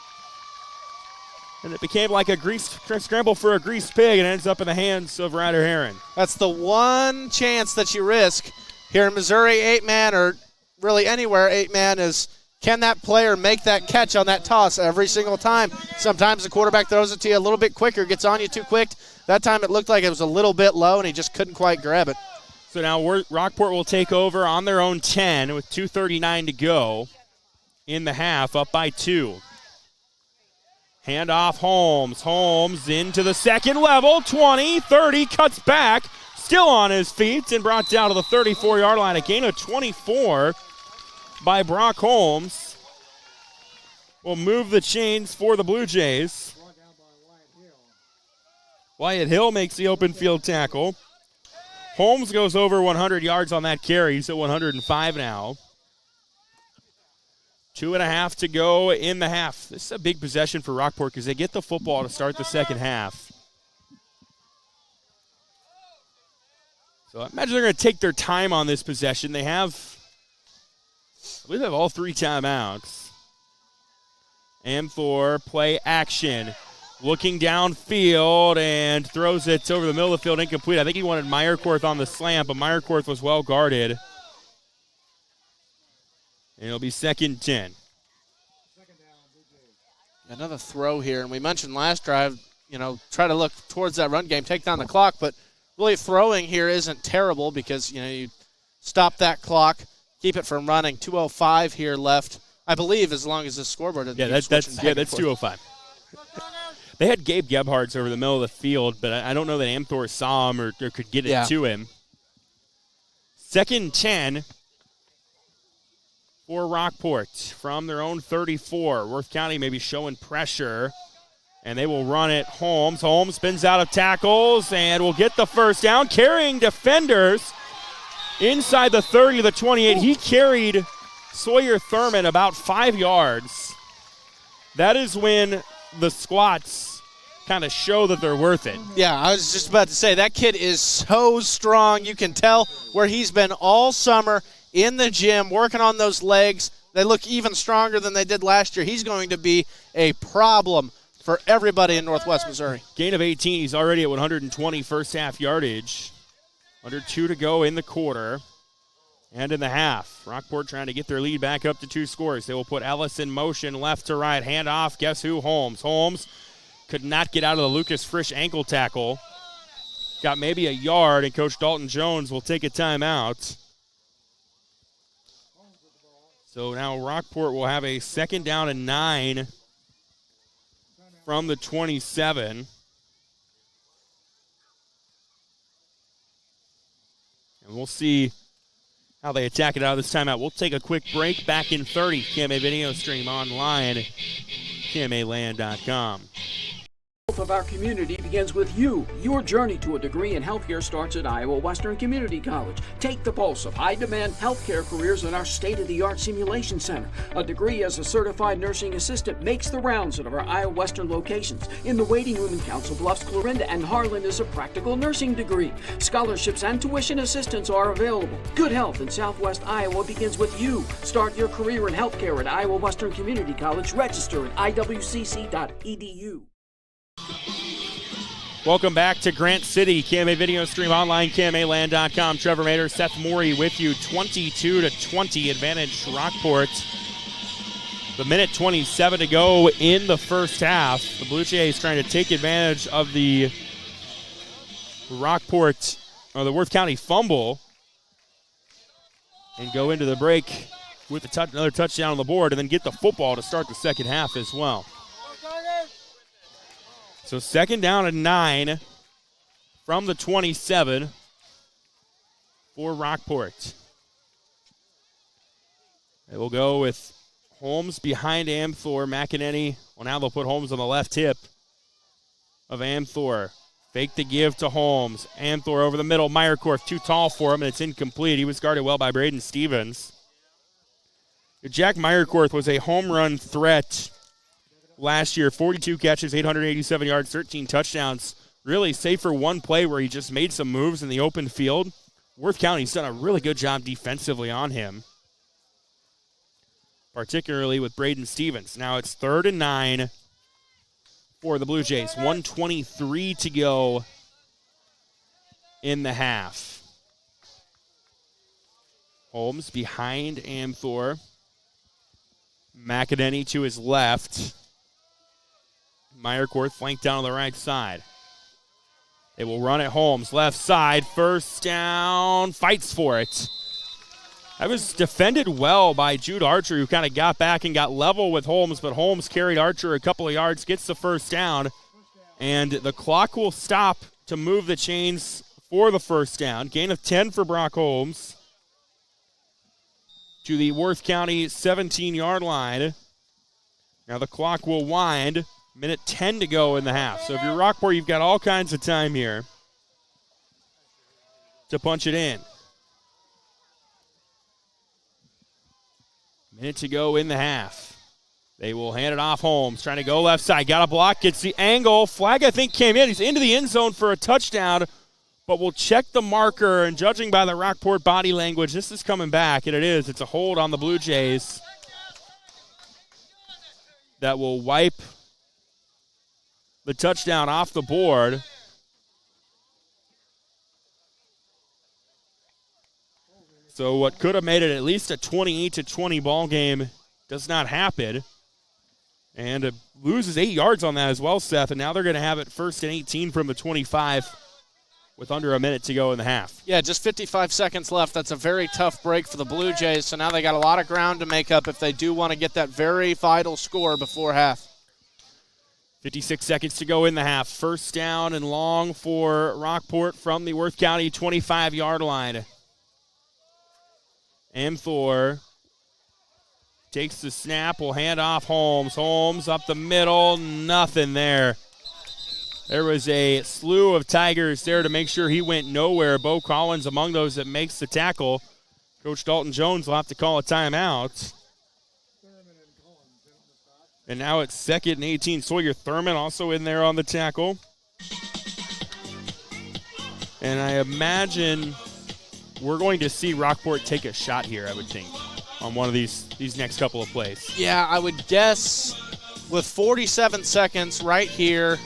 And it became like a scramble for a greased pig, and ends up in the hands of Ryder Heron. That's the one chance that you risk here in Missouri, 8-man, or really anywhere 8-man, is can that player make that catch on that toss every single time? Sometimes the quarterback throws it to you a little bit quicker, gets on you too quick. That time it looked like it was a little bit low, and he just couldn't quite grab it. So now Rockport will take over on their own 10 with 2:39 to go in the half, up by 2. Handoff Holmes. Holmes into the second level. 20, 30, cuts back. Still on his feet and brought down to the 34-yard line. A gain of 24 by Brock Holmes. Will move the chains for the Blue Jays. Wyatt Hill makes the open field tackle. Holmes goes over 100 yards on that carry. He's at 105 now. 2.5 to go in the half. This is a big possession for Rockport because they get the football to start the second half. So I imagine they're going to take their time on this possession. They have, I believe they have all 3 timeouts. Amthor play action. Looking downfield and throws it over the middle of the field, incomplete. I think he wanted Meyerkorth on the slant, but Meyerkorth was well guarded. And it'll be 2nd 10. Another throw here, and we mentioned last drive, try to look towards that run game, take down the clock, but really throwing here isn't terrible because, you stop that clock, keep it from running. 2:05 here left, I believe, as long as the scoreboard doesn't keep switching back that's and forth. 2:05. They had Gabe Gebhardt over the middle of the field, but I don't know that Amthor saw him or could get it to him. 2nd 10 for Rockport from their own 34. Worth County maybe showing pressure, and they will run it. Holmes spins out of tackles and will get the first down, carrying defenders inside the 30 to the 28. He carried Sawyer Thurman about 5 yards. That is when the squats kind of show that they're worth it. Yeah, I was just about to say, that kid is so strong. You can tell where he's been all summer in the gym, working on those legs. They look even stronger than they did last year. He's going to be a problem for everybody in Northwest Missouri. Gain of 18. He's already at 120 first half yardage. Under 2 to go in the quarter and in the half. Rockport trying to get their lead back up to 2 scores. They will put Ellis in motion left to right. Hand off. Guess who? Holmes. Holmes could not get out of the Lucas Frisch ankle tackle. Got maybe a yard, and Coach Dalton Jones will take a timeout. So now Rockport will have a 2nd down and 9 from the 27. And we'll see how they attack it out of this timeout. We'll take a quick break. Back in 30. KMA video stream online, KMAland.com. Of our community begins with you. Your journey to a degree in healthcare starts at Iowa Western Community College. Take the pulse of high-demand healthcare careers in our state-of-the-art simulation center. A degree as a certified nursing assistant makes the rounds at our Iowa Western locations. In the waiting room in Council Bluffs, Clarinda, and Harlan is a practical nursing degree. Scholarships and tuition assistance are available. Good health in Southwest Iowa begins with you. Start your career in healthcare at Iowa Western Community College. Register at iwcc.edu. Welcome back to Grant City. KMA video stream online, KMAland.com. Trevor Mader, Seth Morey with you. 22-20 advantage Rockport. The minute 27 to go in the first half. The Blue Jays trying to take advantage of the Rockport, or the Worth County fumble, and go into the break with another touchdown on the board, and then get the football to start the second half as well. So 2nd down and 9 from the 27 for Rockport. They will go with Holmes behind Amthor. McEnany, well, now they'll put Holmes on the left hip of Amthor. Fake the give to Holmes. Amthor over the middle. Meyerkorth too tall for him, and it's incomplete. He was guarded well by Braden Stevens. Jack Meyerkorth was a home run threat last year. 42 catches, 887 yards, 13 touchdowns. Really safe for one play where he just made some moves in the open field. Worth County's done a really good job defensively on him, particularly with Braden Stevens. Now it's 3rd and 9 for the Blue Jays. 1:23 to go in the half. Holmes behind Amthor. McEnany to his left. Meyerkorth flanked down on the right side. They will run it. Holmes, left side, first down, fights for it. That was defended well by Jude Archer, who kind of got back and got level with Holmes, but Holmes carried Archer a couple of yards, gets the first down, and the clock will stop to move the chains for the first down. Gain of 10 for Brock Holmes to the Worth County 17-yard line. Now the clock will wind. Minute 10 to go in the half. So if you're Rockport, you've got all kinds of time here to punch it in. Minute to go in the half. They will hand it off. Holmes trying to go left side. Got a block. Gets the angle. Flag, I think, came in. He's into the end zone for a touchdown. But we'll check the marker. And judging by the Rockport body language, this is coming back. And it is. It's a hold on the Blue Jays that will wipe the touchdown off the board. So what could have made it at least a 28-20 ball game does not happen. And it loses 8 yards on that as well, Seth. And now they're going to have it 1st and 18 from the 25 with under a minute to go in the half. Yeah, just 55 seconds left. That's a very tough break for the Blue Jays. So now they got a lot of ground to make up if they do want to get that very vital score before half. 56 seconds to go in the half. 1st down and long for Rockport from the Worth County 25-yard line. Amthor takes the snap, will hand off Holmes. Holmes up the middle, nothing there. There was a slew of Tigers there to make sure he went nowhere. Bo Collins among those that makes the tackle. Coach Dalton Jones will have to call a timeout. And now it's 2nd and 18. Sawyer Thurman also in there on the tackle. And I imagine we're going to see Rockport take a shot here, I would think, on one of these next couple of plays. Yeah, I would guess with 47 seconds right here,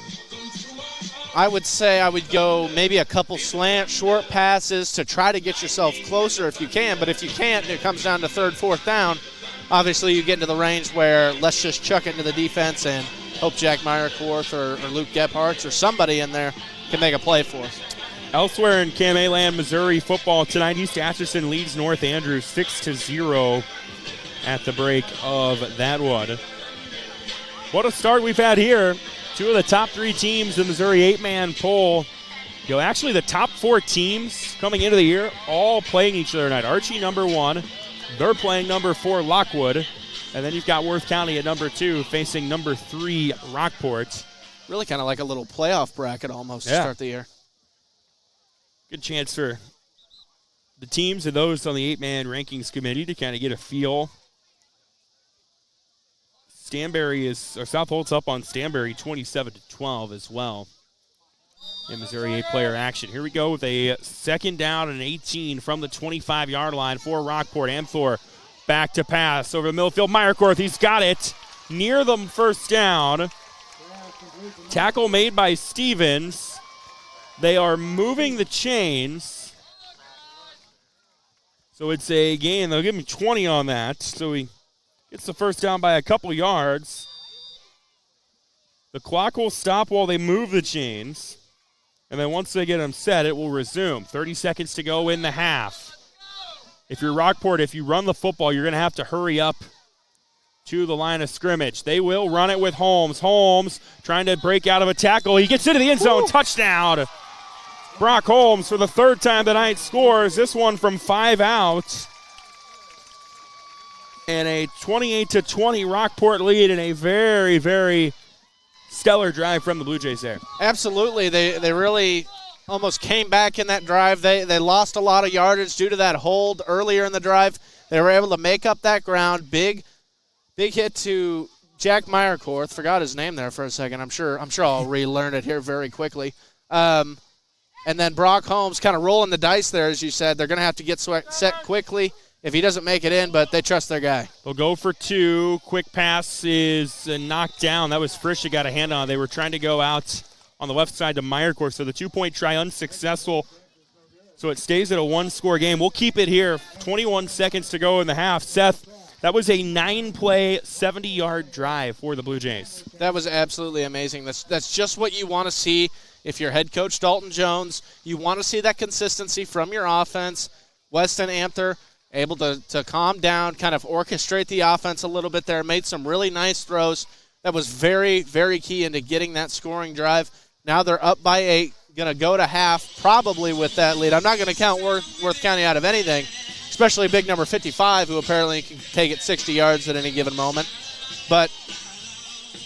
I would say I would go maybe a couple slant short passes to try to get yourself closer if you can. But if you can't, it comes down to 3rd, 4th down. Obviously, you get into the range where let's just chuck it into the defense and hope Jack Meyerkorth or Luke Gephardt or somebody in there can make a play for us. Elsewhere in Camet-Land, Missouri football tonight, East Atchison leads North Andrews 6-0 at the break of that one. What a start we've had here. 2 of the top 3 teams in the Missouri 8-man poll. Actually, the top 4 teams coming into the year all playing each other tonight. Archie, number 1. They're playing number 4, Lockwood. And then you've got Worth County at number 2 facing number 3, Rockport. Really kind of like a little playoff bracket almost to start the year. Good chance for the teams and those on the 8-man rankings committee to kind of get a feel. South Holt's up on Stanberry 27-12 as well in Missouri 8-player action. Here we go with a 2nd down and 18 from the 25-yard line for Rockport. Amthor back to pass over the middle field. Meyerkorth, he's got it near the 1st down. Tackle made by Stevens. They are moving the chains. So it's a gain. They'll give him 20 on that. So he gets the 1st down by a couple yards. The clock will stop while they move the chains. And then once they get them set, it will resume. 30 seconds to go in the half. If you're Rockport, if you run the football, you're going to have to hurry up to the line of scrimmage. They will run it with Holmes. Holmes trying to break out of a tackle. He gets into the end zone. Touchdown. Brock Holmes for the 3rd time tonight scores. This one from 5 out. And a 28-20 Rockport lead in a very, very stellar drive from the Blue Jays there. Absolutely. They really almost came back in that drive. They lost a lot of yardage due to that hold earlier in the drive. They were able to make up that ground. Big hit to Jack Meyerkorth. Forgot his name there for a second. I'm sure I'll relearn it here very quickly. And then Brock Holmes kind of rolling the dice there, as you said. They're going to have to get set quickly if he doesn't make it in, but they trust their guy. They'll go for 2. Quick pass is knocked down. That was Frisch that got a hand on. They were trying to go out on the left side to Meyerkorth, so the 2-point try unsuccessful. So it stays at a 1-score game. We'll keep it here. 21 seconds to go in the half. Seth, that was a 9-play, 70-yard drive for the Blue Jays. That was absolutely amazing. That's just what you want to see. If you're head coach Dalton Jones, you want to see that consistency from your offense. Weston Amthor able to calm down, kind of orchestrate the offense a little bit there, made some really nice throws. That was very, very key into getting that scoring drive. Now they're up by 8, going to go to half probably with that lead. I'm not going to count Worth County out of anything, especially big number 55, who apparently can take it 60 yards at any given moment. But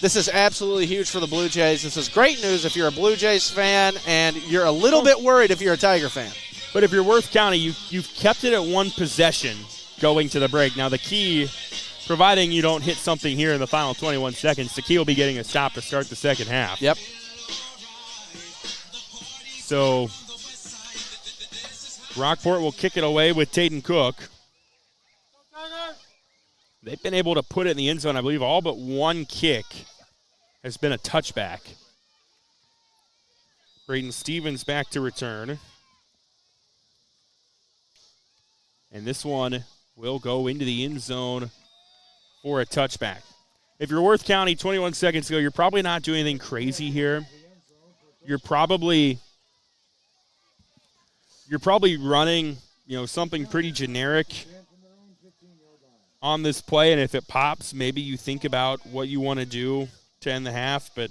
This is absolutely huge for the Blue Jays. This is great news if you're a Blue Jays fan, and you're a little bit worried if you're a Tiger fan. But if you're Worth County, you've kept it at one possession going to the break. Now the key, providing you don't hit something here in the final 21 seconds, the key will be getting a stop to start the second half. Yep. So Rockport will kick it away with Taden Cook. They've been able to put it in the end zone, I believe. All but one kick has been a touchback. Braden Stevens back to return. And this one will go into the end zone for a touchback. If you're Worth County 21 seconds ago, you're probably not doing anything crazy here. You're probably running, something pretty generic on this play, and if it pops, maybe you think about what you want to do to end the half, but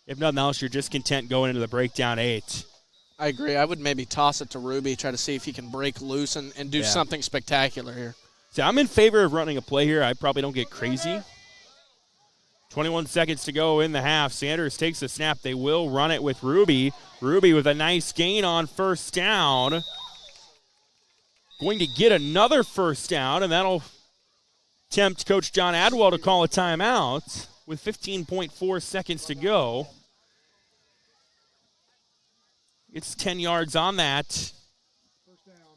if nothing else, you're just content going into the breakdown 8. I agree. I would maybe toss it to Ruby, try to see if he can break loose and do something spectacular here. See, I'm in favor of running a play here. I probably don't get crazy. 21 seconds to go in the half. Sanders takes the snap. They will run it with Ruby. Ruby with a nice gain on first down. Going to get another first down, and that'll tempt Coach John Adwell to call a timeout with 15.4 seconds to go. It's 10 yards on that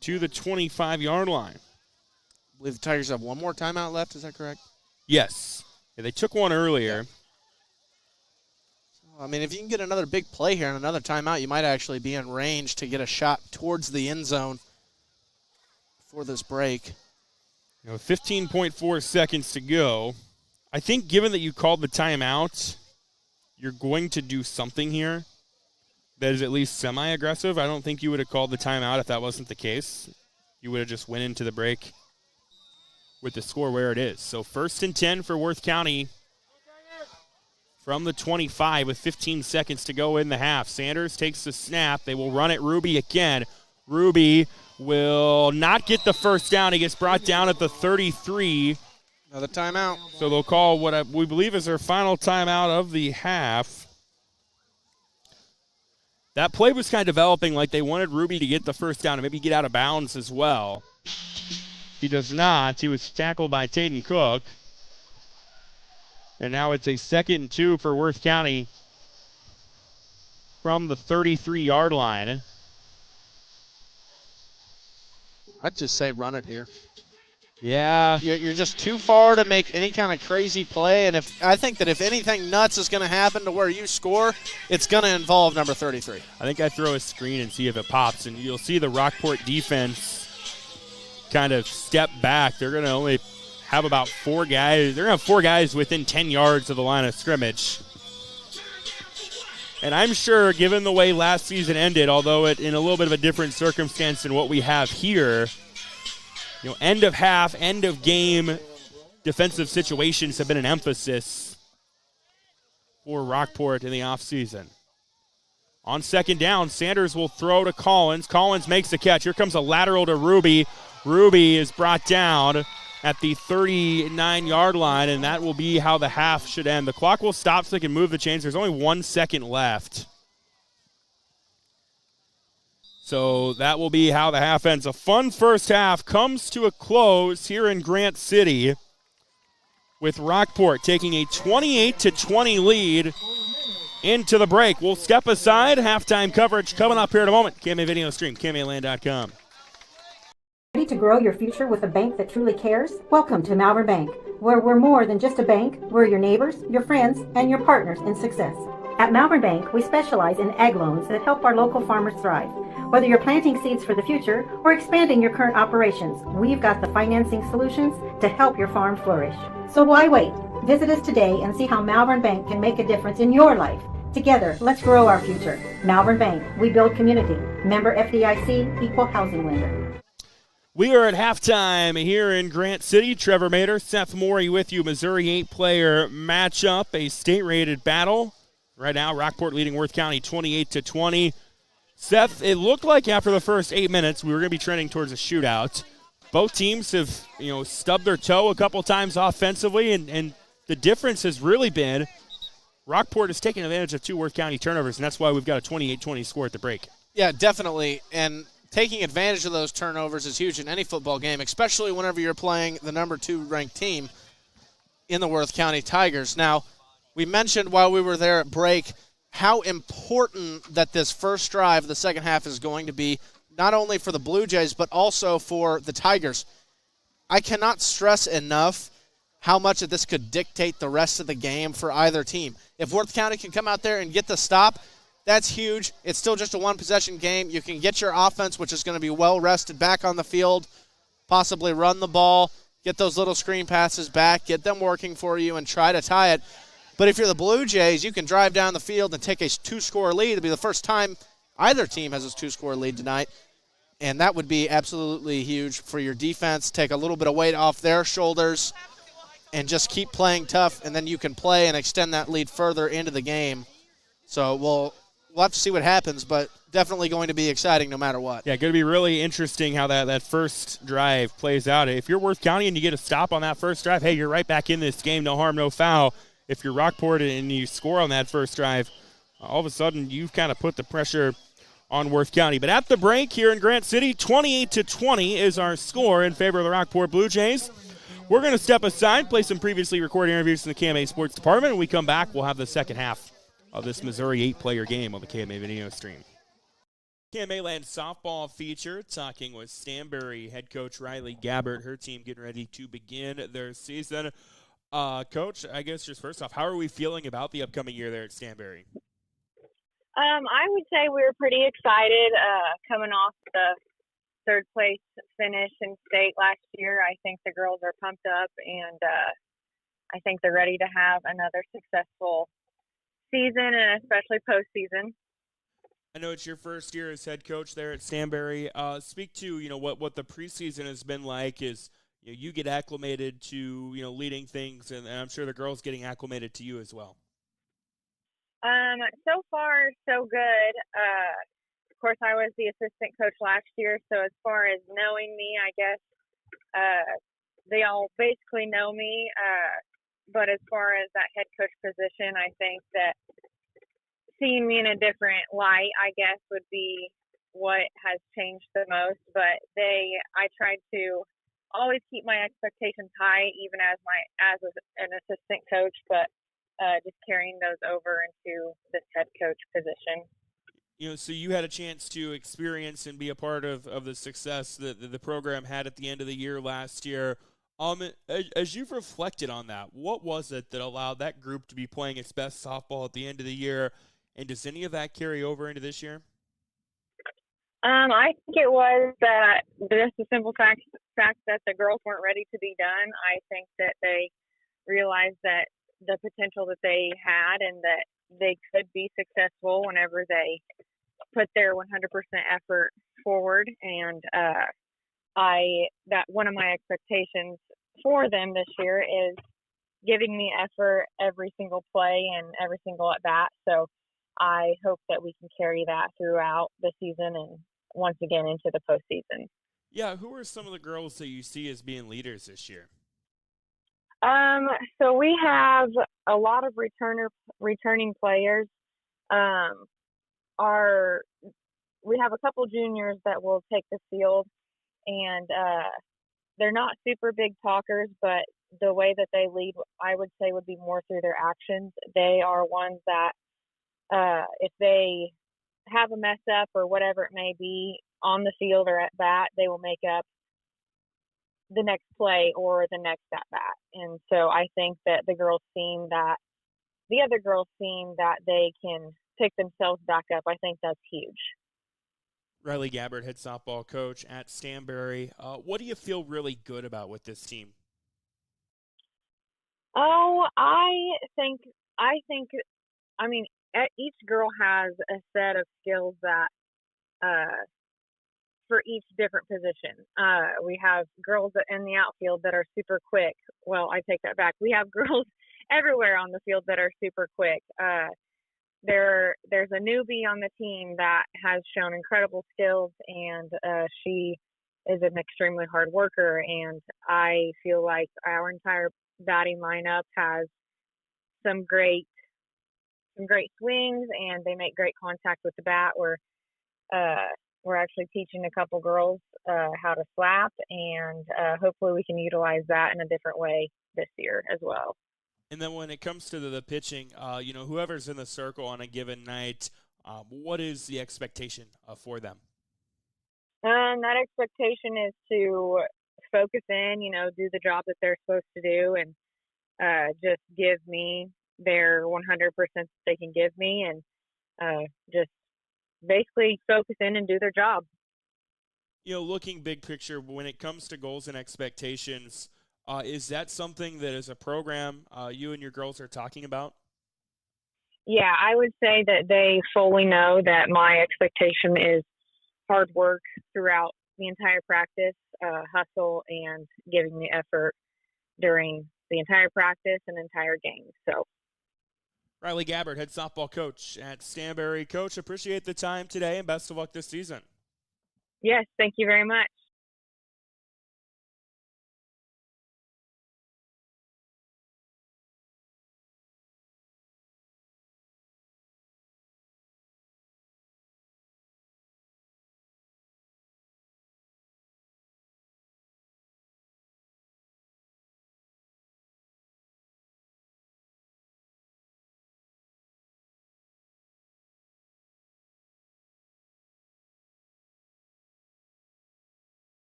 to the 25-yard line. I believe the Tigers have one more timeout left. Is that correct? Yes. Yeah, they took one earlier. I mean, if you can get another big play here and another timeout, you might actually be in range to get a shot towards the end zone for this break. 15.4 seconds to go. I think given that you called the timeout, you're going to do something here that is at least semi-aggressive. I don't think you would have called the timeout if that wasn't the case. You would have just went into the break with the score where it is. So 1st and 10 for Worth County from the 25 with 15 seconds to go in the half. Sanders takes the snap. They will run it Ruby again. Ruby will not get the first down. He gets brought down at the 33. Another timeout. So they'll call what we believe is their final timeout of the half. That play was kind of developing like they wanted Ruby to get the first down and maybe get out of bounds as well. He does not. He was tackled by Taden Cook. And now it's a 2nd and 2 for Worth County from the 33-yard line. I'd just say run it here. Yeah. You're just too far to make any kind of crazy play, and I think that if anything nuts is going to happen to where you score, it's going to involve number 33. I think I throw a screen and see if it pops, and you'll see the Rockport defense kind of step back. They're going to only have about 4 guys. They're going to have 4 guys within 10 yards of the line of scrimmage. And I'm sure, given the way last season ended, although in a little bit of a different circumstance than what we have here, end of half, end of game defensive situations have been an emphasis for Rockport in the offseason. On 2nd down, Sanders will throw to Collins. Collins makes the catch. Here comes a lateral to Ruby. Ruby is brought down at the 39-yard line, and that will be how the half should end. The clock will stop so they can move the chains. There's only 1 second left. So that will be how the half ends. A fun first half comes to a close here in Grant City with Rockport taking a 28-20 lead into the break. We'll step aside. Halftime coverage coming up here in a moment. KMA Video Stream, KMAland.com. Ready to grow your future with a bank that truly cares? Welcome to Malvern Bank, where we're more than just a bank. We're your neighbors, your friends, and your partners in success. At Malvern Bank, we specialize in ag loans that help our local farmers thrive. Whether you're planting seeds for the future or expanding your current operations, we've got the financing solutions to help your farm flourish. So why wait? Visit us today and see how Malvern Bank can make a difference in your life. Together, let's grow our future. Malvern Bank, we build community. Member FDIC, equal housing lender. We are at halftime here in Grant City. Trevor Mader, Seth Morey with you. Missouri 8-player matchup, a state-rated battle. Right now, Rockport leading Worth County 28-20. Seth, it looked like after the first 8 minutes we were going to be trending towards a shootout. Both teams have, stubbed their toe a couple times offensively, and the difference has really been Rockport has taken advantage of 2 Worth County turnovers, and that's why we've got a 28-20 score at the break. Yeah, definitely. And taking advantage of those turnovers is huge in any football game, especially whenever you're playing the number 2 ranked team in the Worth County Tigers. Now, we mentioned while we were there at break how important that this first drive of the second half is going to be, not only for the Blue Jays, but also for the Tigers. I cannot stress enough how much of this could dictate the rest of the game for either team. If Worth County can come out there and get the stop, that's huge. It's still just a one-possession game. You can get your offense, which is going to be well-rested, back on the field, possibly run the ball, get those little screen passes back, get them working for you, and try to tie it. But if you're the Blue Jays, you can drive down the field and take a 2-score lead. It'll be the first time either team has a 2-score lead tonight, and that would be absolutely huge for your defense. Take a little bit of weight off their shoulders and just keep playing tough, and then you can play and extend that lead further into the game. So we'll have to see what happens, but definitely going to be exciting no matter what. Yeah, going to be really interesting how that first drive plays out. If you're Worth County and you get a stop on that first drive, hey, you're right back in this game, no harm, no foul. If you're Rockport and you score on that first drive, all of a sudden you've kind of put the pressure on Worth County. But at the break here in Grant City, 28-20 is our score in favor of the Rockport Blue Jays. We're going to step aside, play some previously recorded interviews in the KMA Sports Department. When we come back, we'll have the second half of this Missouri 8-player game on the KMA video stream. KMA Land softball feature, talking with Stanberry head coach Riley Gabbert. Her team getting ready to begin their season. Coach, I guess just first off, how are we feeling about the upcoming year there at Stanberry? I would say we were pretty excited coming off the third place finish in state last year. I think the girls are pumped up, and I think they're ready to have another successful season, and especially postseason. I know it's your first year as head coach there at Stanberry. Speak to what the preseason has been like. Is you get acclimated to leading things, and I'm sure the girls getting acclimated to you as well. So far, so good. Of course, I was the assistant coach last year, so as far as knowing me, I guess they all basically know me. But as far as that head coach position, I think that seeing me in a different light, I guess, would be what has changed the most. But I tried to always keep my expectations high, even as an assistant coach, but just carrying those over into this head coach position. So you had a chance to experience and be a part of the success that the program had at the end of the year last year. As you've reflected on that, what was it that allowed that group to be playing its best softball at the end of the year, and does any of that carry over into this year? I think it was that just the simple fact that the girls weren't ready to be done. I think that they realized that the potential that they had and that they could be successful whenever they put their 100% effort forward. And that one of my expectations for them this year is giving me effort every single play and every single at bat. So I hope that we can carry that throughout the season and once again into the postseason. Yeah, who are some of the girls that you see as being leaders this year? So we have a lot of returning players. We have a couple juniors that will take the field, and they're not super big talkers, but the way that they lead, I would say, would be more through their actions. They are ones that if they have a mess up or whatever it may be on the field or at bat, they will make up the next play or the next at bat. And so I think that the other girls seeing that they can pick themselves back up. I think that's huge. Riley Gabbert, head softball coach at Stanberry. What do you feel really good about with this team? I mean, each girl has a set of skills that for each different position. We have girls in the outfield that are super quick. Well, I take that back. We have girls everywhere on the field that are super quick. There's a newbie on the team that has shown incredible skills, and she is an extremely hard worker. And I feel like our entire batting lineup has some great swings, and they make great contact with the bat. We're actually teaching a couple girls how to slap, and hopefully we can utilize that in a different way this year as well. And then when it comes to the pitching, whoever's in the circle on a given night, what is the expectation for them? That expectation is to focus in, do the job that they're supposed to do, and just give me their 100% that they can give me, and just basically focus in and do their job. Looking big picture, when it comes to goals and expectations, is that something that as a program you and your girls are talking about? Yeah, I would say that they fully know that my expectation is hard work throughout the entire practice, hustle, and giving the effort during the entire practice and entire game. So, Riley Gabbard, head softball coach at Stanberry. Coach, appreciate the time today and best of luck this season. Yes, thank you very much.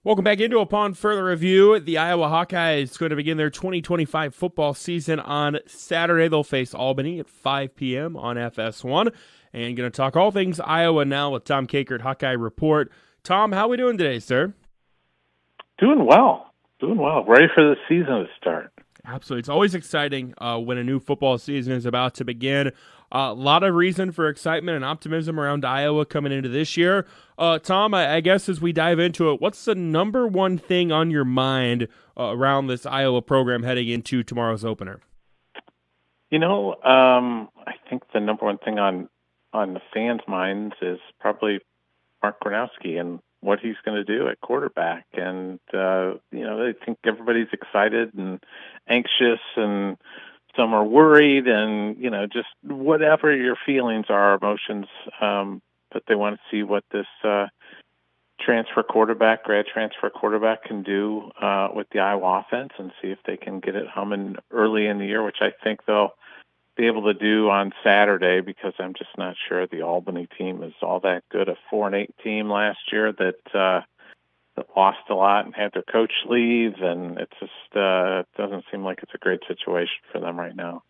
Welcome back into Upon Further Review. The Iowa Hawkeyes going to begin their 2025 football season on Saturday. They'll face Albany at 5 p.m. on FS1. And going to talk all things Iowa now with Tom Kakert, Hawkeye Report. Tom, how are we doing today, sir? Doing well. Ready for the season to start. Absolutely. It's always exciting when a new football season is about to begin. A lot of reason for excitement and optimism around Iowa coming into this year. Tom, I guess as we dive into it, what's the number one thing on your mind around this Iowa program heading into tomorrow's opener? I think the number one thing on the fans' minds is probably Mark Gronowski and what he's going to do at quarterback. And, I think everybody's excited and anxious, and some are worried, and, just whatever your feelings are, emotions, but they want to see what this grad transfer quarterback can do with the Iowa offense, and see if they can get it humming early in the year, which I think they'll be able to do on Saturday, because I'm just not sure the Albany team is all that good. A 4-8 team last year that lost a lot and had their coach leave, and it just doesn't seem like it's a great situation for them right now.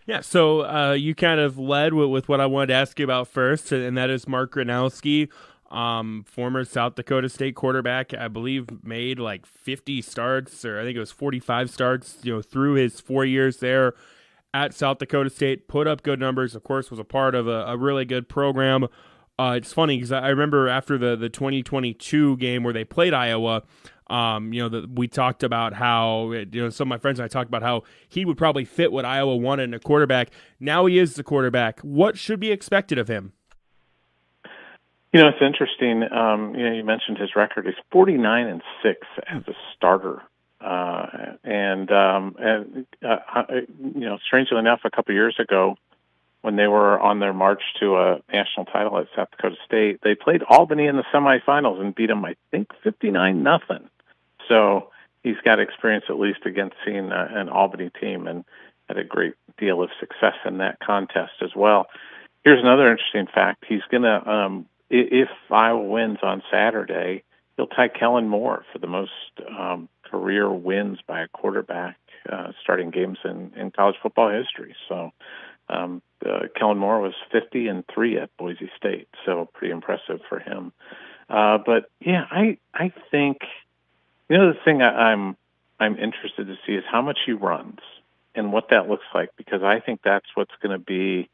Yeah, so you kind of led with what I wanted to ask you about first, and that is Mark Gronowski, former South Dakota State quarterback. I believe made like 50 starts, or I think it was 45 starts, through his 4 years there at South Dakota State. Put up good numbers, of course, was a part of a really good program. It's funny because I remember after the 2022 game where they played Iowa, we talked about how, some of my friends and I talked about how he would probably fit what Iowa wanted in a quarterback. Now he is the quarterback. What should be expected of him? It's interesting. You mentioned his record. He's 49-6 as a starter. Strangely enough, a couple years ago, when they were on their march to a national title at South Dakota State, they played Albany in the semifinals and beat them, I think, 59-0. So he's got experience at least against seeing an Albany team, and had a great deal of success in that contest as well. Here's another interesting fact. He's going to, if Iowa wins on Saturday, he'll tie Kellen Moore for the most career wins by a quarterback starting games in college football history. So Kellen Moore was 50-3 at Boise State, so pretty impressive for him. But yeah, I think, the thing I'm interested to see is how much he runs and what that looks like, because I think that's what's going to be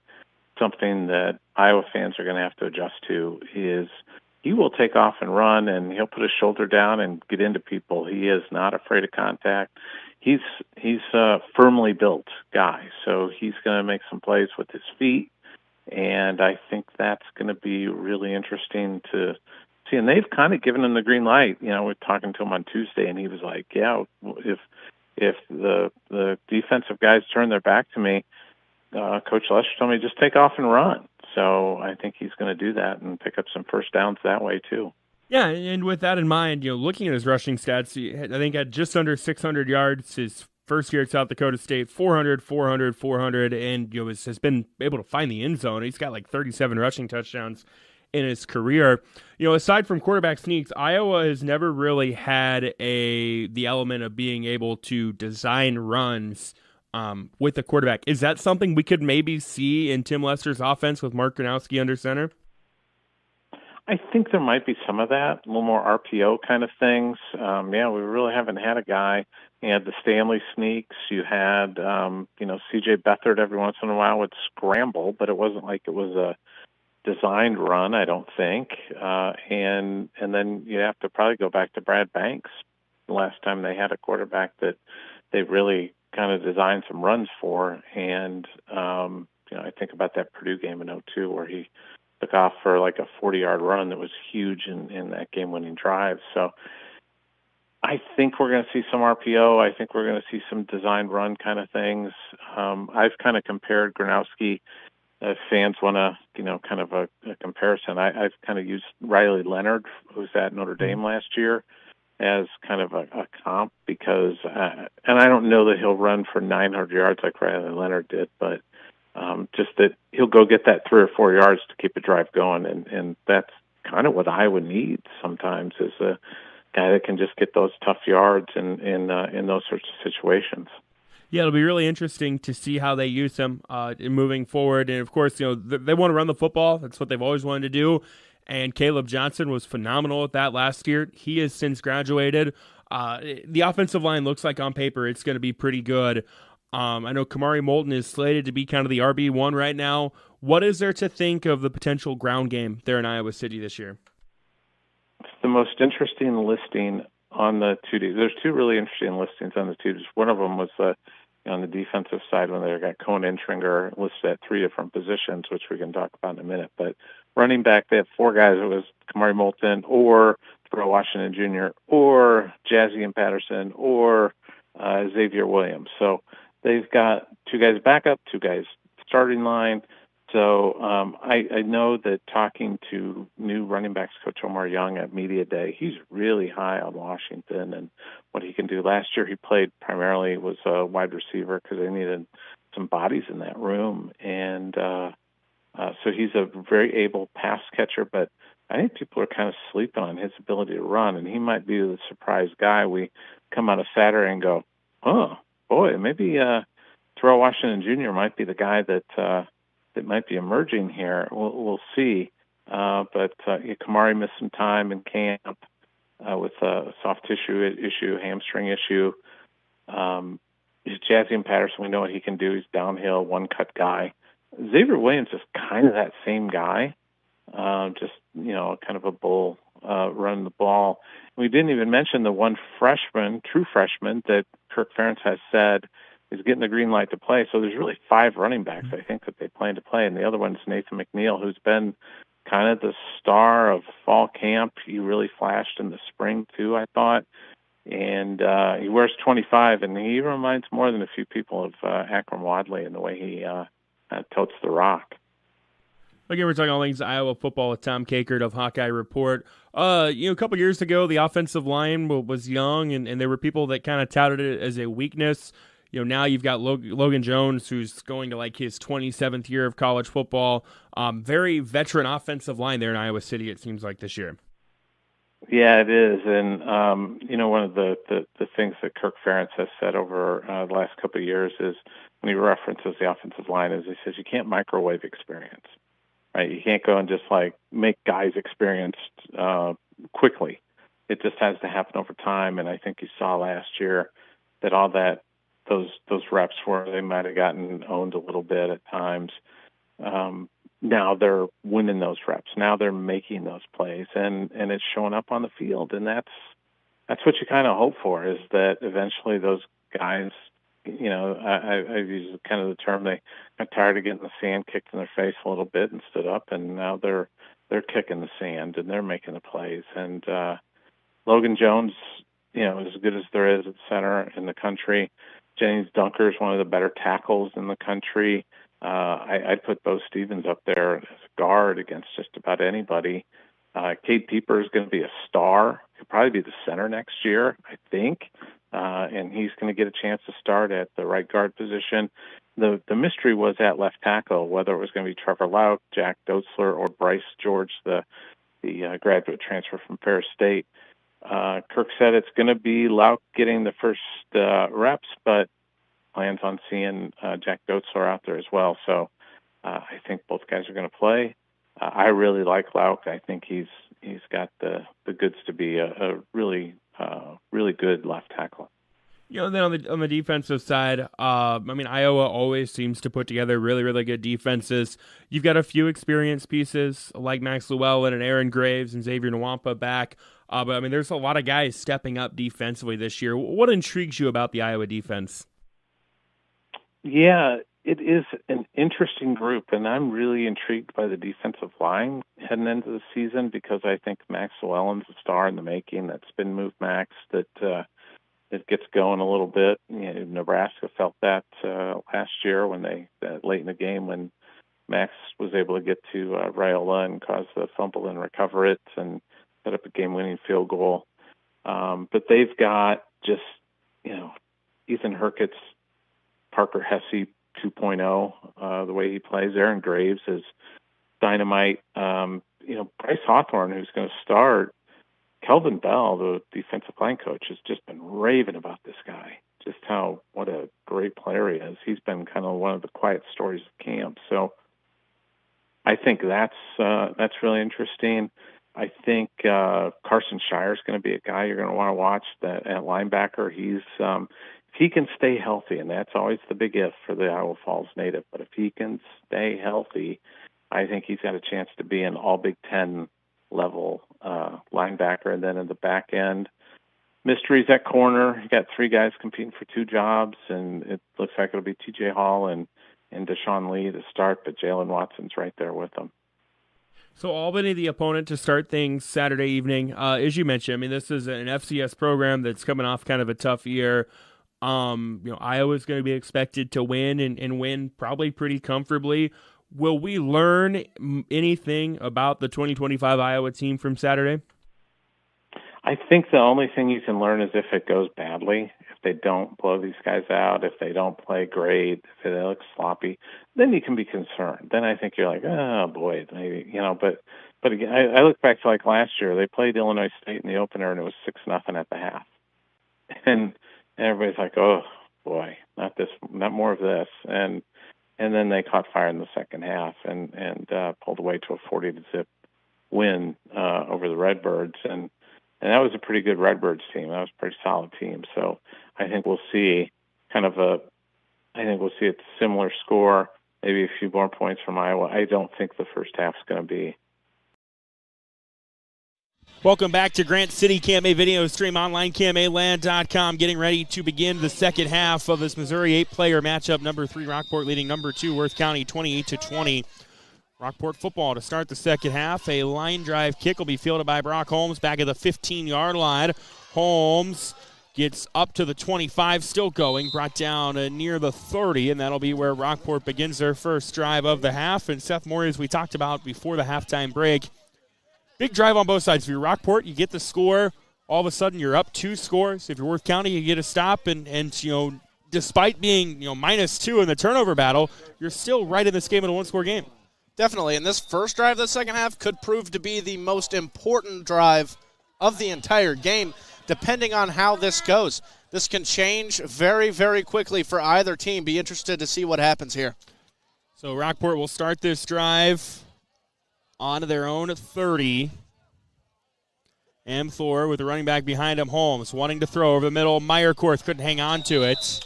something that Iowa fans are going to have to adjust to. Is he will take off and run, and he'll put his shoulder down and get into people. He is not afraid of contact. He's a firmly built guy, so he's going to make some plays with his feet, and I think that's going to be really interesting to see. And they've kind of given him the green light. We're talking to him on Tuesday, and he was like, "Yeah, if the defensive guys turn their back to me, Coach Lester told me just take off and run." So I think he's going to do that and pick up some first downs that way too. Yeah, and with that in mind, looking at his rushing stats, I think had just under 600 yards his first year at South Dakota State, 400, 400, 400, and has been able to find the end zone. He's got like 37 rushing touchdowns in his career. Aside from quarterback sneaks, Iowa has never really had the element of being able to design runs with the quarterback. Is that something we could maybe see in Tim Lester's offense with Mark Gronowski under center? I think there might be some of that, a little more RPO kind of things. We really haven't had a guy. You had the Stanley sneaks. You had, C.J. Beathard every once in a while would scramble, but it wasn't like it was a designed run, I don't think. And then you have to probably go back to Brad Banks, the last time they had a quarterback that they really kind of designed some runs for. And, I think about that Purdue game in 2002 where he took off for like a 40-yard run that was huge in that game-winning drive. So I think we're going to see some RPO. I think we're going to see some designed run kind of things. I've kind of compared Gronowski, if fans want to, kind of a comparison. I've kind of used Riley Leonard, who's at Notre Dame last year, as kind of a comp because, and I don't know that he'll run for 900 yards like Riley Leonard did, but just that he'll go get that 3 or 4 yards to keep a drive going, and that's kind of what Iowa needs sometimes is a guy that can just get those tough yards in those sorts of situations. Yeah, it'll be really interesting to see how they use him moving forward. And, of course, they want to run the football. That's what they've always wanted to do. And Caleb Johnson was phenomenal at that last year. He has since graduated. The offensive line looks like on paper it's going to be pretty good. I know Kamari Moulton is slated to be kind of the RB1 right now. What is there to think of the potential ground game there in Iowa City this year? It's the most interesting listing on the 2D. There's two really interesting listings on the 2Ds. One of them was on the defensive side when they got Cone Intringer listed at 3 different positions, which we can talk about in a minute. But running back, they had 4 guys. It was Kamari Moulton or Terrell Washington Jr. or Jazzy Patterson or Xavier Williams. So they've got 2 guys backup, 2 guys starting line. So I know that talking to new running backs coach Omar Young at Media Day, he's really high on Washington and what he can do. Last year he played primarily was a wide receiver because they needed some bodies in that room. And so he's a very able pass catcher, but I think people are kind of sleeping on his ability to run, and he might be the surprise guy. We come on a Saturday and go, oh, boy, maybe Terrell Washington Jr. might be the guy that might be emerging here. We'll see. But Kamari missed some time in camp with a soft tissue issue, hamstring issue. Jazzy Patterson, we know what he can do. He's downhill, one-cut guy. Xavier Williams is kind of that same guy, just, kind of a bull running the ball. We didn't even mention the one true freshman that Kirk Ferentz has said is getting the green light to play. So there's really 5 running backs, I think, that they plan to play. And the other one's Nathan McNeil, who's been kind of the star of fall camp. He really flashed in the spring, too, I thought. And he wears 25, and he reminds more than a few people of Akram Wadley in the way he totes the rock. Again, we're talking all things Iowa football with Tom Kakert of Hawkeye Report. A couple years ago, the offensive line was young, and there were people that kind of touted it as a weakness. Now you've got Logan Jones, who's going to like his 27th year of college football. Very veteran offensive line there in Iowa City, it seems like, this year. Yeah, it is. And, one of the things that Kirk Ferentz has said over the last couple of years is when he references the offensive line is he says you can't microwave experience, right? You can't go and just like make guys experienced quickly. It just has to happen over time. And I think you saw last year that all that those reps where they might have gotten owned a little bit at times. Now they're winning those reps. Now they're making those plays, and it's showing up on the field. And that's what you kind of hope for, is that eventually those guys, I use kind of the term, they got tired of getting the sand kicked in their face a little bit and stood up, and now they're kicking the sand and they're making the plays. And Logan Jones, as good as there is at center in the country. Jennings Dunker is one of the better tackles in the country. I'd put Bo Stevens up there as a guard against just about anybody. Cade Pieper is going to be a star. He'll probably be the center next year, I think. And he's going to get a chance to start at the right guard position. The mystery was at left tackle, whether it was going to be Trevor Lauk, Jack Dotzler, or Bryce George, the graduate transfer from Ferris State. Kirk said it's going to be Lauk getting the first reps, but plans on seeing Jack Dotzler out there as well. So I think both guys are going to play. I really like Lauk. I think he's got the goods to be a really good left tackle. Then on the defensive side, Iowa always seems to put together really, really good defenses. You've got a few experienced pieces like Max Llewellyn and Aaron Graves and Xavier Nwampa back. But there's a lot of guys stepping up defensively this year. What intrigues you about the Iowa defense? Yeah, it is an interesting group, and I'm really intrigued by the defensive line heading into the season, because I think Max Llewellyn's a star in the making. That spin move Max that it gets going a little bit. Nebraska felt that last year when late in the game when Max was able to get to Raiola and cause the fumble and recover it and set up a game-winning field goal. But they've got just, Ethan Hurkitt's Parker Hesse 2.0, the way he plays. Aaron Graves is dynamite. Bryce Hawthorne, who's going to start. Kelvin Bell, the defensive line coach, has just been raving about this guy, just what a great player he is. He's been kind of one of the quiet stories of camp. So I think that's really interesting. I think Carson Shire is going to be a guy you're going to want to watch at linebacker. He's if he can stay healthy, and that's always the big if for the Iowa Falls native, but if he can stay healthy, I think he's got a chance to be an all Big Ten level linebacker. And then in the back end, mysteries at corner. You got three guys competing for two jobs, and it looks like it'll be TJ Hall and Deshaun Lee to start, but Jalen Watson's right there with them. So Albany, the opponent to start things Saturday evening. As you mentioned, this is an FCS program that's coming off kind of a tough year. Iowa's going to be expected to win and win probably pretty comfortably. Will we learn anything about the 2025 Iowa team from Saturday? I think the only thing you can learn is if it goes badly, if they don't blow these guys out, if they don't play great, if they look sloppy, then you can be concerned. Then I think you're like, oh boy, maybe, but again, I look back to like last year, they played Illinois State in the opener and it was 6-0 at the half. And everybody's like, oh boy, not more of this. And then they caught fire in the second half and pulled away to a 40-0 win over the Redbirds. And that was a pretty good Redbirds team. That was a pretty solid team. So I think we'll see a similar score, maybe a few more points from Iowa. I don't think the first half's going to be. Welcome back to Grant City. KMA video stream online, KMAland.com. Getting ready to begin the second half of this Missouri 8-player matchup. Number 3 Rockport leading number 2 Worth County 28-20. Rockport football to start the second half. A line drive kick will be fielded by Brock Holmes back at the 15-yard line. Holmes gets up to the 25, still going, brought down near the 30, and that'll be where Rockport begins their first drive of the half. And Seth Morey, as we talked about before the halftime break, big drive on both sides. If you're Rockport, you get the score. All of a sudden, you're up 2 scores. If you're Worth County, you get a stop. And despite being -2 in the turnover battle, you're still right in this game in a 1-score game. Definitely. And this first drive of the second half could prove to be the most important drive of the entire game, depending on how this goes. This can change very, very quickly for either team. Be interested to see what happens here. So Rockport will start this drive onto their own 30. Amthor with the running back behind him, Holmes, wanting to throw over the middle. Meyerkorth couldn't hang on to it.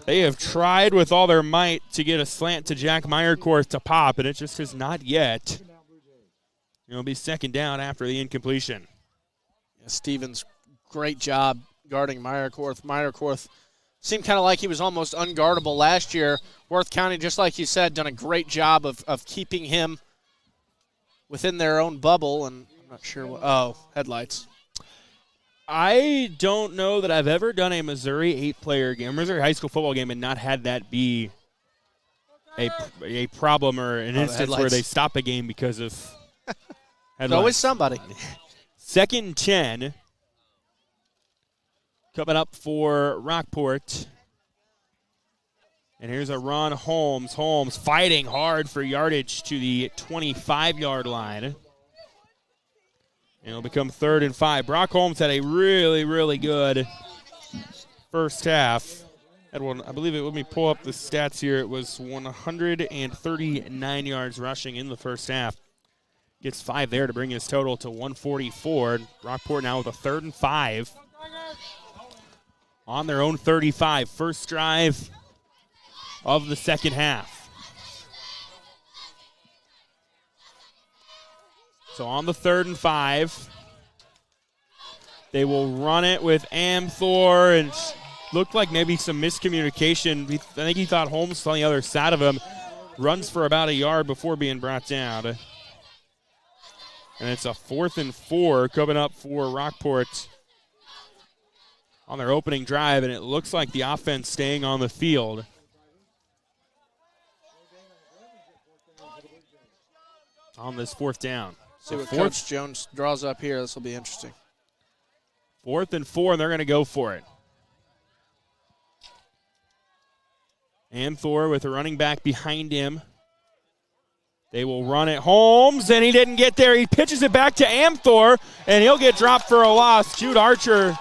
They have tried with all their might to get a slant to Jack Meyerkorth to pop, and it just has not yet. It'll be second down after the incompletion. Yeah, Stevens, great job guarding Meyerkorth. Meyerkorth seemed kind of like he was almost unguardable last year. Worth County, just like you said, done a great job of keeping him within their own bubble, and I'm not sure what. Oh, headlights. I don't know that I've ever done a Missouri 8-player game, Missouri high school football game, and not had that be a problem or an instance where they stop a game because of headlights. There's always somebody. Second and 10. Coming up for Rockport. And here's a run, Holmes. Holmes fighting hard for yardage to the 25-yard line. And it'll become 3rd and 5. Brock Holmes had a really, really good first half. Had one, I believe let me pull up the stats here. It was 139 yards rushing in the first half. Gets 5 there to bring his total to 144. Rockport now with a 3rd and 5. On their own 35. First drive of the second half. So on the 3rd and 5, they will run it with Amthor, and looked like maybe some miscommunication. I think he thought Holmes was on the other side of him. Runs for about a yard before being brought down. And it's a 4th and 4 coming up for Rockport on their opening drive, and it looks like the offense staying on the field. On this 4th down. See what Coach Jones draws up here. This will be interesting. 4th and 4, and they're going to go for it. Amthor with a running back behind him. They will run it. Holmes, and he didn't get there. He pitches it back to Amthor, and he'll get dropped for a loss. Jude Archer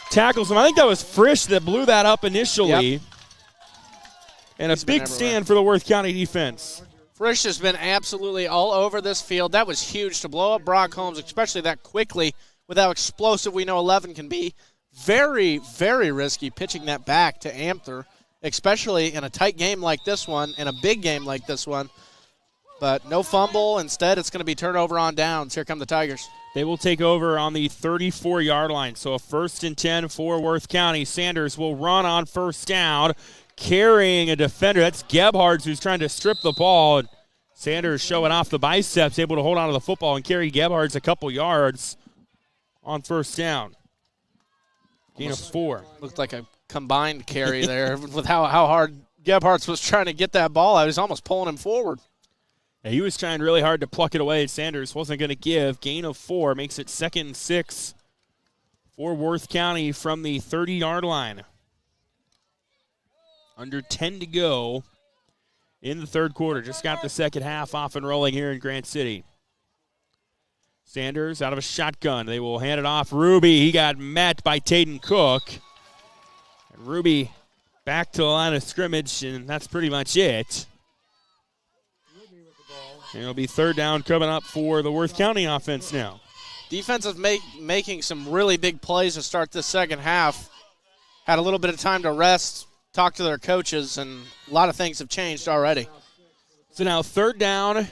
tackles him. I think that was Frisch that blew that up initially. Yep. And a big stand for the Worth County defense. Frisch has been absolutely all over this field. That was huge to blow up Brock Holmes, especially that quickly with how explosive we know 11 can be. Very, very risky pitching that back to Amthor, especially in a tight game like this one, in a big game like this one. But no fumble. Instead, it's going to be turnover on downs. Here come the Tigers. They will take over on the 34-yard line. So a 1st and 10 for Worth County. Sanders will run on first down, carrying a defender. That's Gebhardt who's trying to strip the ball. And Sanders showing off the biceps, able to hold on to the football and carry Gebhardt a couple yards on first down. Gain of 4. Looked like a combined carry there with how hard Gebhardt was trying to get that ball. I was almost pulling him forward. Yeah, he was trying really hard to pluck it away. Sanders wasn't going to give. Gain of 4 makes it 2nd and 6 for Worth County from the 30-yard line. Under 10 to go in the third quarter. Just got the second half off and rolling here in Grant City. Sanders out of a shotgun. They will hand it off. Ruby, he got met by Taden Cook. And Ruby back to the line of scrimmage, and that's pretty much it. And it'll be 3rd down coming up for the Worth County offense now. Defense is making some really big plays to start this second half. Had a little bit of time to rest, talk to their coaches, and a lot of things have changed already. So now 3rd down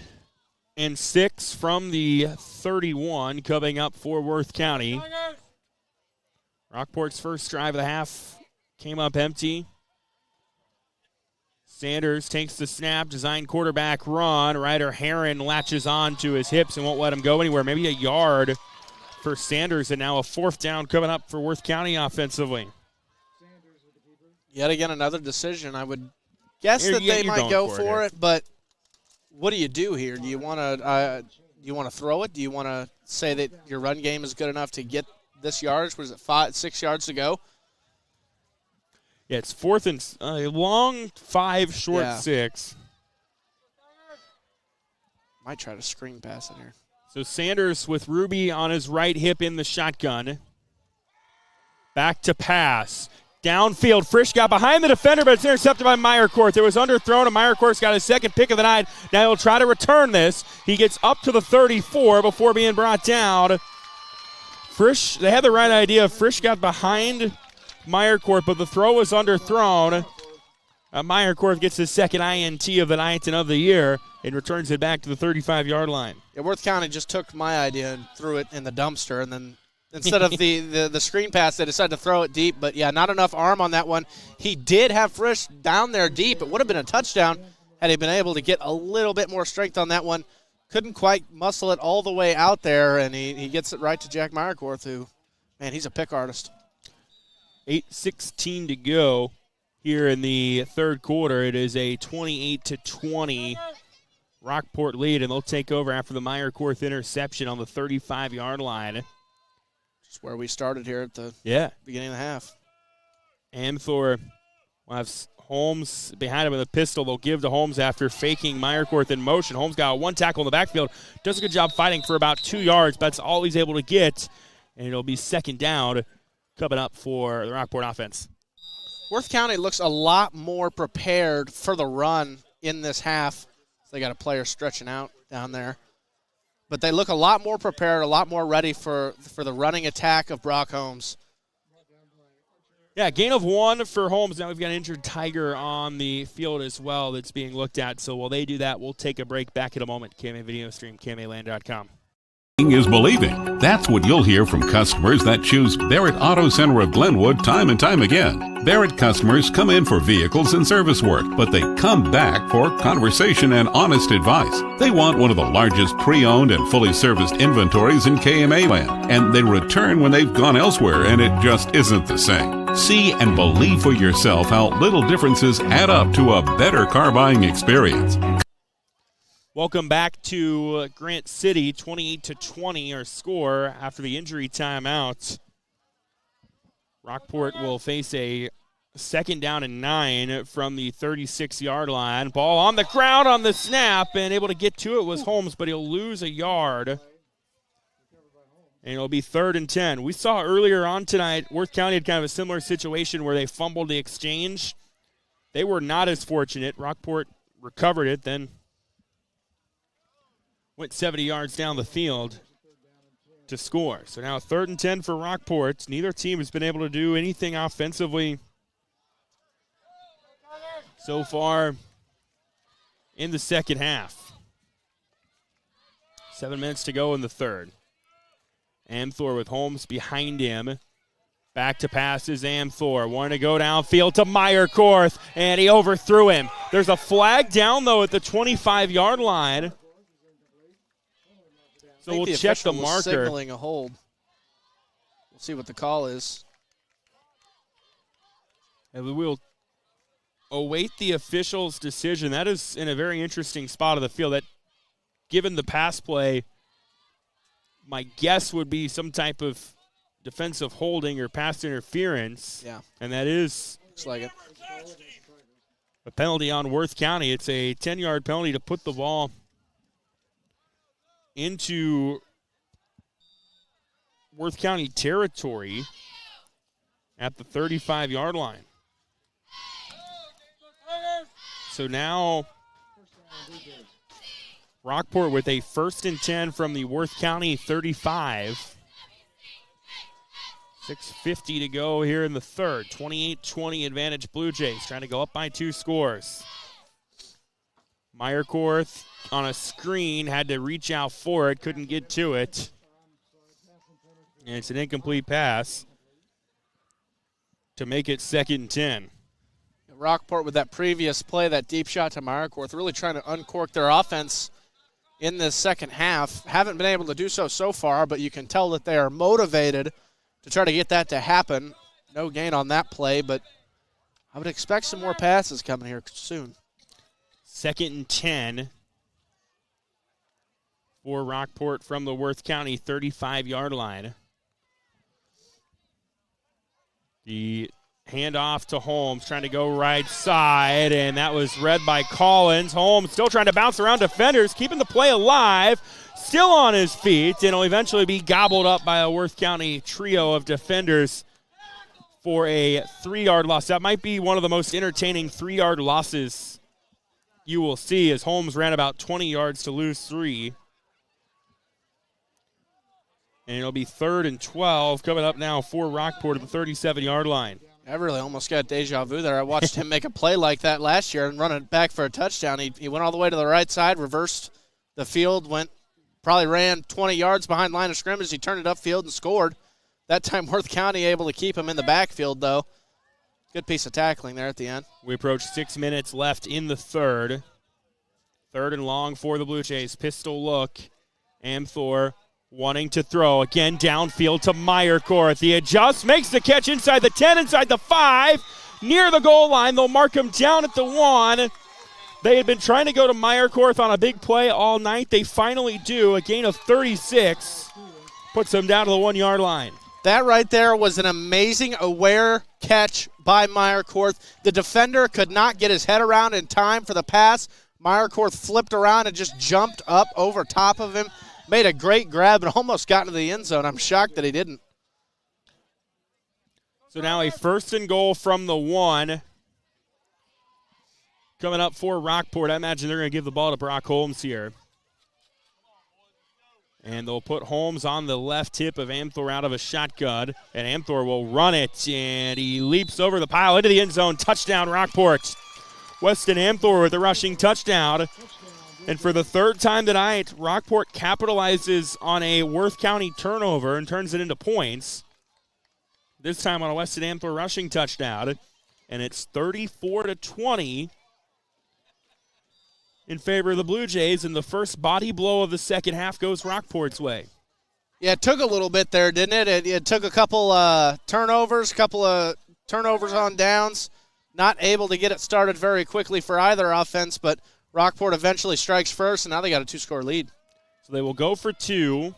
and 6 from the 31 coming up for Worth County. Rockport's first drive of the half came up empty. Sanders takes the snap, design quarterback run. Ryder Heron latches on to his hips and won't let him go anywhere. Maybe a yard for Sanders, and now a 4th down coming up for Worth County offensively. Yet again, another decision. I would guess that they might go for it, but what do you do here? Do you want to throw it? Do you want to say that your run game is good enough to get this yardage? Was it 6 yards to go? Yeah, it's 4th and long 5, short 6. Might try to screen pass it here. So Sanders with Ruby on his right hip in the shotgun. Back to pass. Downfield, Frisch got behind the defender, but it's intercepted by Meyerkorth. It was underthrown, and Meyerkorth's got his second pick of the night. Now he'll try to return this. He gets up to the 34 before being brought down. Frisch, they had the right idea. Frisch got behind Meyerkorth, but the throw was underthrown. Meyerkorth gets his second INT of the night and of the year and returns it back to the 35-yard line. Yeah, Worth County just took my idea and threw it in the dumpster, and then instead of the screen pass, they decided to throw it deep. But, yeah, not enough arm on that one. He did have Frisch down there deep. It would have been a touchdown had he been able to get a little bit more strength on that one. Couldn't quite muscle it all the way out there, and he gets it right to Jack Meyerkorth, who, man, he's a pick artist. 8:16 to go here in the third quarter. It is a 28-20 Rockport lead, and they'll take over after the Meyerkorth interception on the 35-yard line. Just where we started here at the beginning of the half. Amthor will have Holmes behind him with a pistol. They'll give to Holmes after faking Meyerkorth in motion. Holmes got one tackle in the backfield. Does a good job fighting for about 2 yards. That's all he's able to get, and it'll be second down coming up for the Rockport offense. Worth County looks a lot more prepared for the run in this half. They got a player stretching out down there. But they look a lot more prepared, a lot more ready for the running attack of Brock Holmes. Yeah, gain of 1 for Holmes. Now we've got an injured Tiger on the field as well that's being looked at. So while they do that, we'll take a break. Back in a moment. KMA Video Stream, KMAland.com. Is believing. That's what you'll hear from customers that choose Barrett Auto Center of Glenwood time and time again. Barrett customers come in for vehicles and service work, but they come back for conversation and honest advice. They want one of the largest pre-owned and fully serviced inventories in KMA land, and they return when they've gone elsewhere and it just isn't the same. See and believe for yourself how little differences add up to a better car buying experience. Welcome back to Grant City, 28-20 our score after the injury timeout. Rockport will face a second down and 9 from the 36-yard line. Ball on the ground on the snap, and able to get to it was Holmes, but he'll lose a yard. And it'll be 3rd and 10. We saw earlier on tonight, Worth County had kind of a similar situation where they fumbled the exchange. They were not as fortunate. Rockport recovered it, then went 70 yards down the field to score. So now 3rd and 10 for Rockport. Neither team has been able to do anything offensively so far in the second half. 7 minutes to go in the third. Amthor with Holmes behind him. Back to passes, Amthor. Wanting to go downfield to Meyerkorth, and he overthrew him. There's a flag down, though, at the 25-yard line. So we'll check the marker. Signaling a hold. We'll see what the call is. And we'll await the official's decision. That is in a very interesting spot of the field. That, given the pass play, my guess would be some type of defensive holding or pass interference. Yeah. And that is looks like it. A penalty on Worth County. It's a 10-yard penalty to put the ball into Worth County territory at the 35-yard line. So now Rockport with a 1st and 10 from the Worth County 35. 6:50 to go here in the third. 28-20 advantage Blue Jays, trying to go up by 2 scores. Meyerkorth on a screen, had to reach out for it, couldn't get to it. And it's an incomplete pass to make it 2nd and 10. Rockport with that previous play, that deep shot to Meyerkorth, really trying to uncork their offense in this second half. Haven't been able to do so far, but you can tell that they are motivated to try to get that to happen. No gain on that play, but I would expect some more passes coming here soon. 2nd and 10 for Rockport from the Worth County 35-yard line. The handoff to Holmes, trying to go right side, and that was read by Collins. Holmes still trying to bounce around defenders, keeping the play alive, still on his feet, and will eventually be gobbled up by a Worth County trio of defenders. for a 3-yard loss. That might be one of the most entertaining 3-yard losses you will see, as Holmes ran about 20 yards to lose 3. And it'll be 3rd and 12 coming up now for Rockport at the 37-yard line. I really almost got deja vu there. I watched him make a play like that last year and run it back for a touchdown. He went all the way to the right side, reversed the field, probably ran 20 yards behind line of scrimmage. He turned it upfield and scored. That time Worth County able to keep him in the backfield, though. Good piece of tackling there at the end. We approach 6 minutes left in the third. 3rd and long for the Blue Jays. Pistol look. Amthor wanting to throw. Again, downfield to Meyerkorth. He adjusts, makes the catch inside the 10, inside the 5. Near the goal line, they'll mark him down at the 1. They had been trying to go to Meyerkorth on a big play all night. They finally do. A gain of 36 puts them down to the 1-yard line. That right there was an amazing aware catch by Meyerkorth. The defender could not get his head around in time for the pass. Meyerkorth flipped around and just jumped up over top of him. Made a great grab and almost got into the end zone. I'm shocked that he didn't. So now a 1st and goal from the 1. Coming up for Rockport. I imagine they're going to give the ball to Brock Holmes here. And they'll put Holmes on the left hip of Amthor out of a shotgun. And Amthor will run it, and he leaps over the pile into the end zone. Touchdown, Rockport. Weston Amthor with a rushing touchdown. And for the 3rd time tonight, Rockport capitalizes on a Worth County turnover and turns it into points. This time on a Weston Amthor rushing touchdown. And it's 34-20 in favor of the Blue Jays, and the first body blow of the second half goes Rockport's way. Yeah, it took a little bit there, didn't it? It took a couple turnovers on downs. Not able to get it started very quickly for either offense, but Rockport eventually strikes first, and now they got a 2-score lead. So they will go for 2.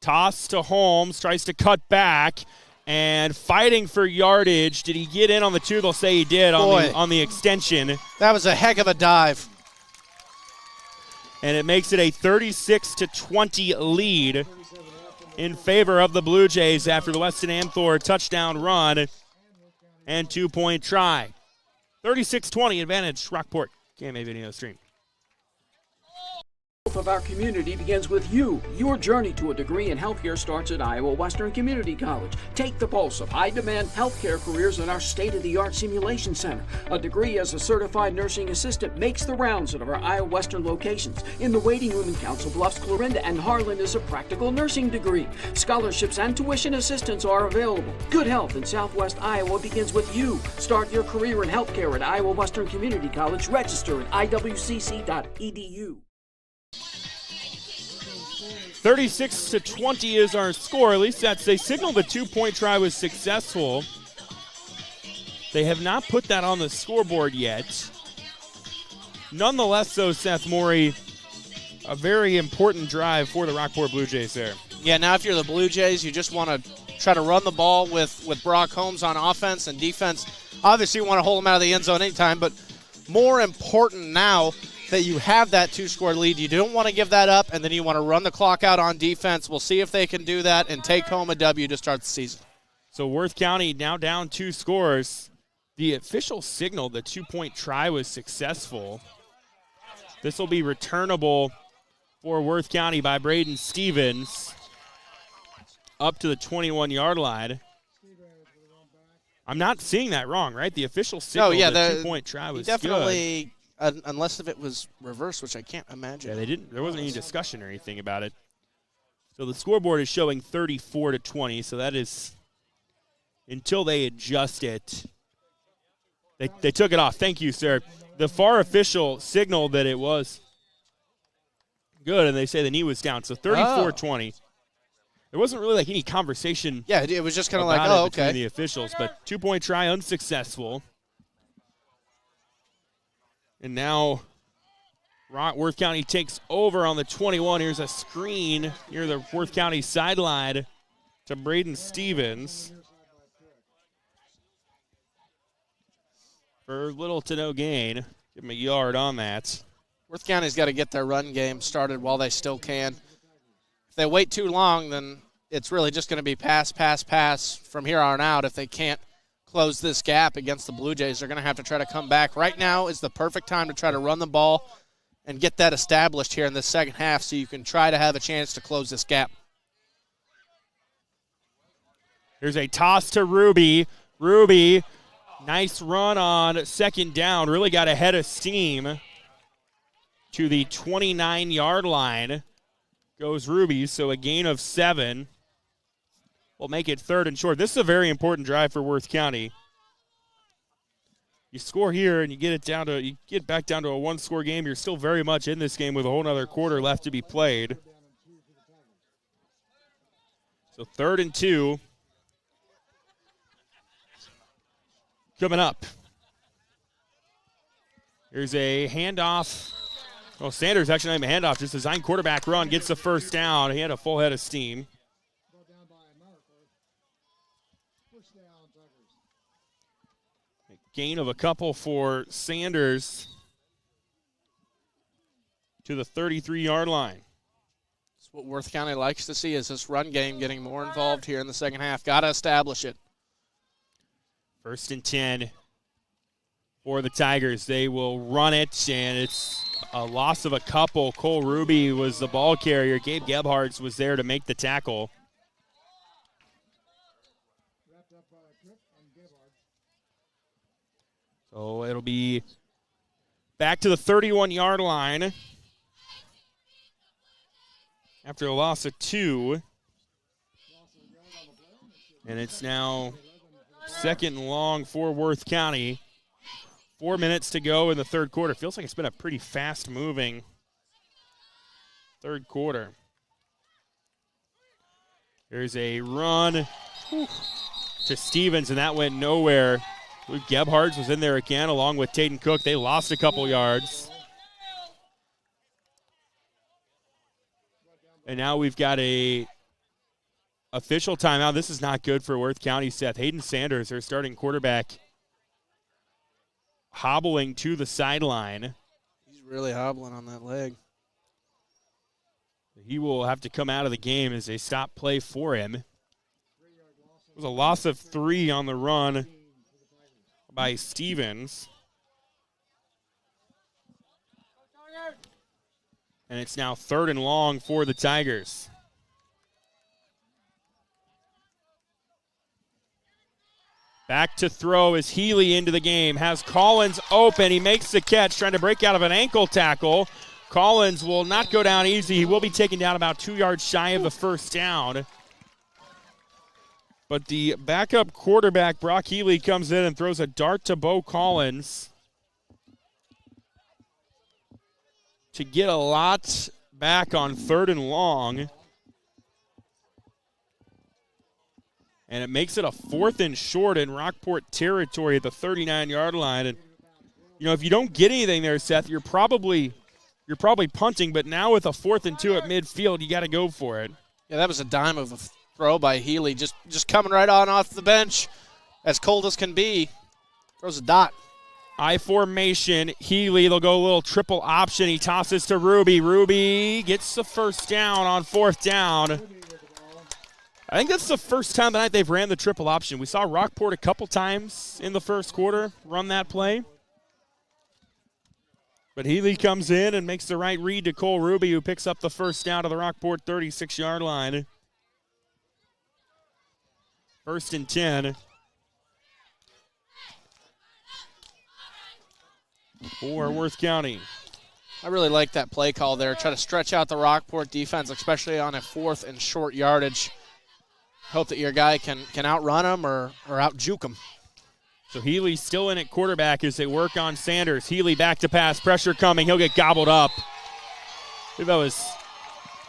Toss to Holmes, tries to cut back, and fighting for yardage. Did he get in on the 2? They'll say he did on the extension. That was a heck of a dive. And it makes it a 36-20 lead in favor of the Blue Jays after the Weston Amthor touchdown run and 2-point try. 36-20 advantage, Rockport. KMA Video Stream. Of our community begins with you. Your journey to a degree in healthcare starts at Iowa Western Community College. Take the pulse of high-demand healthcare careers in our state-of-the-art simulation center. A degree as a certified nursing assistant makes the rounds at our Iowa Western locations. In the waiting room in Council Bluffs, Clarinda, and Harlan is a practical nursing degree. Scholarships and tuition assistance are available. Good health in Southwest Iowa begins with you. Start your career in healthcare at Iowa Western Community College. Register at iwcc.edu. 36-20 is our score. At least they signaled the 2-point try was successful. They have not put that on the scoreboard yet. Nonetheless, though, Seth Morey, a very important drive for the Rockport Blue Jays there. Yeah, now if you're the Blue Jays, you just want to try to run the ball with Brock Holmes on offense and defense. Obviously, you want to hold him out of the end zone anytime, but more important now that you have that 2-score lead. You don't want to give that up, and then you want to run the clock out on defense. We'll see if they can do that and take home a W to start the season. So Worth County now down 2 scores. The official signaled the 2-point try was successful. This will be returnable for Worth County by Braden Stevens up to the 21-yard line. I'm not seeing that wrong, right? The official signaled the 2-point try was definitely good. Unless if it was reversed, which I can't imagine. Yeah, they didn't. There wasn't any discussion or anything about it. So the scoreboard is showing 34-20. So that is until they adjust it. They took it off. Thank you, sir. The FAR official signaled that it was good, and they say the knee was down. So 34-20. There wasn't really like any conversation. Yeah, it was just kind of like, okay. Between the officials, but 2-point try unsuccessful. And now Worth County takes over on the 21. Here's a screen near the Worth County sideline to Braden Stevens for little to no gain. Give him a yard on that. Worth County's got to get their run game started while they still can. If they wait too long, then it's really just going to be pass, pass, pass from here on out. If they can't close this gap against the Blue Jays, they're going to have to try to come back. Right now is the perfect time to try to run the ball and get that established here in the second half so you can try to have a chance to close this gap. Here's a toss to Ruby. Ruby, nice run on second down. Really got ahead of steam to the 29-yard line. Goes Ruby, so a gain of 7. Will make it 3rd and short. This is a very important drive for Worth County. You score here and you get back down to a one-score game. You're still very much in this game with a whole other quarter left to be played. So 3rd and 2. Coming up. Here's a handoff. Well, Sanders actually not even a handoff, just designed quarterback run, gets the first down. He had a full head of steam. A gain of a couple for Sanders to the 33-yard line. That's what Worth County likes to see is this run game getting more involved here in the second half. Got to establish it. 1st and 10 for the Tigers. They will run it, and it's a loss of a couple. Cole Ruby was the ball carrier. Gabe Gebhardt was there to make the tackle. So it'll be back to the 31-yard line after a loss of 2. And it's now 2nd and long for Worth County. 4 minutes to go in the third quarter. Feels like it's been a pretty fast-moving third quarter. There's a run to Stevens, and that went nowhere. Luke Gebhardt was in there again, along with Taden Cook. They lost a couple yards. And now we've got a official timeout. This is not good for Worth County, Seth. Hayden Sanders, their starting quarterback, hobbling to the sideline. He's really hobbling on that leg. He will have to come out of the game as they stop play for him. It was a loss of 3 on the run by Stevens. And it's now 3rd and long for the Tigers. Back to throw is Healy into the game. Has Collins open. He makes the catch, trying to break out of an ankle tackle. Collins will not go down easy. He will be taken down about 2 yards shy of the first down. But the backup quarterback, Brock Healy, comes in and throws a dart to Bo Collins to get a lot back on 3rd and long. And it makes it a 4th and short in Rockport territory at the 39-yard line. And, you know, if you don't get anything there, Seth, you're probably punting. But now with a 4th and 2 at midfield, you got to go for it. Yeah, that was a dime of a throw by Healy. Just coming right on off the bench, as cold as can be. Throws a dot. I formation. Healy, they'll go a little triple option. He tosses to Ruby. Ruby gets the first down on 4th down. I think that's the first time tonight they've ran the triple option. We saw Rockport a couple times in the first quarter run that play. But Healy comes in and makes the right read to Cole Ruby, who picks up the first down to the Rockport 36-yard line. 1st and 10. For Worth County. I really like that play call there. Try to stretch out the Rockport defense, especially on a 4th and short yardage. Hope that your guy can outrun him or out-juke him. So Healy's still in at quarterback as they work on Sanders. Healy back to pass. Pressure coming. He'll get gobbled up. I think that was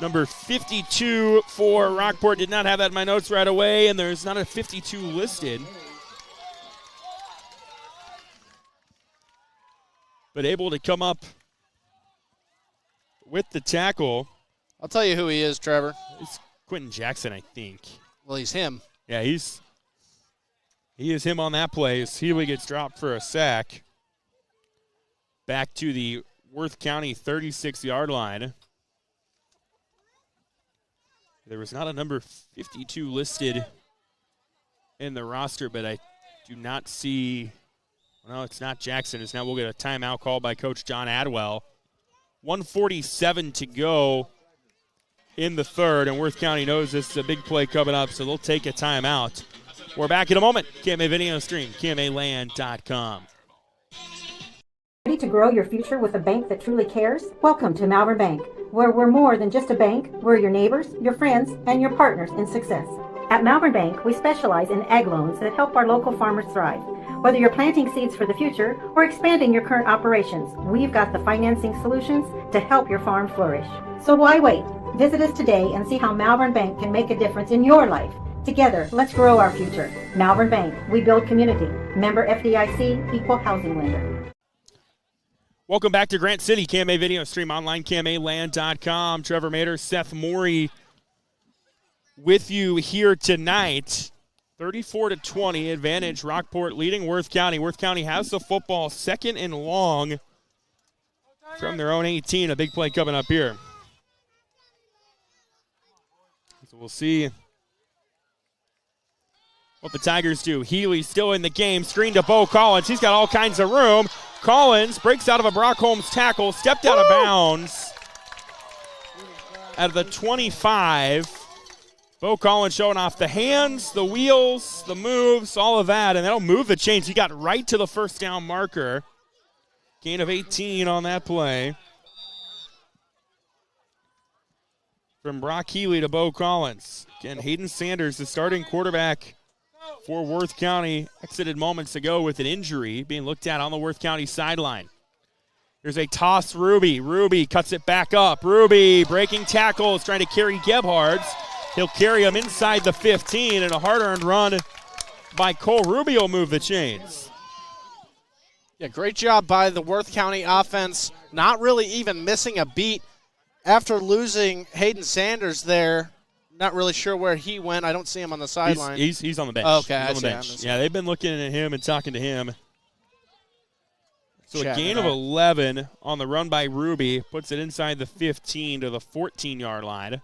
number 52 for Rockport. Did not have that in my notes right away, and there's not a 52 listed. But able to come up with the tackle. I'll tell you who he is, Trevor. It's Quentin Jackson, I think. Well, he's him. Yeah, he is him on that play as Healy gets dropped for a sack. Back to the Worth County 36-yard line. There was not a number 52 listed in the roster, but I do not see. No, it's not Jackson. It's now we'll get a timeout called by Coach John Adwell. 1:47 to go in the third, and Worth County knows this is a big play coming up, so they'll take a timeout. We're back in a moment. KMA Video Stream, KMAland.com. Ready to grow your future with a bank that truly cares? Welcome to Malvern Bank, where we're more than just a bank. We're your neighbors, your friends, and your partners in success. At Malvern Bank, we specialize in ag loans that help our local farmers thrive. Whether you're planting seeds for the future or expanding your current operations, we've got the financing solutions to help your farm flourish. So why wait? Visit us today and see how Malvern Bank can make a difference in your life. Together, let's grow our future. Malvern Bank, we build community. Member FDIC, Equal Housing Lender. Welcome back to Grant City, KMA Video Stream online, KMAland.com. Trevor Mader, Seth Morey with you here tonight. 34-20 advantage. Rockport leading Worth County. Worth County has the football, second and long from their own 18. A big play coming up here. So we'll see what the Tigers do. Healy still in the game. Screen to Bo Collins. He's got all kinds of room. Collins breaks out of a Brock Holmes tackle. Stepped out of bounds at the 25. Bo Collins showing off the hands, the wheels, the moves, all of that, and that'll move the chains. He got right to the first down marker. Gain of 18 on that play. From Brock Healy to Bo Collins. Again, Hayden Sanders, the starting quarterback for Worth County, exited moments ago with an injury, being looked at on the Worth County sideline. There's a toss, Ruby. Ruby cuts it back up. Ruby breaking tackles, trying to carry Gebhards. He'll carry him inside the 15, and a hard-earned run by Cole Ruby will move the chains. Yeah, great job by the Worth County offense, not really even missing a beat after losing Hayden Sanders there. Not really sure where he went. I don't see him on the sideline. He's on the bench. Okay, he's on the bench. Yeah, they've been looking at him and talking to him. So a gain of 11 on the run by Ruby puts it inside the 15 to the 14-yard line.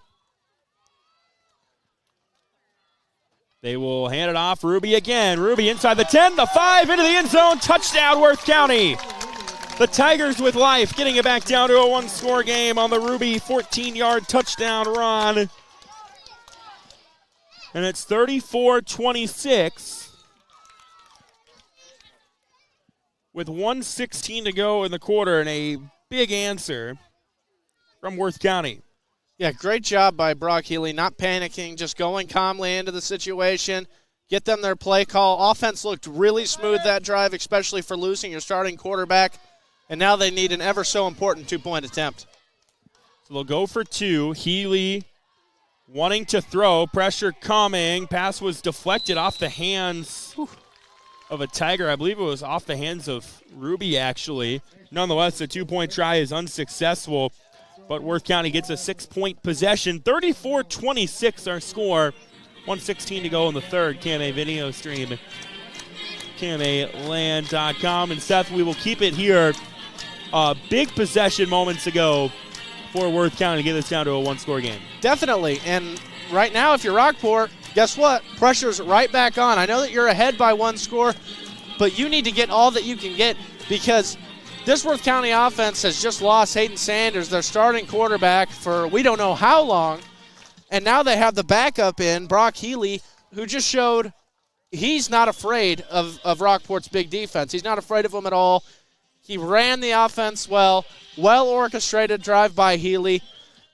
They will hand it off. Ruby again. Ruby inside the 10, the 5, into the end zone. Touchdown, Worth County. The Tigers with life, getting it back down to a one-score game on the Ruby 14-yard touchdown run. And it's 34-26 with 1:16 to go in the quarter, and a big answer from Worth County. Yeah, great job by Brock Healy, not panicking, just going calmly into the situation, get them their play call. Offense looked really smooth that drive, especially for losing your starting quarterback, and now they need an ever so important two-point attempt. So they'll go for two. Healy wanting to throw, pressure coming. Pass was deflected off the hands of a Tiger. I believe it was off the hands of Ruby, actually. Nonetheless, the two-point try is unsuccessful. But Worth County gets a 6-point possession. 34-26 our score. 1:16 to go in the third. KMA Video Stream, KMAland.com. And Seth, we will keep it here. Big possession moments ago for Worth County to get this down to a one-score game. Definitely. And right now, if you're Rockport, guess what? Pressure's right back on. I know that you're ahead by one score, but you need to get all that you can get because this Worth County offense has just lost Hayden Sanders, their starting quarterback, for we don't know how long. And now they have the backup in, Brock Healy, who just showed he's not afraid of Rockport's big defense. He's not afraid of them at all. He ran the offense well orchestrated drive by Healy.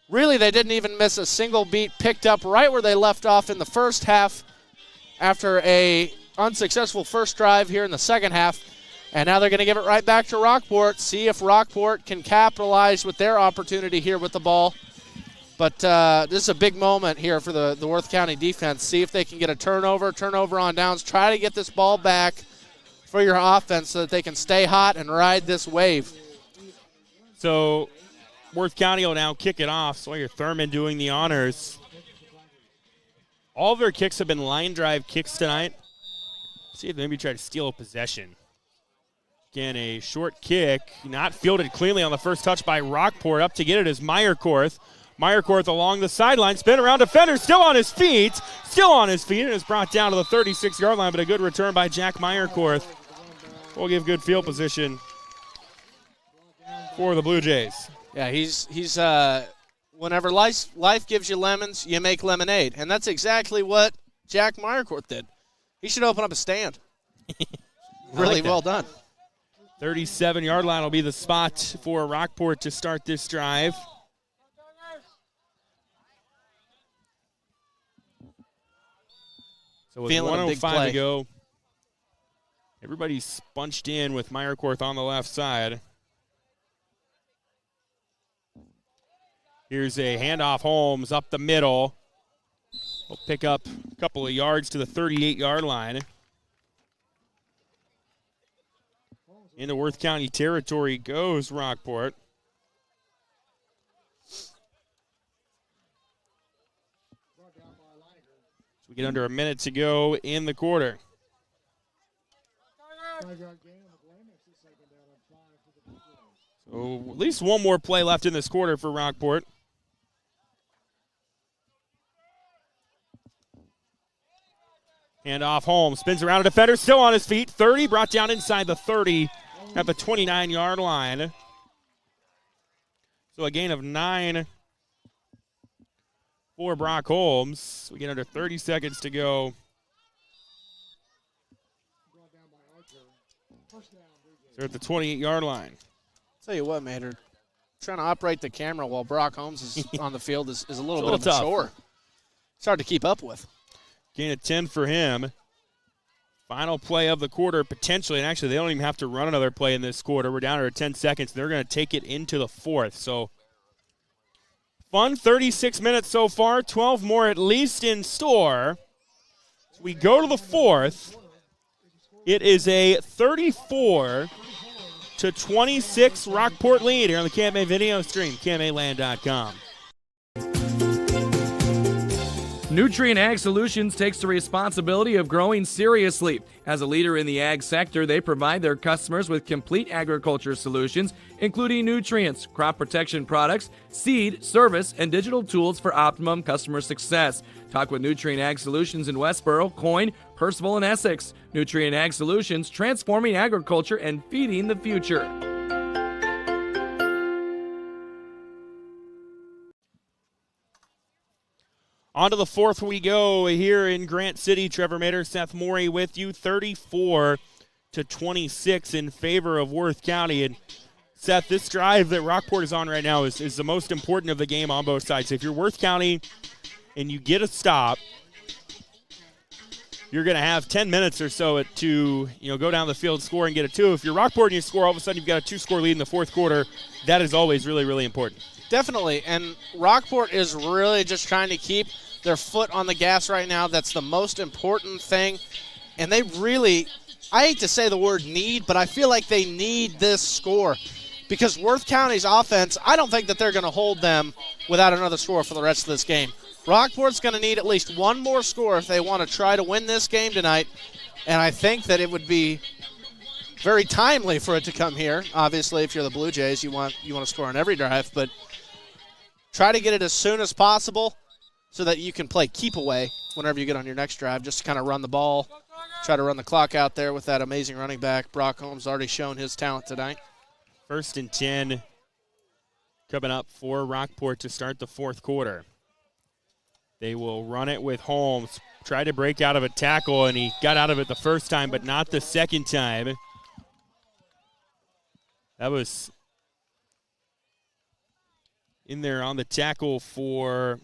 Really, they didn't even miss a single beat, picked up right where they left off in the first half after a unsuccessful first drive here in the second half. And now they're going to give it right back to Rockport, see if Rockport can capitalize with their opportunity here with the ball. But this is a big moment here for the Worth County defense. See if they can get a turnover on downs. Try to get this ball back for your offense so that they can stay hot and ride this wave. So Worth County will now kick it off. Sawyer Thurman doing the honors. All of their kicks have been line drive kicks tonight. See if they maybe try to steal a possession. Again, a short kick, not fielded cleanly on the first touch by Rockport. Up to get it is Meyerkorth. Meyerkorth along the sideline, spin around defender, still on his feet, and is brought down to the 36-yard line, but a good return by Jack Meyerkorth. We'll give good field position for the Blue Jays. Yeah, he's whenever life gives you lemons, you make lemonade, and that's exactly what Jack Meyerkorth did. He should open up a stand. Really well done. 37-yard line will be the spot for Rockport to start this drive. So with 1:05 to go, everybody's bunched in with Meyerkorth on the left side. Here's a handoff, Holmes up the middle. He'll pick up a couple of yards to the 38-yard line. Into Worth County territory goes Rockport. So we get under a minute to go in the quarter. So at least one more play left in this quarter for Rockport. Handoff, Holmes spins around a defender, still on his feet. 30, brought down inside the 30 at the 29-yard line. So a gain of 9 for Brock Holmes. We get under 30 seconds to go. They're at the 28-yard line. Tell you what, Maynard, trying to operate the camera while Brock Holmes is on the field is a little bit of a chore. It's hard to keep up with. Gain of 10 for him. Final play of the quarter, potentially. And actually, they don't even have to run another play in this quarter. We're down to 10 seconds. They're going to take it into the fourth. So, fun 36 minutes so far. 12 more at least in store. So we go to the fourth. It is a 34-26 Rockport lead here on the KMA video stream, KMAland.com. Nutrient Ag Solutions takes the responsibility of growing seriously. As a leader in the ag sector, they provide their customers with complete agriculture solutions, including nutrients, crop protection products, seed, service, and digital tools for optimum customer success. Talk with Nutrient Ag Solutions in Westboro, Coyne, Percival, and Essex. Nutrient Ag Solutions, transforming agriculture and feeding the future. On to the fourth we go here in Grant City. Trevor Mader, Seth Morey with you. 34-26 in favor of Worth County. And Seth, this drive that Rockport is on right now is the most important of the game on both sides. If you're Worth County and you get a stop, you're going to have 10 minutes or so to go down the field, score, and get a 2. If you're Rockport and you score, all of a sudden you've got a 2-score lead in the fourth quarter. That is always really, really important. Definitely, and Rockport is really just trying to keep their foot on the gas right now. That's the most important thing, and they really, I hate to say the word need, but I feel like they need this score because Worth County's offense, I don't think that they're going to hold them without another score for the rest of this game. Rockport's going to need at least one more score if they want to try to win this game tonight, and I think that it would be very timely for it to come here. Obviously, if you're the Blue Jays, you want to score on every drive, but try to get it as soon as possible so that you can play keep away whenever you get on your next drive, just to kind of run the ball, try to run the clock out there with that amazing running back. Brock Holmes already shown his talent tonight. 1st and 10 coming up for Rockport to start the fourth quarter. They will run it with Holmes. Tried to break out of a tackle, and he got out of it the first time, but not the second time. That was in there on the tackle for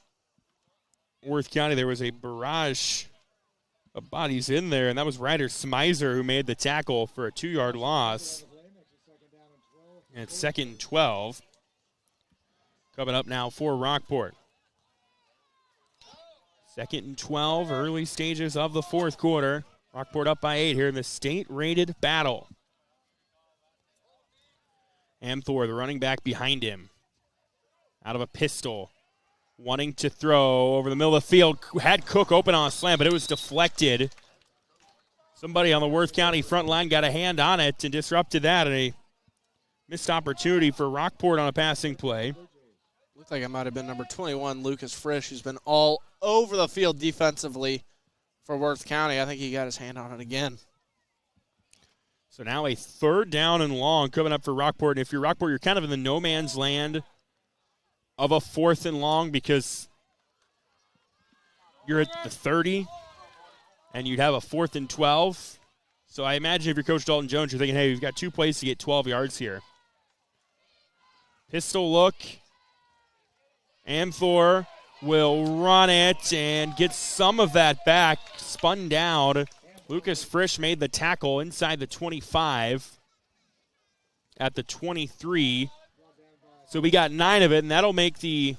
Worth County. There was a barrage of bodies in there, and that was Ryder Smizer who made the tackle for a 2-yard loss. And it's 2nd and 12. Coming up now for Rockport. 2nd and 12, early stages of the fourth quarter. Rockport up by 8 here in the state-rated battle. Amthor, the running back behind him. Out of a pistol. Wanting to throw over the middle of the field. Had Cook open on a slam, but it was deflected. Somebody on the Worth County front line got a hand on it and disrupted that. And a missed opportunity for Rockport on a passing play. Looked like it might have been number 21, Lucas Frisch, who's been all over the field defensively for Worth County. I think he got his hand on it again. So now a 3rd down and long coming up for Rockport. And if you're Rockport, you're kind of in the no man's land of a 4th and long because you're at the 30 and you'd have a 4th and 12. So I imagine if you're Coach Dalton Jones, you're thinking, hey, we've got 2 plays to get 12 yards here. Pistol look. Amthor will run it and get some of that back. Spun down. Lucas Frisch made the tackle inside the 25 at the 23. So we got 9 of it, and that'll make the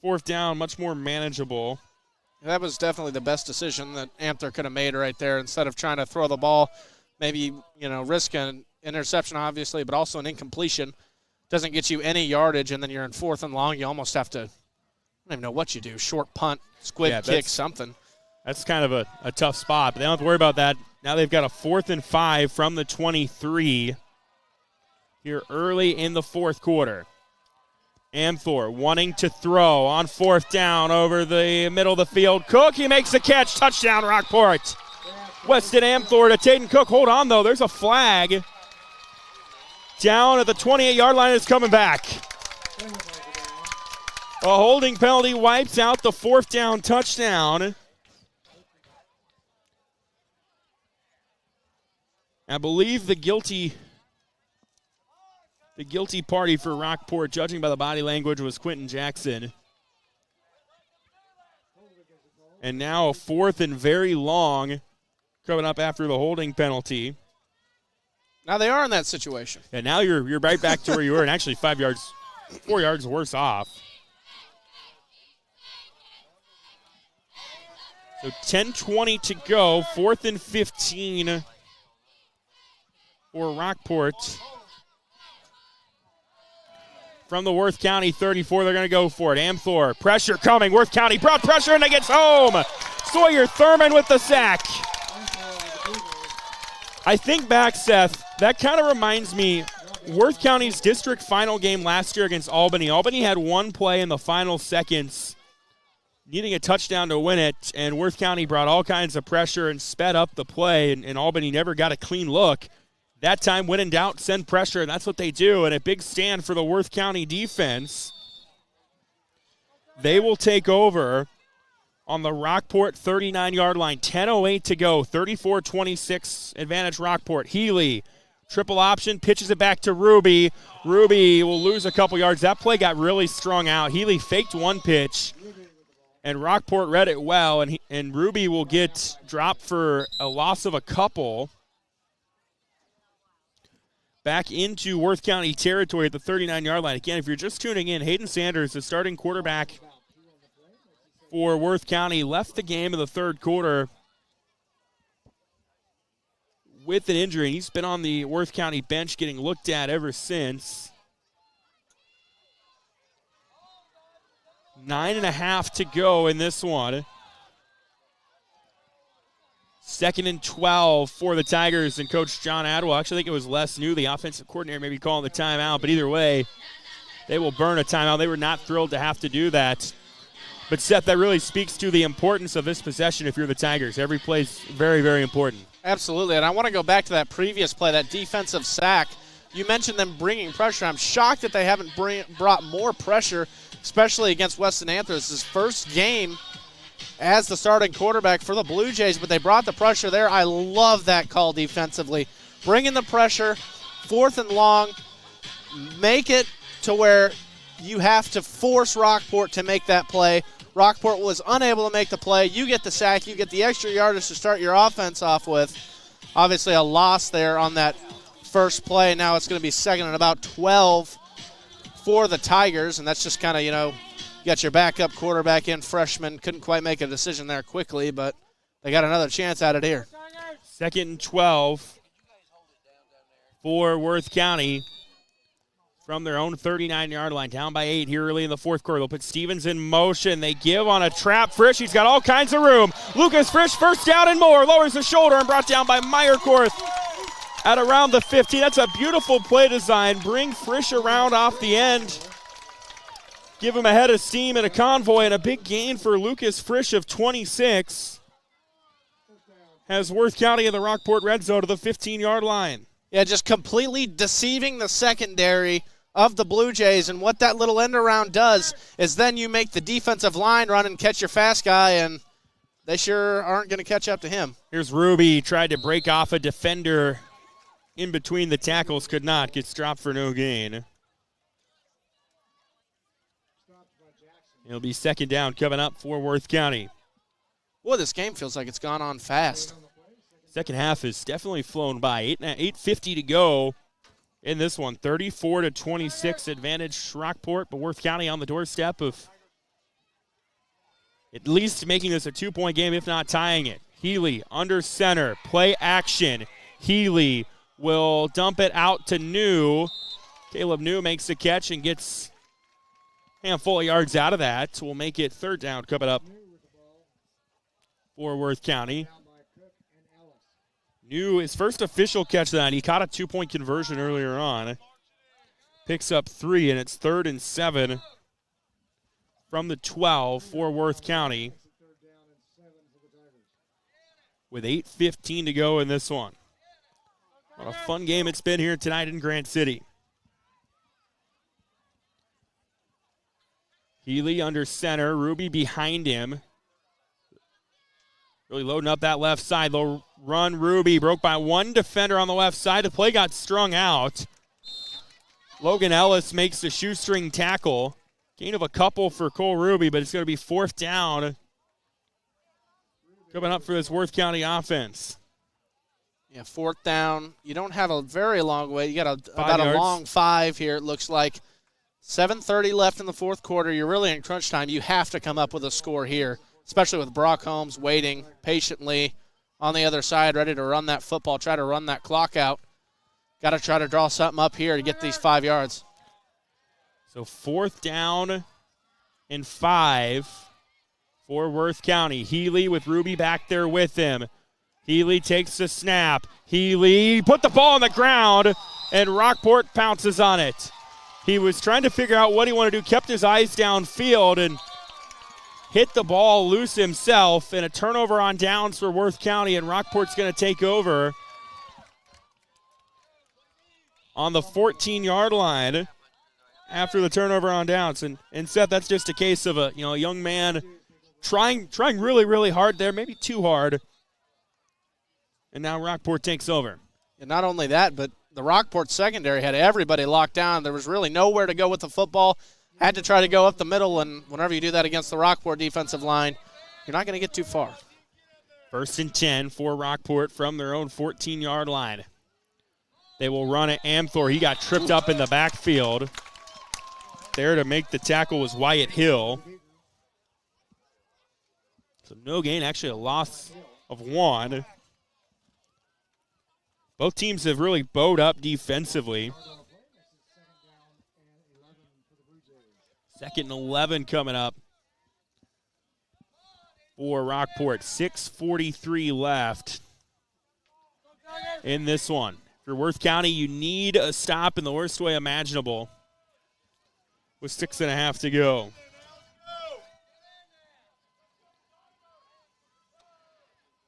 4th down much more manageable. That was definitely the best decision that Amthor could have made right there. Instead of trying to throw the ball, maybe, risk an interception, obviously, but also an incompletion. Doesn't get you any yardage, and then you're in 4th and long. You almost have to, I don't even know what you do, short punt, squib kick, something. That's kind of a tough spot, but they don't have to worry about that. Now they've got a 4th and 5 from the 23 here early in the 4th quarter. Amthor wanting to throw on 4th down over the middle of the field. Cook, he makes the catch. Touchdown, Rockport. Weston Amthor to Taden Cook. Hold on, though. There's a flag. Down at the 28-yard line, is coming back. A holding penalty wipes out the 4th down touchdown. I believe the guilty party for Rockport, judging by the body language, was Quentin Jackson. And now a 4th and very long coming up after the holding penalty. Now they are in that situation. And now you're right back to where you were, and actually 4 yards worse off. So 10:20 to go, 4th and 15 for Rockport. From the Worth County 34, they're going to go for it. Amthor, pressure coming. Worth County brought pressure, and it gets home. Sawyer Thurman with the sack. I think back, Seth, that kind of reminds me, Worth County's district final game last year against Albany. Albany had one play in the final seconds, needing a touchdown to win it, and Worth County brought all kinds of pressure and sped up the play, and Albany never got a clean look. That time, when in doubt, send pressure, and that's what they do, and a big stand for the Worth County defense. They will take over on the Rockport 39-yard line. 10:08 to go, 34-26 advantage Rockport. Healy, triple option, pitches it back to Ruby. Ruby will lose a couple yards. That play got really strung out. Healy faked one pitch, and Rockport read it well, and Ruby will get dropped for a loss of a couple. Back into Worth County territory at the 39-yard line. Again, if you're just tuning in, Hayden Sanders, the starting quarterback for Worth County, left the game in the 3rd quarter with an injury. He's been on the Worth County bench getting looked at ever since. 9.5 to go in this one. 2nd and 12 for the Tigers and Coach John Adwell. Actually, I think it was Les New, the offensive coordinator, maybe calling the timeout. But either way, they will burn a timeout. They were not thrilled to have to do that. But, Seth, that really speaks to the importance of this possession if you're the Tigers. Every play is very, very important. Absolutely, and I want to go back to that previous play, that defensive sack. You mentioned them bringing pressure. I'm shocked that they haven't brought more pressure, especially against Weston Amthor. This is his first game as the starting quarterback for the Blue Jays, but they brought the pressure there. I love that call defensively. Bringing the pressure, 4th and long, make it to where you have to force Rockport to make that play. Rockport was unable to make the play. You get the sack. You get the extra yardage to start your offense off with. Obviously a loss there on that first play. Now it's going to be 2nd and about 12 for the Tigers, and that's just kind of, you got your backup quarterback in, freshman. Couldn't quite make a decision there quickly, but they got another chance at it here. 2nd and 12 for Worth County from their own 39-yard line. Down by 8 here early in the 4th quarter. They'll put Stevens in motion. They give on a trap. Frisch, he's got all kinds of room. Lucas Frisch, 1st down and more. Lowers the shoulder and brought down by Meyerkorth at around the 15. That's a beautiful play design. Bring Frisch around off the end give him a head of steam and a convoy, and a big gain for Lucas Frisch of 26. Has Worth County in the Rockport red zone to the 15-yard line. Yeah, just completely deceiving the secondary of the Blue Jays, and what that little end around does is then you make the defensive line run and catch your fast guy, and they sure aren't going to catch up to him. Here's Ruby, tried to break off a defender in between the tackles, could not, gets dropped for no gain. It'll be second down coming up for Worth County. Boy, this game feels like it's gone on fast. Second half has definitely flown by. 8:50 to go in this one. 34-26 advantage Rockport, but Worth County on the doorstep of at least making this a 2-point game, if not tying it. Healy under center, play action. Healy will dump it out to New. Caleb New makes the catch and gets a handful of yards out of that. We'll make it third down coming up for Worth County. New, his first official catch tonight. He caught a 2-point conversion earlier on. Picks up 3, and it's 3rd and 7 from the 12 for Worth County. With 8:15 to go in this one. What a fun game it's been here tonight in Grant City. Healy under center, Ruby behind him. Really loading up that left side. They'll run Ruby. Broke by one defender on the left side. The play got strung out. Logan Ellis makes the shoestring tackle. Gain of a couple for Cole Ruby, but it's going to be 4th down. Coming up for this Worth County offense. Yeah, 4th down. You don't have a very long way. You got about yards. a long 5 here, it looks like. 7:30 left in the 4th quarter. You're really in crunch time. You have to come up with a score here, especially with Brock Holmes waiting patiently on the other side, ready to run that football, try to run that clock out. Got to try to draw something up here to get these 5 yards. So 4th down and 5 for Worth County. Healy with Ruby back there with him. Healy takes the snap. Healy put the ball on the ground, and Rockport pounces on it. He was trying to figure out what he wanted to do, kept his eyes downfield, and hit the ball loose himself, and a turnover on downs for Worth County, and Rockport's going to take over on the 14-yard line after the turnover on downs. And Seth, that's just a case of a young man trying really, really hard there, maybe too hard, and now Rockport takes over. And not only that, but the Rockport secondary had everybody locked down. There was really nowhere to go with the football. Had to try to go up the middle, and whenever you do that against the Rockport defensive line, you're not going to get too far. 1st and 10 for Rockport from their own 14-yard line. They will run at Amthor. He got tripped up in the backfield. There to make the tackle was Wyatt Hill. So no gain, actually a loss of 1. Both teams have really bowed up defensively. 2nd and 11 coming up for Rockport. 6:43 left in this one. For Worth County, you need a stop in the worst way imaginable with 6.5 to go.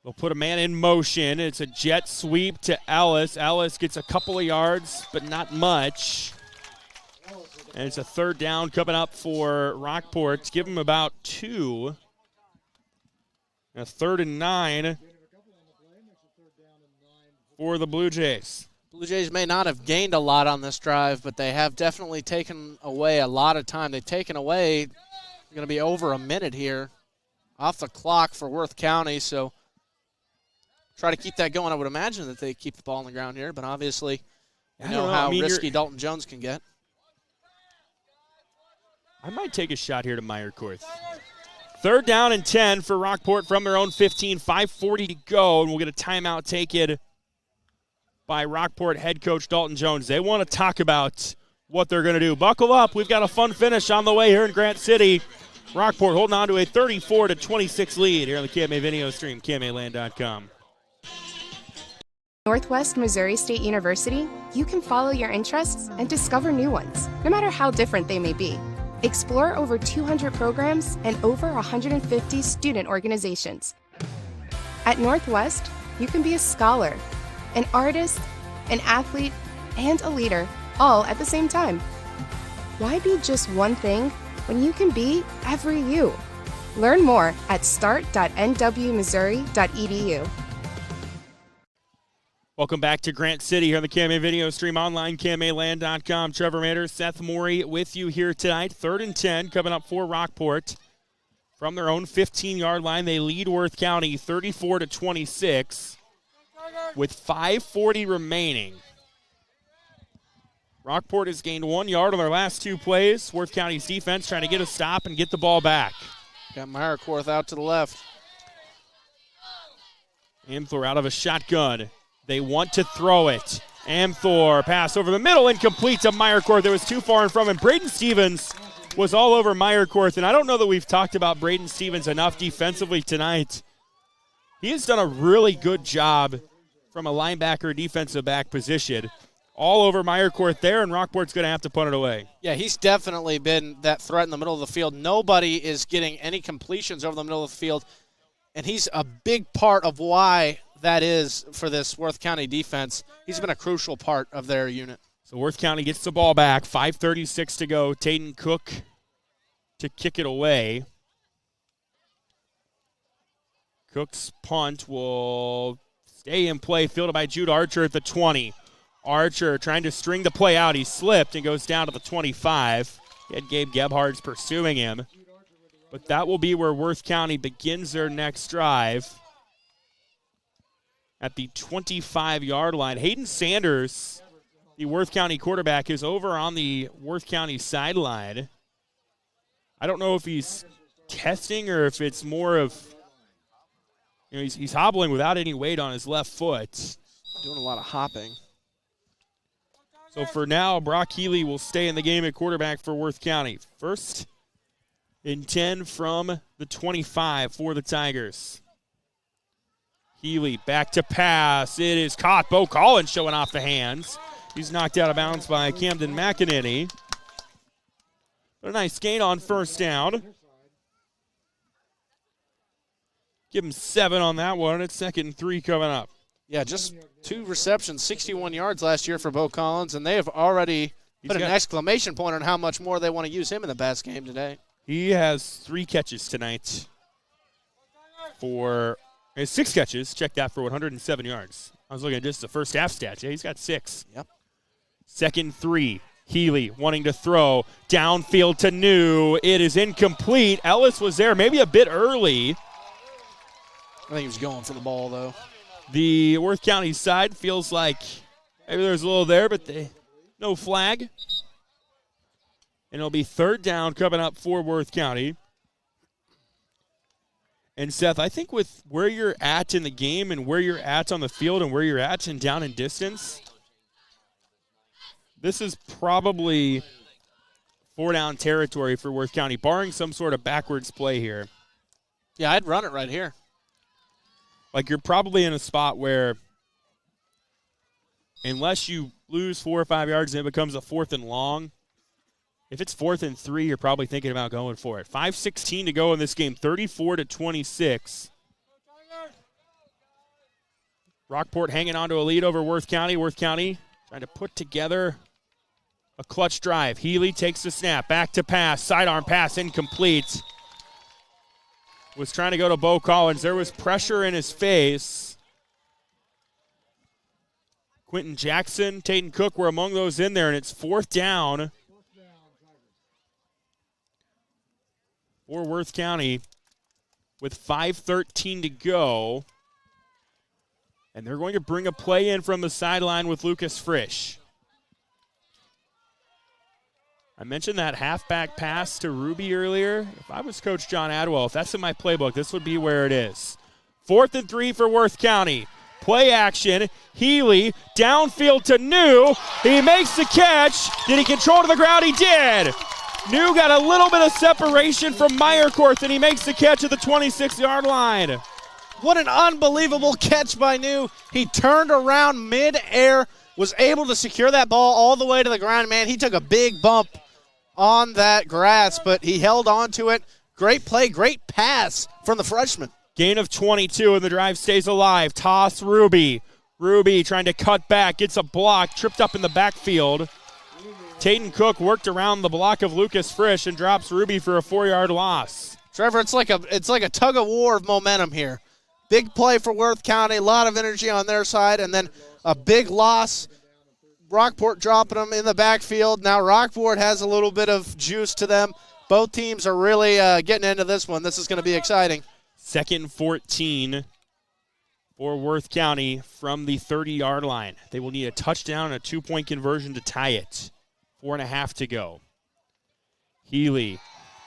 They'll put a man in motion. It's a jet sweep to Ellis. Ellis gets a couple of yards, but not much. And it's a 3rd down coming up for Rockport. Give them about 2. A 3rd and 9 for the Blue Jays. Blue Jays may not have gained a lot on this drive, but they have definitely taken away a lot of time. They've taken away, going to be over a minute here off the clock for Worth County, so try to keep that going. I would imagine that they keep the ball on the ground here, but obviously you know how risky Dalton Jones can get. I might take a shot here to Meyerkorth. 3rd down and 10 for Rockport from their own 15. 5:40 to go, and we'll get a timeout taken by Rockport head coach Dalton Jones. They want to talk about what they're going to do. Buckle up. We've got a fun finish on the way here in Grant City. Rockport holding on to a 34-26 lead here on the KMA video stream, KMAland.com. Northwest Missouri State University, you can follow your interests and discover new ones, no matter how different they may be. Explore over 200 programs and over 150 student organizations. At Northwest, you can be a scholar, an artist, an athlete, and a leader, all at the same time. Why be just one thing when you can be every you? Learn more at start.nwmissouri.edu. Welcome back to Grant City here on the KMA video stream online, KMAland.com. Trevor Mater, Seth Morey with you here tonight. 3rd and 10 coming up for Rockport. From their own 15-yard line, they lead Worth County 34-26 with 5:40 remaining. Rockport has gained 1 yard on their last 2 plays. Worth County's defense trying to get a stop and get the ball back. Got Meyerkorth out to the left. Amthor out of a shotgun. They want to throw it. Amthor pass over the middle, incomplete to Meyerkorth. It was too far in front of him. Braden Stevens was all over Meyerkorth, and I don't know that we've talked about Braden Stevens enough defensively tonight. He has done a really good job from a linebacker defensive back position. All over Meyerkorth there, and Rockport's going to have to punt it away. Yeah, he's definitely been that threat in the middle of the field. Nobody is getting any completions over the middle of the field, and he's a big part of why that is for this Worth County defense. He's been a crucial part of their unit. So Worth County gets the ball back. 5:36 to go. Tayden Cook to kick it away. Cook's punt will stay in play, fielded by Jude Archer at the 20. Archer trying to string the play out. He slipped and goes down to the 25. He had Gabe Gebhards pursuing him. But that will be where Worth County begins their next drive. At the 25-yard line. Hayden Sanders, the Worth County quarterback, is over on the Worth County sideline. I don't know if he's testing or if it's more of, he's hobbling without any weight on his left foot. Doing a lot of hopping. So for now, Brock Healy will stay in the game at quarterback for Worth County. 1st and 10 from the 25 for the Tigers. Healy back to pass. It is caught. Bo Collins showing off the hands. He's knocked out of bounds by Camden McEnany. But a nice gain on 1st down. Give him 7 on that one. It's 2nd and 3 coming up. Yeah, just 2 receptions, 61 yards last year for Bo Collins, and they have already put an exclamation point on how much more they want to use him in the pass game today. He has 3 catches tonight for 6 catches. Check that for 107 yards. I was looking at just the first half stats. Yeah, he's got 6. Yep. 2nd and 3. Healy wanting to throw downfield to New. It is incomplete. Ellis was there maybe a bit early. I think he was going for the ball, though. The Worth County side feels like maybe there's a little there, but no flag. And it'll be 3rd down coming up for Worth County. And, Seth, I think with where you're at in the game and where you're at on the field and where you're at and down in distance, this is probably 4-down territory for Worth County, barring some sort of backwards play here. Yeah, I'd run it right here. Like, you're probably in a spot where unless you lose 4 or 5 yards and it becomes a 4th and long, if it's 4th and 3, you're probably thinking about going for it. 5:16 to go in this game, 34-26. Rockport hanging on to a lead over Worth County. Worth County trying to put together a clutch drive. Healy takes the snap, back to pass, sidearm pass, incomplete. Was trying to go to Bo Collins. There was pressure in his face. Quentin Jackson, Tayden Cook were among those in there, and it's 4th down for Worth County with 5:13 to go. And they're going to bring a play in from the sideline with Lucas Frisch. I mentioned that halfback pass to Ruby earlier. If I was Coach John Adwell, if that's in my playbook, this would be where it is. 4th and 3 for Worth County. Play action. Healy downfield to New. He makes the catch. Did he control to the ground? He did. New got a little bit of separation from Meyerkorth, and he makes the catch at the 26-yard line. What an unbelievable catch by New. He turned around mid-air, was able to secure that ball all the way to the ground. Man, he took a big bump on that grass, but he held on to it. Great play, great pass from the freshman. Gain of 22, and the drive stays alive. Toss Ruby. Ruby trying to cut back, gets a block, tripped up in the backfield. Tayden Cook worked around the block of Lucas Frisch and drops Ruby for a 4-yard loss. Trevor, it's like a tug of war of momentum here. Big play for Worth County, a lot of energy on their side, and then a big loss. Rockport dropping them in the backfield. Now Rockport has a little bit of juice to them. Both teams are really getting into this one. This is going to be exciting. 2nd and 14 for Worth County from the 30-yard line. They will need a touchdown and a 2-point conversion to tie it. 4.5 to go. Healy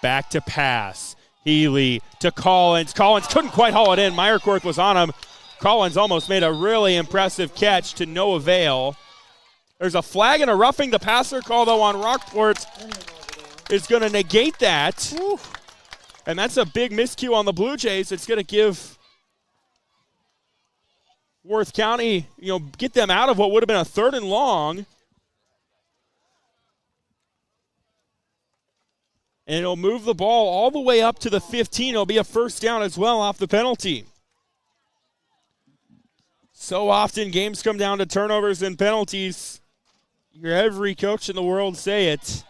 back to pass. Healy to Collins. Collins couldn't quite haul it in. Meyerkorth was on him. Collins almost made a really impressive catch to no avail. There's a flag and a roughing the passer call, though, on Rockport is going to negate that. Woo. And that's a big miscue on the Blue Jays. It's going to give Worth County, get them out of what would have been a 3rd and long. And it'll move the ball all the way up to the 15. It'll be a 1st down as well off the penalty. So often games come down to turnovers and penalties. You hear every coach in the world say it.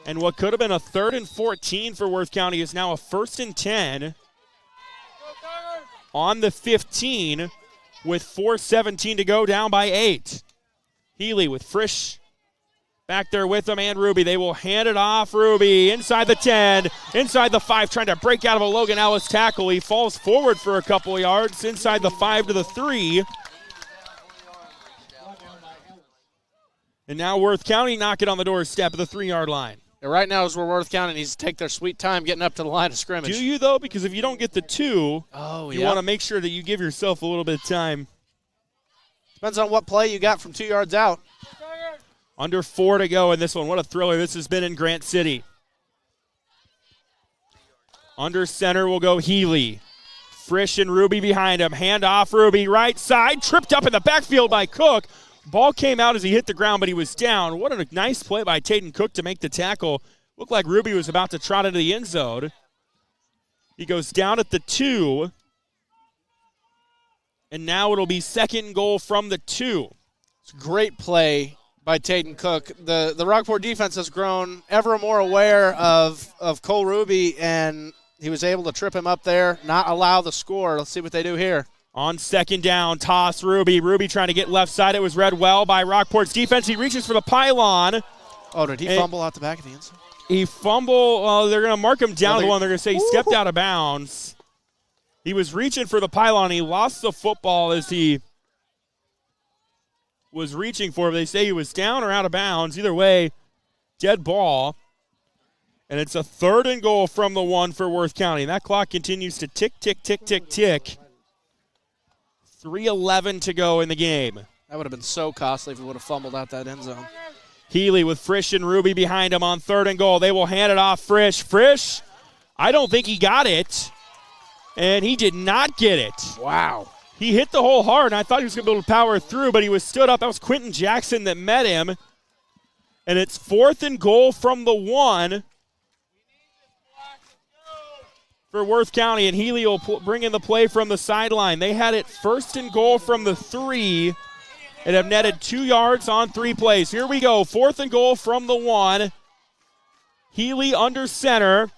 And what could have been a 3rd and 14 for Worth County is now a 1st and 10 on the 15 with 4:17 to go, down by 8. Healy with Frisch back there with him and Ruby. They will hand it off. Ruby inside the 10, inside the 5, trying to break out of a Logan Ellis tackle. He falls forward for a couple yards, inside the 5 to the 3. And now Worth County knocking on the doorstep of the 3-yard line. And right now is where Worth County needs to take their sweet time getting up to the line of scrimmage. Do you, though? Because if you don't get the 2, you want to make sure that you give yourself a little bit of time. Depends on what play you got from 2 yards out. Under 4 to go in this one. What a thriller this has been in Grant City. Under center will go Healy. Frisch and Ruby behind him. Hand off Ruby, right side. Tripped up in the backfield by Cook. Ball came out as he hit the ground, but he was down. What a nice play by Tayden Cook to make the tackle. Looked like Ruby was about to trot into the end zone. He goes down at the 2. And now it'll be 2nd goal from the 2. It's a great play by Tayden Cook. The Rockport defense has grown ever more aware of Cole Ruby, and he was able to trip him up there, not allow the score. Let's see what they do here. On 2nd down, toss Ruby. Ruby trying to get left side. It was read well by Rockport's defense. He reaches for the pylon. Oh, did he fumble out the back of the end zone? He fumbled. They're going to mark him down to the one. They're going to say he stepped out of bounds. He was reaching for the pylon. He lost the football as he was reaching for it. They say he was down or out of bounds. Either way, dead ball. And it's a 3rd and goal from the 1 for Worth County. And that clock continues to tick, tick, tick, tick, tick. 3:11 to go in the game. That would have been so costly if he would have fumbled out that end zone. Healy with Frisch and Ruby behind him on 3rd and goal. They will hand it off Frisch. Frisch, I don't think he got it. And he did not get it. Wow. He hit the hole hard, and I thought he was going to be able to power through, but he was stood up. That was Quentin Jackson that met him. And it's 4th and goal from the 1 for Worth County, and Healy will bring in the play from the sideline. They had it 1st and goal from the 3 and have netted 2 yards on 3 plays. Here we go, 4th and goal from the 1. Healy under center.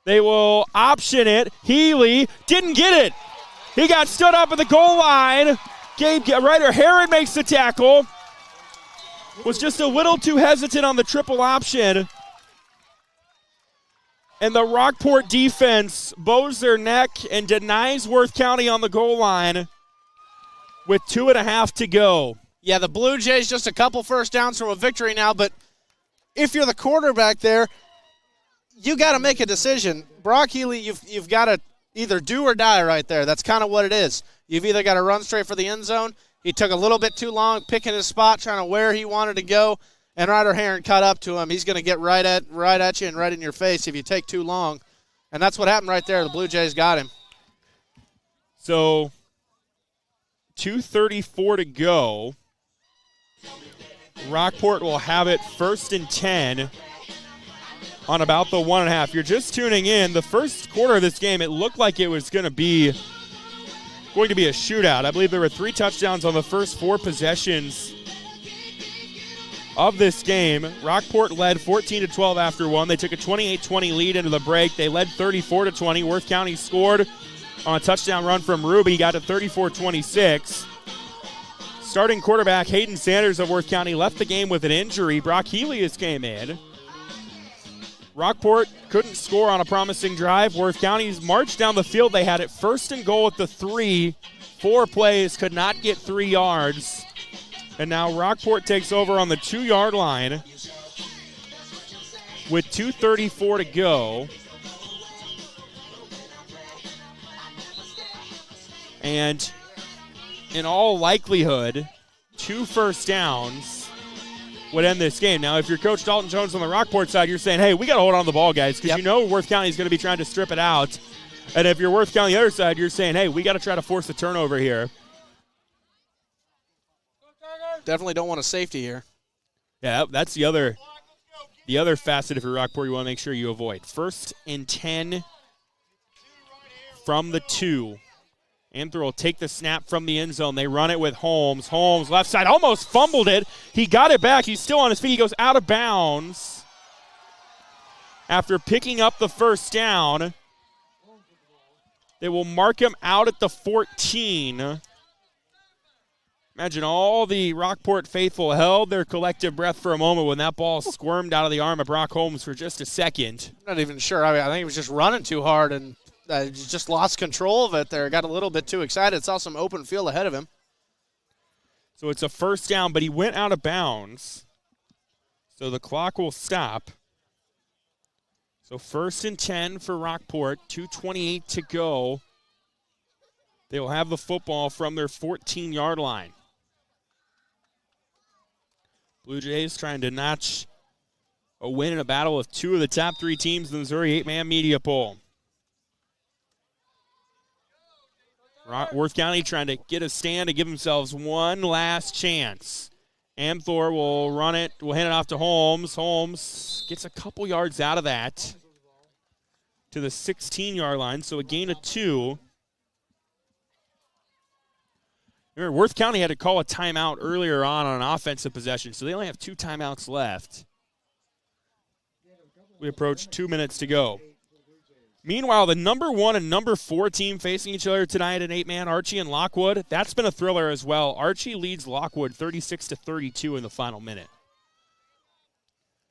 They will option it. Healy didn't get it. He got stood up at the goal line. Gabe Ryder Herod makes the tackle. Was just a little too hesitant on the triple option. And the Rockport defense bows their neck and denies Worth County on the goal line with 2.5 to go. Yeah, the Blue Jays just a couple 1st downs from a victory now, but if you're the quarterback there, you got to make a decision. Brock Healy, you've got to either do or die right there. That's kind of what it is. You've either got to run straight for the end zone. He took a little bit too long picking his spot, trying to where he wanted to go. And Ryder Herron caught up to him. He's going to get right at you and right in your face if you take too long. And that's what happened right there. The Blue Jays got him. So 2:34 to go. Rockport will have it 1st and 10 on about the 1.5. You're just tuning in. The first quarter of this game, it looked like it was going to be a shootout. I believe there were 3 touchdowns on the first 4 possessions of this game. Rockport led 14-12 after 1. They took a 28-20 lead into the break. They led 34-20. Worth County scored on a touchdown run from Ruby, got to 34-26. Starting quarterback Hayden Sanders of Worth County left the game with an injury. Brock Helius came in. Rockport couldn't score on a promising drive. Worth County's marched down the field. They had it 1st and goal at the 3. 4 plays, could not get 3 yards. And now Rockport takes over on the 2-yard line with 2:34 to go. And in all likelihood, 2 first downs would end this game. Now, if you're Coach Dalton Jones on the Rockport side, you're saying, hey, we got to hold on to the ball, guys, because you know Worth County is going to be trying to strip it out. And if you're Worth County on the other side, you're saying, hey, we got to try to force a turnover here. Definitely don't want a safety here. Yeah, that's the other facet if you're Rockport you want to make sure you avoid. 1st and 10 from the 2. Anther will take the snap from the end zone. They run it with Holmes. Holmes, left side, almost fumbled it. He got it back. He's still on his feet. He goes out of bounds after picking up the first down. They will mark him out at the 14. Imagine all the Rockport faithful held their collective breath for a moment when that ball squirmed out of the arm of Brock Holmes for just a second. I'm not even sure. I think he was just running too hard and just lost control of it there. Got a little bit too excited. Saw some open field ahead of him. So it's a first down, but he went out of bounds. So the clock will stop. So 1st and 10 for Rockport. 2:28 to go. They will have the football from their 14-yard line. Blue Jays trying to notch a win in a battle of 2 of the top 3 teams in the Missouri 8-man media poll. Worth County trying to get a stand to give themselves one last chance. Amthor will run it, will hand it off to Holmes. Holmes gets a couple yards out of that to the 16-yard line, so a gain of 2. Remember, Worth County had to call a timeout earlier on an offensive possession, so they only have 2 timeouts left. We approach 2 minutes to go. Meanwhile, the number 1 and number 4 team facing each other tonight in 8-man, Archie and Lockwood, that's been a thriller as well. Archie leads Lockwood 36-32 in the final minute.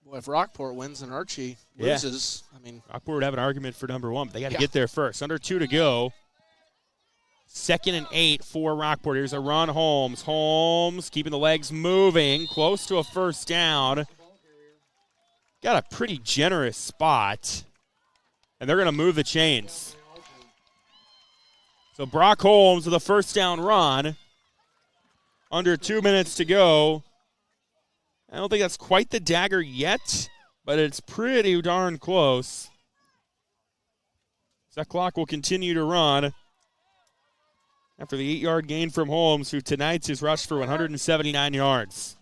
Boy, if Rockport wins and Archie loses, I mean, Rockport would have an argument for number 1, but they got to get there first. Under 2 to go. 2nd and 8 for Rockport. Here's a run, Holmes. Holmes keeping the legs moving, close to a first down. Got a pretty generous spot. And they're going to move the chains. So Brock Holmes with a first down run. Under 2 minutes to go. I don't think that's quite the dagger yet, but it's pretty darn close. So that clock will continue to run after the 8-yard gain from Holmes, who tonight's has rushed for 179 yards.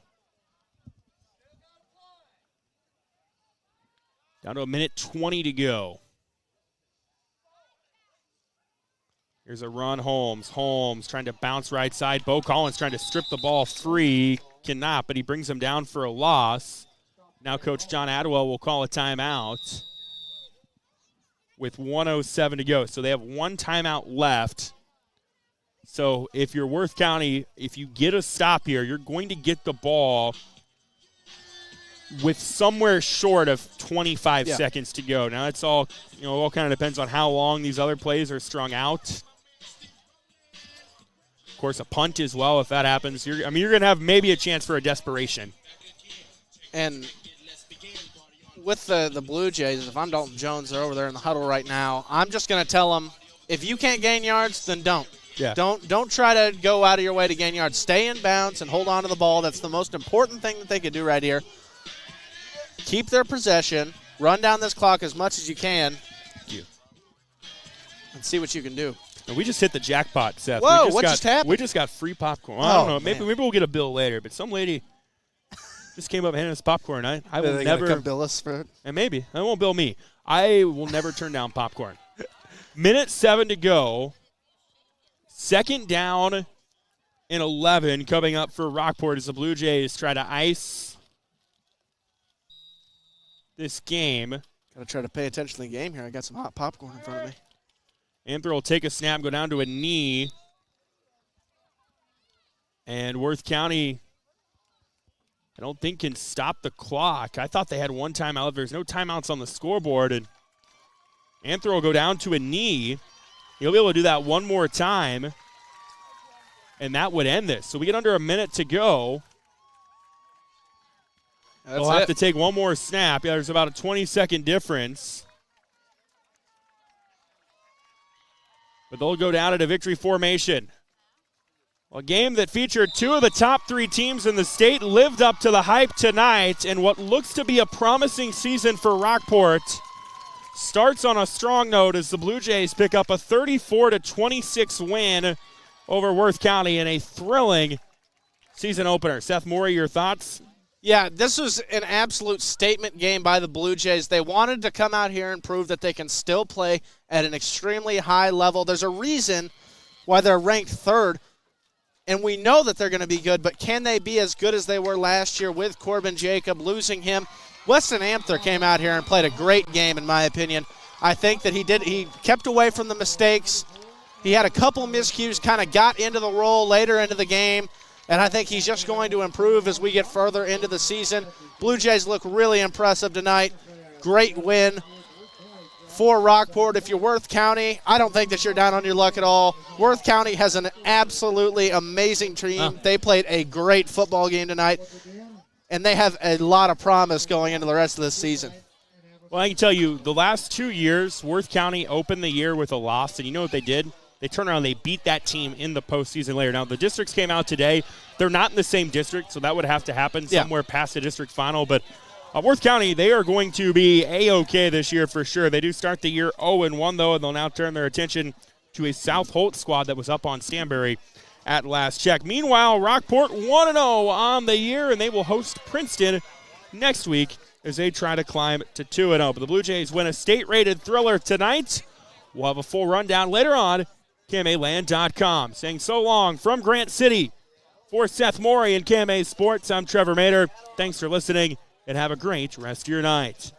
Down to a minute 20 to go. Here's a run, Holmes. Holmes trying to bounce right side. Bo Collins trying to strip the ball free. Cannot, but he brings him down for a loss. Now Coach John Adwell will call a timeout with 1:07 to go. So they have 1 timeout left. So if you're Worth County, if you get a stop here, you're going to get the ball with somewhere short of 25 seconds to go. Now it's all, all kind of depends on how long these other plays are strung out. Of course, a punt as well. If that happens, you're going to have maybe a chance for a desperation. And with the Blue Jays, if I'm Dalton Jones, they're over there in the huddle right now. I'm just going to tell them, if you can't gain yards, then don't. Yeah. Don't try to go out of your way to gain yards. Stay in bounds and hold on to the ball. That's the most important thing that they could do right here. Keep their possession. Run down this clock as much as you can. And see what you can do. And we just hit the jackpot, Seth. Whoa, what just happened? We just got free popcorn. Well, I don't know. Maybe we'll get a bill later, but some lady Just came up handing us popcorn. I Are will they never gonna come bill us for it. And maybe. That won't bill me. I will never turn down popcorn. Minute 7 to go. Second down and 11 coming up for Rockport as the Blue Jays try to ice this game. Got to try to pay attention to the game here. I got some hot popcorn in front of me. Anther will take a snap, go down to a knee. And Worth County, I don't think, can stop the clock. I thought they had one timeout. There's no timeouts on the scoreboard. And Anther will go down to a knee. He'll be able to do that one more time. And that would end this. So we get under a minute to go. They'll have to take one more snap. Yeah, there's about a 20-second difference. But they'll go down at a victory formation. A game that featured two of the top 3 teams in the state lived up to the hype tonight, and what looks to be a promising season for Rockport starts on a strong note as the Blue Jays pick up a 34-26 win over Worth County in a thrilling season opener. Seth Morey, your thoughts? Yeah, this was an absolute statement game by the Blue Jays. They wanted to come out here and prove that they can still play at an extremely high level. There's a reason why they're ranked 3rd, and we know that they're going to be good, but can they be as good as they were last year with Corbin Jacob, losing him? Weston Anther came out here and played a great game, in my opinion. I think that he kept away from the mistakes. He had a couple miscues, kind of got into the role later into the game, and I think he's just going to improve as we get further into the season. Blue Jays look really impressive tonight. Great win for Rockport. If you're Worth County, I don't think that you're down on your luck at all. Worth County has an absolutely amazing team. They played a great football game tonight, and they have a lot of promise going into the rest of this season. Well, I can tell you, the last 2 years, Worth County opened the year with a loss, and you know what they did? They turned around, they beat that team in the postseason later. Now, the districts came out today. They're not in the same district, so that would have to happen somewhere past the district final. But Worth County, they are going to be A-OK this year for sure. They do start the year 0-1, though, and they'll now turn their attention to a South Holt squad that was up on Stanberry at last check. Meanwhile, Rockport 1-0 on the year, and they will host Princeton next week as they try to climb to 2-0. But the Blue Jays win a state-rated thriller tonight. We'll have a full rundown later on. KMAland.com. Saying so long from Grant City. For Seth Morey and KMA Sports, I'm Trevor Mader. Thanks for listening, and have a great rest of your night.